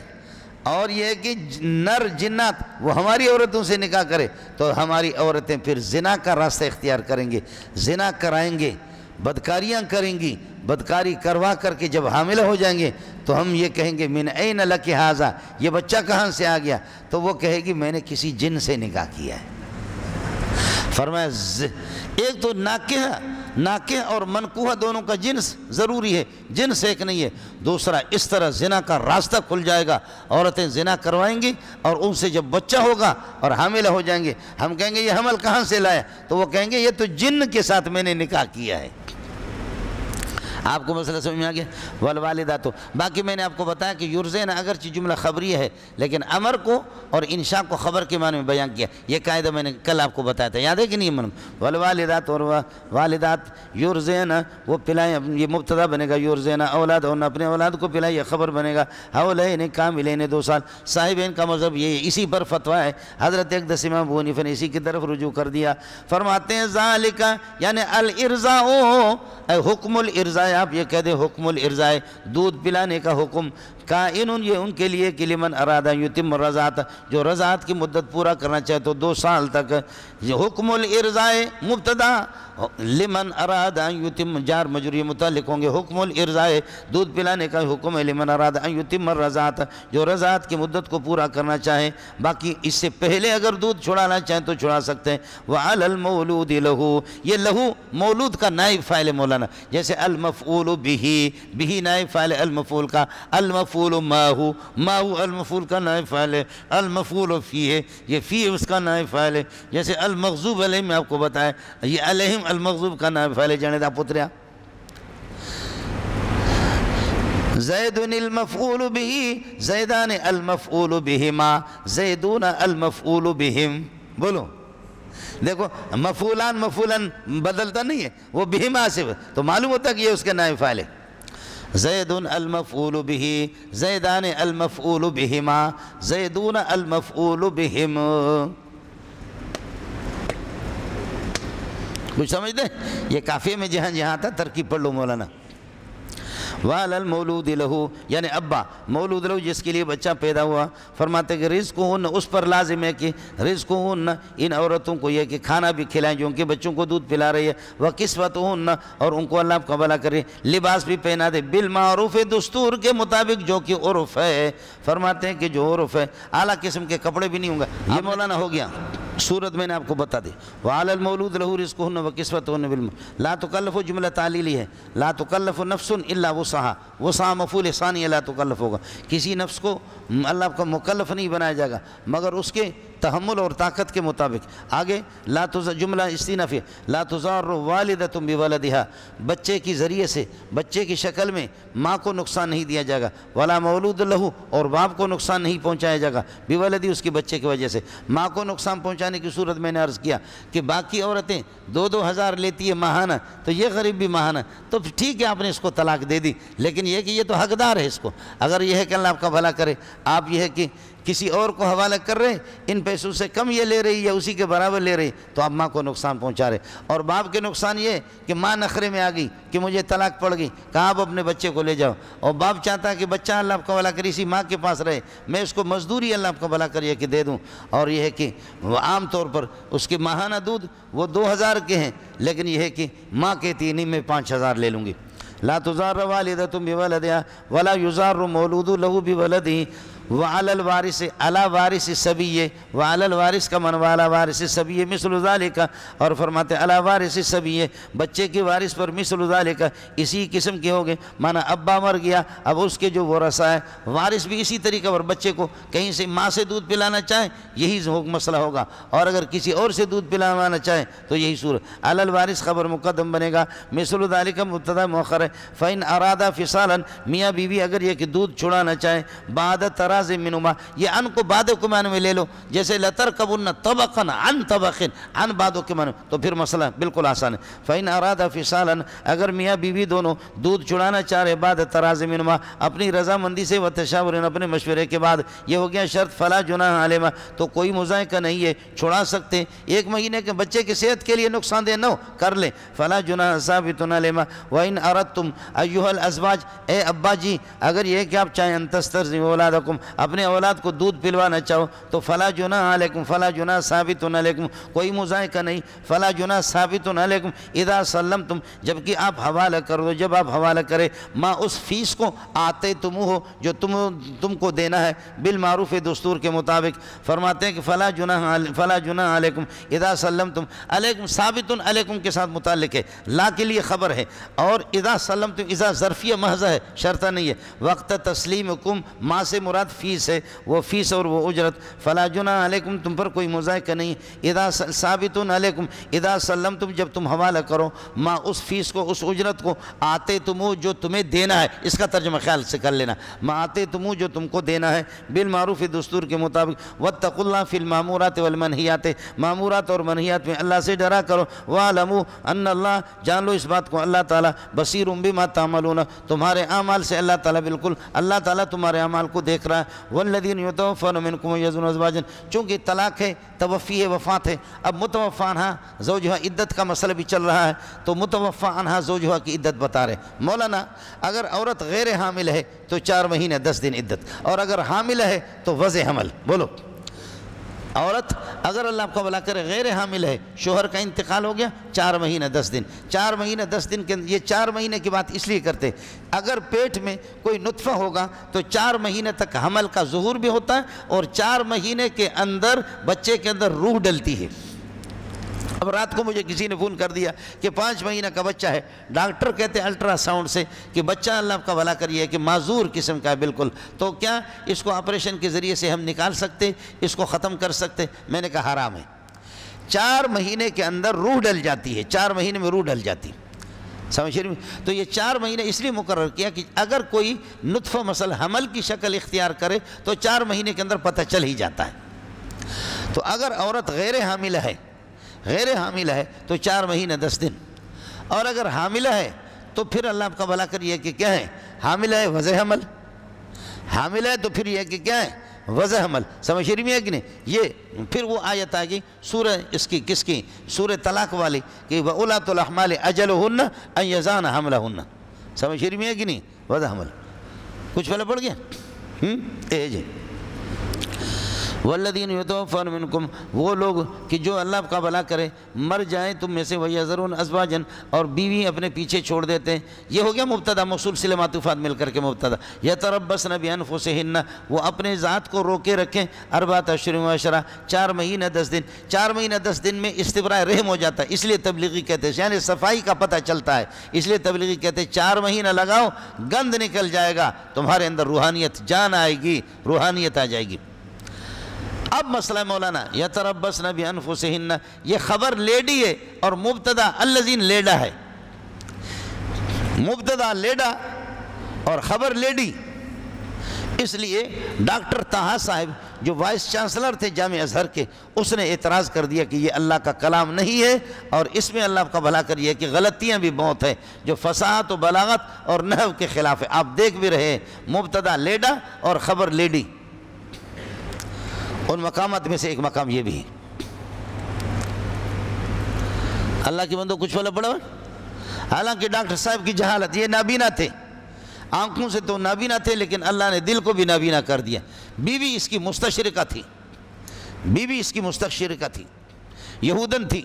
اور یہ ہے کہ نر جنات وہ ہماری عورتوں سے نکاح کرے تو ہماری عورتیں پھر زنا کا راستہ اختیار کریں گے زنا کرائیں گے بدکاریاں کریں گی بدکاری کروا کر کے جب حاملہ ہو جائیں گے تو ہم یہ کہیں گے من این لک ھذا یہ بچہ کہاں سے آ گیا تو وہ کہے گی میں نے کسی جن سے نکاح کیا ہے فرمایا ایک تو ناکح اور منکوحہ دونوں کا جنس ضروری ہے جنس ایک نہیں ہے دوسرا اس طرح زنا کا راستہ کھل جائے گا عورتیں زنا کروائیں گی اور ان سے جب بچہ ہوگا اور حاملہ ہو جائیں گے ہم کہیں گے یہ حمل کہاں سے لایا تو وہ کہیں گے یہ تو جن کے ساتھ میں نے نکاح کیا ہے آپ کو مسئلہ سمجھ میں آ گیا؟ والوالدات، باقی میں نے آپ کو بتایا کہ یرزین اگرچہ جملہ خبری ہے لیکن امر کو اور انشاء کو خبر کے معنی میں بیان کیا. یہ قاعدہ میں نے کل آپ کو بتایا تھا، یاد ہے کہ نہیں؟ والوالدات، اور والدات یرزین وہ پلائیں، یہ مبتدا بنے گا. یرزین اولاد، اور اپنے اولاد کو پلائیں، یہ خبر بنے گا. حولین کاملین 2 سال. صاحبین کا مذہب یہ اسی پر فتویٰ ہے. حضرت اقدس امام ابو حنیفہ نے اسی کی طرف رجوع کر دیا. فرماتے ہیں ذالک یعنی الارضاء، حکم الارضاء، آپ یہ کہہ دیں حکم الارضاء، دودھ پلانے کا حکم. کائن یہ ان کے لیے کہ لمن ارادہ یتم الرضاعت، جو رضاعت کی مدت پورا کرنا چاہے تو 2 سال تک. حکم الارضاء مبتدا، لمن ارادہ یتم جار مجرور متعلق ہوں گے. حکم الارضاء دودھ پلانے کا حکم ہے. لمن ارادہ یتم الرضاعت، جو رضاعت کی مدت کو پورا کرنا چاہیں. باقی اس سے پہلے اگر دودھ چھڑانا چاہیں تو چھڑا سکتے ہیں. وعلی المولود لہو، یہ لہو مولود کا نائب فاعل مولانا، جیسے المفعول بھی نائب فاعل المفعول کا. المفعول ماہو المفعول کا نائب فاعل ہے. المفعول فیہ، یہ فی اس کا نائب فاعل ہے. جیسے المغضوب علیہم میں آپ کو بتایا، یہ علیہم المغضوب کا نائب فاعل ہے. جانے دا پتریا زیدن المفعول بھی، زیدان المفعول بہما، زیدون المفعول بہم. بولو دیکھو مفعولان مفعولان بدلتا نہیں ہے، وہ بہما سے تو معلوم ہوتا ہے کہ یہ اس کے نائب فاعل ہے. زیدن المفعول بہ، زیدان المفعول بہما، زیدون المفعول بہم. کچھ سمجھ دیں؟ یہ کافی میں جہاں جہاں تھا ترکیب پڑھ لو مولانا. وعلی المولود لہو یعنی ابا، مولود لہو جس کے لیے بچہ پیدا ہوا. فرماتے کہ رزقہن اس پر لازم ہے کہ رزقہن ان عورتوں کو یہ کہ کھانا بھی کھلائیں جو ان کے بچوں کو دودھ پلا رہی ہے. وکسوتہن اور ان کو اللہ کا بھلا کرے، لباس بھی پہنا دے. بالمعروف دستور کے مطابق جو کہ عرف ہے. فرماتے ہیں کہ جو عرف ہے اعلیٰ قسم کے کپڑے بھی نہیں ہوں گے. یہ مولانا ہو گیا صورت میں نے آپ کو بتا دی. وعلی المولود لہو رزقہن وکسوتہن بالمعروف. لا تکلف جملہ تعلیلی ہے. لا تکلف نفس الا وسعها مفعول ثانی لا تکلف ہوگا. کسی نفس کو اللہ کا مکلف نہیں بنایا جائے گا مگر اس کے تحمل اور طاقت کے مطابق. آگے لا جملہ استئنافیہ، لا تضار والدۃ بولدہا، بچے کی ذریعے سے بچے کی شکل میں ماں کو نقصان نہیں دیا جائے گا. ولا مولود لہو اور باپ کو نقصان نہیں پہنچایا جائے گا. بولدی اس کے بچے کی وجہ سے. ماں کو نقصان پہنچانے کی صورت میں نے عرض کیا کہ باقی عورتیں 2-2 ہزار لیتی ہے ماہانہ، تو یہ غریب بھی ماہانہ، تو ٹھیک ہے آپ نے اس کو طلاق دے دی، لیکن یہ کہ یہ تو حقدار ہے اس کو. اگر یہ ہے کہ اللہ آپ کا بھلا کرے، آپ یہ ہے کہ کسی اور کو حوالہ کر رہے، ان پیسوں سے کم یہ لے رہی یا اسی کے برابر لے رہی، تو آپ ماں کو نقصان پہنچا رہے. اور باپ کے نقصان یہ کہ ماں نخرے میں آ گئی کہ مجھے طلاق پڑ گئی، کہاں آپ اپنے بچے کو لے جاؤ. اور باپ چاہتا ہے کہ بچہ اللہ آپ کا بھلا کرے اسی ماں کے پاس رہے، میں اس کو مزدوری اللہ آپ کا بھلا کریے کہ دے دوں. اور یہ ہے کہ عام طور پر اس کے ماہانہ دودھ وہ 2000 کے ہیں، لیکن یہ ہے کہ ماں کہتی نہیں میں 5000 لے لوں گی. لا تضار والدۃ بولدہا ولا یضار مولود لہو بولدہ. وعلی الوارث علی وارث صبی، وعلی الوارث کا من وعلی وارث صبی مثل ذالک. اور فرماتے علی وارث صبی، بچے کے وارث پر مثل ذالک اسی قسم کے ہوگے. مانا ابا مر گیا، اب اس کے جو ورثہ ہے وارث بھی اسی طریقے پر بچے کو کہیں سے ماں سے دودھ پلانا چاہیں یہی مسئلہ ہوگا، اور اگر کسی اور سے دودھ پلانا چاہیں تو یہی صورت. علی الوارث خبر مقدم بنے گا، مثل ذالک مبتدا مؤخر ہے. فإن ارادہ فصالا، میاں بیوی اگر یہ کہ دودھ چھڑانا چاہیں بعد تراض منہما، یہ ان کو بعد کے معنی میں لے لو، جیسے لترکبن طبقا عن طبق، عن بعد کے معنی، تو پھر مسئلہ بالکل آسان ہے. فإن ارادہ فصالا، اگر میاں بیوی دونوں دودھ چھڑانا چاہ رہے بعد تراض منہما اپنی رضامندی سے، وتشاور اپنے مشورے کے بعد، یہ ہو گیا شرط. فلا جناح علیہما، تو کوئی مذائقہ نہیں ہے، چھڑا سکتے. 1 مہینے کے بچے کی صحت کے لیے نقصان دہ نہ ہو، کر لیں. فلا جناح ثابت علیہما. وإن اردتم ایھا الازواج، اے ابا جی اگر یہ کہ آپ چاہیں ان تسترضعوا اولادکم، اپنے اولاد کو دودھ پلوانا چاہو تو فلا جناح علیکم، فلا جناح ثابت علیکم، کوئی مذائقہ نہیں. فلا جناح ثابت علیکم اذا سلمتم، جبکہ آپ حوالہ کر دو، جب آپ حوالہ کرے ماں اس فیس کو آتے تم ہو جو تم کو دینا ہے بالمعروف دستور کے مطابق. فرماتے ہیں کہ فلا جناح علیکم اذا سلمتم، علیکم ثابت علیکم کے ساتھ متعلق ہے، لا کے لیے خبر ہے، اور اذا سلمتم اذا ظرفیہ محض ہے، شرطہ نہیں ہے. وقت تسلیمکم، ماں سے مراد فیس ہے وہ فیس اور وہ اجرت فلا جناح علیکم تم پر کوئی مذائقہ نہیں اذا ثابتون علیکم اذا سلمتم جب تم حوالہ کرو ما اس فیس کو اس اجرت کو آتے تمو جو تمہیں دینا ہے اس کا ترجمہ خیال سے کر لینا ما آتے تمو جو تم کو دینا ہے بالمعروف دستور کے مطابق واتقوا اللہ فی المامورات والمنہیات مامورات اور منہیات میں اللہ سے ڈرا کرو وَاعْلَمُوا أَنَّ اللہ جان لو اس بات کو اللہ تعالیٰ بصیر بما تعملون تمہارے اعمال سے اللہ تعالیٰ بالکل اللہ تعالیٰ تمہارے اعمال کو دیکھ رہا ہے والذین یتوفون منکم ویذرون ازواجا چونکہ طلاق ہے توفی ہے وفات ہے اب متوفی عنہا زوجہا عدت کا مسئلہ بھی چل رہا ہے تو متوفی عنہا زوجہا کی عدت بتا رہے مولانا اگر عورت غیر حامل ہے تو 4 مہینے 10 دن عدت اور اگر حامل ہے تو وضع حمل بولو عورت اگر اللہ آپ کا بھلا کرے غیر حامل ہے شوہر کا انتقال ہو گیا 4 مہینے 10 دن 4 مہینے 10 دن کے یہ 4 مہینے کی بات اس لیے کرتے اگر پیٹ میں کوئی نطفہ ہوگا تو 4 مہینے تک حمل کا ظہور بھی ہوتا ہے اور 4 مہینے کے اندر بچے کے اندر روح ڈلتی ہے اب رات کو مجھے کسی نے فون کر دیا کہ 5 مہینہ کا بچہ ہے ڈاکٹر کہتے ہیں الٹرا ساؤنڈ سے کہ بچہ اللہ آپ کا بھلا کریے کہ معذور قسم کا ہے بالکل تو کیا اس کو آپریشن کے ذریعے سے ہم نکال سکتے اس کو ختم کر سکتے میں نے کہا حرام ہے 4 مہینے کے اندر روح ڈل جاتی ہے 4 مہینے میں روح ڈل جاتی سمجھ رہے تو یہ 4 مہینے اس لیے مقرر کیا کہ اگر کوئی نطفہ مثلا حمل کی شکل اختیار کرے تو 4 مہینے کے اندر پتہ چل ہی جاتا ہے تو اگر عورت غیر حاملہ ہے تو 4 مہینے 10 دن اور اگر حاملہ ہے تو پھر اللہ آپ کا بھلا کریے کہ کیا ہے حاملہ ہے وضع حمل حاملہ ہے تو پھر یہ کہ کیا ہے وضع حمل سمجھ رہی ہے کہ نہیں یہ پھر وہ آیت آئے گی سورہ اس کی کس کی سورہ طلاق والی کہ وَأُولَاتُ الْأَحْمَالِ أَجَلُهُنَّ أَن يَضَعْنَ حَمْلَهُنَّ سمجھ رہی ہے کہ نہیں وضع حمل کچھ پہلے پڑھ گیا ایج والذین یتوفون منکم وہ لوگ کہ جو اللہ کا بھلا کرے مر جائیں تم میں سے ویذرون ازواجا اور بیوی اپنے پیچھے چھوڑ دیتے ہیں یہ ہو گیا مبتدا موصول صلہ معطوفات مل کر کے مبتدا یتربصن بانفسہن وہ اپنے ذات کو روکے رکھیں 4 اشہر و عشرہ 4 مہینے 10 دن 4 مہینے 10 دن میں استبراء رحم ہو جاتا ہے اس لیے تبلیغی کہتے ہیں یعنی صفائی کا پتہ چلتا ہے اس لیے تبلیغی کہتے ہیں 4 مہینہ لگاؤ گند نکل جائے گا تمہارے اندر روحانیت جان آئے گی روحانیت آ جائے گی اب مسئلہ مولانا یتربصن بانفسہن یہ خبر لیڈی ہے اور مبتدا الذین لیڈا ہے مبتدا لیڈا اور خبر لیڈی اس لیے ڈاکٹر طہا صاحب جو وائس چانسلر تھے جامعہ ازہر کے اس نے اعتراض کر دیا کہ یہ اللہ کا کلام نہیں ہے اور اس میں اللہ کا بھلا کریے کہ غلطیاں بھی بہت ہیں جو فصاحت و بلاغت اور نحو کے خلاف ہے آپ دیکھ بھی رہے ہیں مبتدا لیڈا اور خبر لیڈی ان مقامات میں سے ایک مقام یہ بھی ہے اللہ کی بندو کچھ والا پڑھا حالانکہ ڈاکٹر صاحب کی جہالت یہ نابینا تھے آنکھوں سے تو نابینا تھے لیکن اللہ نے دل کو بھی نابینا کر دیا بیوی اس کی مستشرقہ تھی یہودن تھی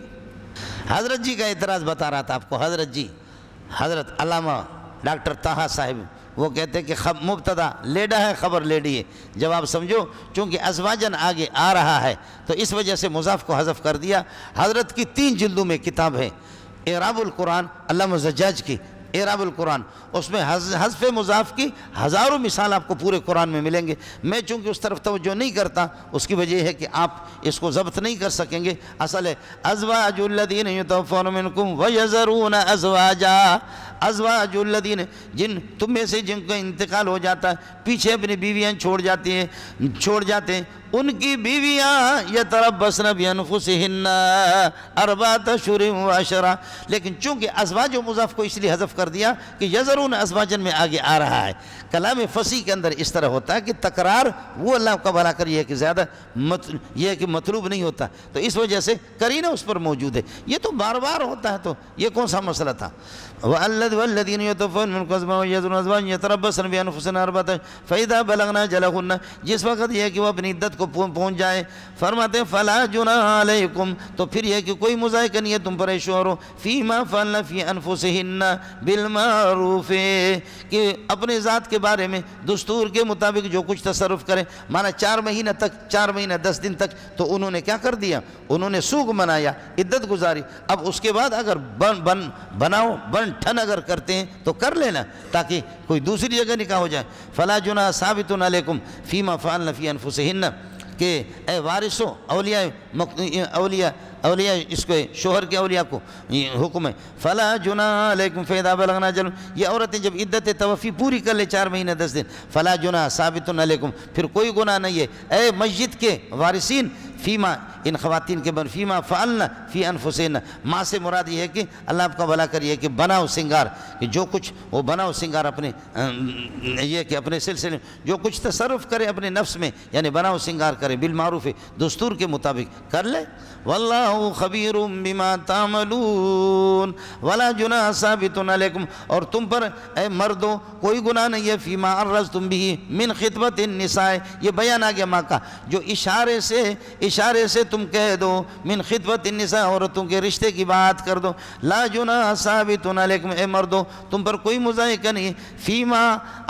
حضرت جی کا اعتراض بتا رہا تھا آپ کو حضرت علامہ ڈاکٹر طہا صاحب وہ کہتے ہیں کہ مبتدا لیڈا ہے خبر لیڈی ہے جب آپ سمجھو چونکہ ازواجن آگے آ رہا ہے تو اس وجہ سے مضاف کو حذف کر دیا حضرت کی 3 جلدوں میں کتاب ہے اعراب القرآن علامہ زجاج کی اعراب القرآن اس میں حذف مضاف کی ہزاروں مثال آپ کو پورے قرآن میں ملیں گے میں چونکہ اس طرف توجہ نہیں کرتا اس کی وجہ ہے کہ آپ اس کو ضبط نہیں کر سکیں گے اصل ہے ازواج الذین یتوفون منکم ویذرون ازواجا ازواج الذین جن تم میں سے جن کا انتقال ہو جاتا ہے پیچھے اپنی بیویاں چھوڑ جاتے ہیں ان کی بیویاں یتربصن بانفسہن 4 اشہر و عشرہ لیکن چونکہ ازواج و مضاف کو اس لیے حذف کر دیا کہ یذرون ازواجن میں آگے آ رہا ہے کلام فصیح کے اندر اس طرح ہوتا ہے کہ تکرار وہ اللہ کا بھلا کریے کہ زیادہ یہ کہ مطلوب نہیں ہوتا تو اس وجہ سے قرینہ اس پر موجود ہے یہ تو بار بار ہوتا ہے تو یہ کون سا مسئلہ تھا وَالَّذِينَ يَتَوَفَّوْنَ مِنْكُمْ وَيَذَرُونَ أَزْوَاجًا يَتَرَبَّصْنَ بِأَنفُسِهِنَّ 4 فَإِذَا بَلَغْنَ أَجَلَهُنَّ جس وقت یہ کہ وہ اپنی عدت کو پہنچ جائے فرماتے ہیں فَلَا جُنَاحَ عَلَيْكُمْ تو پھر یہ کہ کوئی مذائقہ نہیں ہے تم پر شوہروں فِيمَا فَعَلْنَ فِي أَنفُسِهِنَّ بِالْمَعْرُوفِ کہ اپنے ذات کے بارے میں دستور کے مطابق جو کچھ تصرف کریں مانا 4 مہینہ 10 دن تک تو انہوں نے کیا کر دیا انہوں نے سوگ منایا عدت گزاری اب اس کے بعد اگر بن ٹھن اگر کرتے ہیں تو کر لینا تاکہ کوئی دوسری جگہ نکاح ہو جائے. فلا جناح ثابت علیکم فیما فعلن فی انفسہن کہ اے وارثو اولیاء اس کو شوہر کے اولیاء کو حکم ہے. فلا جناح علیکم فاذا بلغنا اجلہن یہ عورتیں جب عدت توفی پوری کر لے 4 مہینے 10 دن. فلا جناح ثابت علیکم پھر کوئی گناہ نہیں ہے اے مسجد کے وارثین فیما ان خواتین کے فیما فعلنا فی انفسہن. ماں سے مراد یہ ہے کہ اللہ آپ کا بھلا کریے کہ بناؤ سنگار کہ جو کچھ وہ بناؤ سنگار اپنے یہ کہ اپنے سلسلے میں جو کچھ تصرف کرے اپنے نفس میں یعنی بناؤ سنگار کرے بالمعروف دستور کے مطابق کر لے. واللہ خبیر بما تعملون ولا جناح ثابت علیکم اور تم پر اے مردوں کوئی گناہ نہیں ہے فیما عرضتم بھی من خطبت النساء یہ بیان آ گیا ماں کا جو اشارے سے تم کہہ دو من خطبت النساء عورتوں کے رشتے کی بات کر دو. لا جناح ثابت علیکم اے مردوں تم پر کوئی مذائقہ نہیں فیما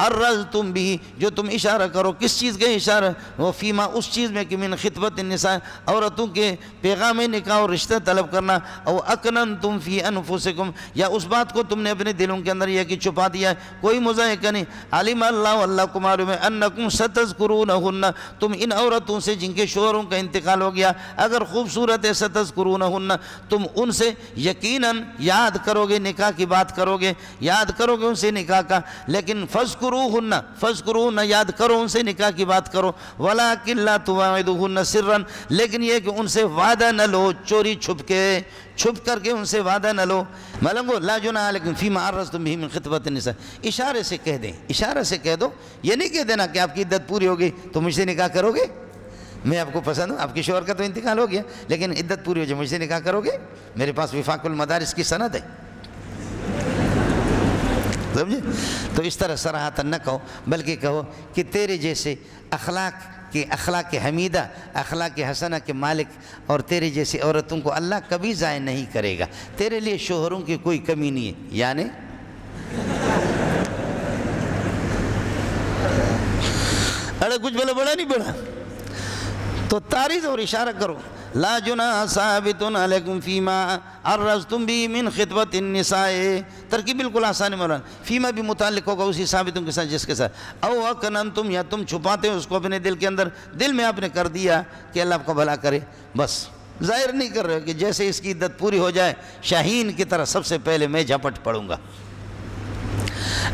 عرضتم بھی جو تم اشارہ کرو کس چیز کا اشارہ وہ فیما اس چیز میں کہ من خطبت النساء عورتوں کے پیغام نکاح اور رشتہ طلب کرنا او اکننتم فی انفسکم یا اس بات کو تم نے اپنے دلوں کے اندر یہ کہ چھپا دیا ہے کوئی مذائقہ نہیں. علم اللہ کو معلوم ہے انکم ستذکرونہن تم ان عورتوں سے جن کے شوہروں کا انتقال ہو گیا اگر خوبصورت ہے ستذکرونہن تم ان سے یقیناً یاد کرو گے نکاح کی بات کرو گے یاد کرو گے ان سے نکاح کا لیکن فذکروہن یاد کرو ان سے نکاح کی بات کرو. ولکن لا تواعدوہن سرا لیکن یہ کہ ان سے وعدہ نہ لو چوری چھپ کر کے ان سے وعدہ نہ لو. ملنگو لا جناح علیکم فیما عرضتم به من خطبۃ النساء اشارے سے کہہ دیں اشارہ سے کہہ دو یہ نہیں کہہ دینا کہ آپ کی عدت پوری ہو گئی تو مجھ سے نکاح کرو گے میں آپ کو پسند ہوں آپ کے شوہر کا تو انتقال ہو گیا لیکن عدت پوری ہو جائے مجھ سے نکاح کرو گے میرے پاس وفاق المدارس کی سند ہے. سمجھے تو اس طرح صراحتاً نہ کہو بلکہ کہو کہ تیرے جیسے اخلاق حمیدہ اخلاق حسنہ کے مالک اور تیرے جیسی عورتوں کو اللہ کبھی ضائع نہیں کرے گا. تیرے لیے شوہروں کی کوئی کمی نہیں ہے یعنی ارے کچھ بڑا نہیں بڑا تو تعریض اور اشارہ کرو. لا جناح ثابت علیکم فیما عرضتم بھی من خطبت النساء ترکیب بالکل آسان مولانا فیما بھی متعلق ہوگا اسی ثابتوں کے ساتھ جس کے ساتھ او اکننتم یا تم چھپاتے ہو اس کو اپنے دل کے اندر دل میں آپ نے کر دیا کہ اللہ آپ کو بھلا کرے بس ظاہر نہیں کر رہے کہ جیسے اس کی عدت پوری ہو جائے شاہین کی طرح سب سے پہلے میں جھپٹ پڑوں گا.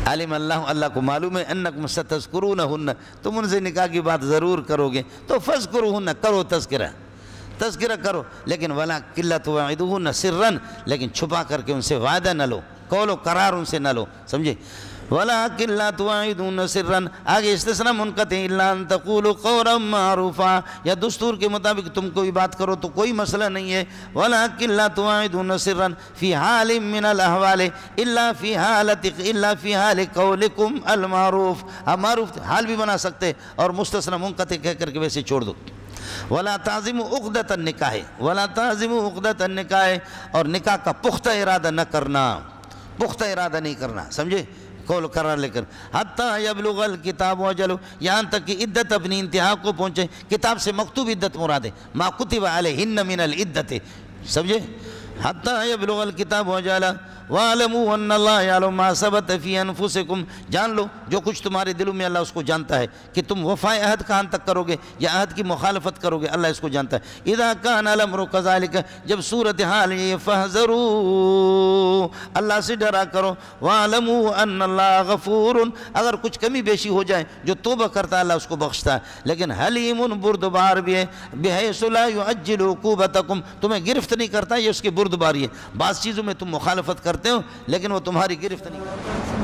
علم اللہ کو معلوم ہے انکم ستذکرونہن تم ان سے نکاح کی بات ضرور کرو گے تو فذکروہن کرو تذکرہ کرو لیکن ولکن لا تواعدوہن سرا لیکن چھپا کر کے ان سے وعدہ نہ لو قول و قرار ان سے نہ لو. سمجھے ولکن لا تواعدوہن سرا آگے استثناء منقطع الا ان تقولوا قولا معروفا یا دستور کے مطابق تم کوئی بات کرو تو کوئی مسئلہ نہیں ہے. ولکن لا تواعدوہن سرا فی حال من الاحوال الا فی حال قولکم المعروف آپ معروف حال بھی بنا سکتے اور مستثنیٰ منقطع کہہ کر کے ویسے چھوڑ دو. ولا تعزموا عقدۃ النکاح اور نکاح کا پختہ ارادہ نہ کرنا نہیں کرنا. سمجھے قول قرار لے کر حتیٰ یبلغ الکتاب اجلہ یہاں تک کہ عدت اپنی انتہا کو پہنچے. کتاب سے مکتوب عدت مراد ہے ما کتب علیہن من العدت. سمجھے حتیٰ یبلغ الکتاب اجلہ وَعَلَمُوا أَنَّ اللَّهَ يَعْلَمُ مَا ثَبَتَ فِي أَنفُسِكُمْ جان لو جو کچھ تمہارے دلوں میں اللہ اس کو جانتا ہے کہ تم وفائے عہد کہاں تک کرو گے یا عہد کی مخالفت کرو گے اللہ اس کو جانتا ہے. اذا كان الامر كذلك جب صورتحال یہ فاحذروا اللہ سے ڈرا کرو. وَعَلَمُوا أَنَّ اللَّهَ غَفُورٌ اگر کچھ کمی بیشی ہو جائے جو توبہ کرتا ہے اللہ اس کو بخشتا ہے لیکن حلیم بردبار بھی ہے بحیث لا يعجل عقوبتکم تمہیں گرفت نہیں کرتا یہ اس کی بردباری ہے. بعض چیزوں میں تم مخالفت کرتے ہو لیکن وہ تمہاری گرفت نہیں کرتا.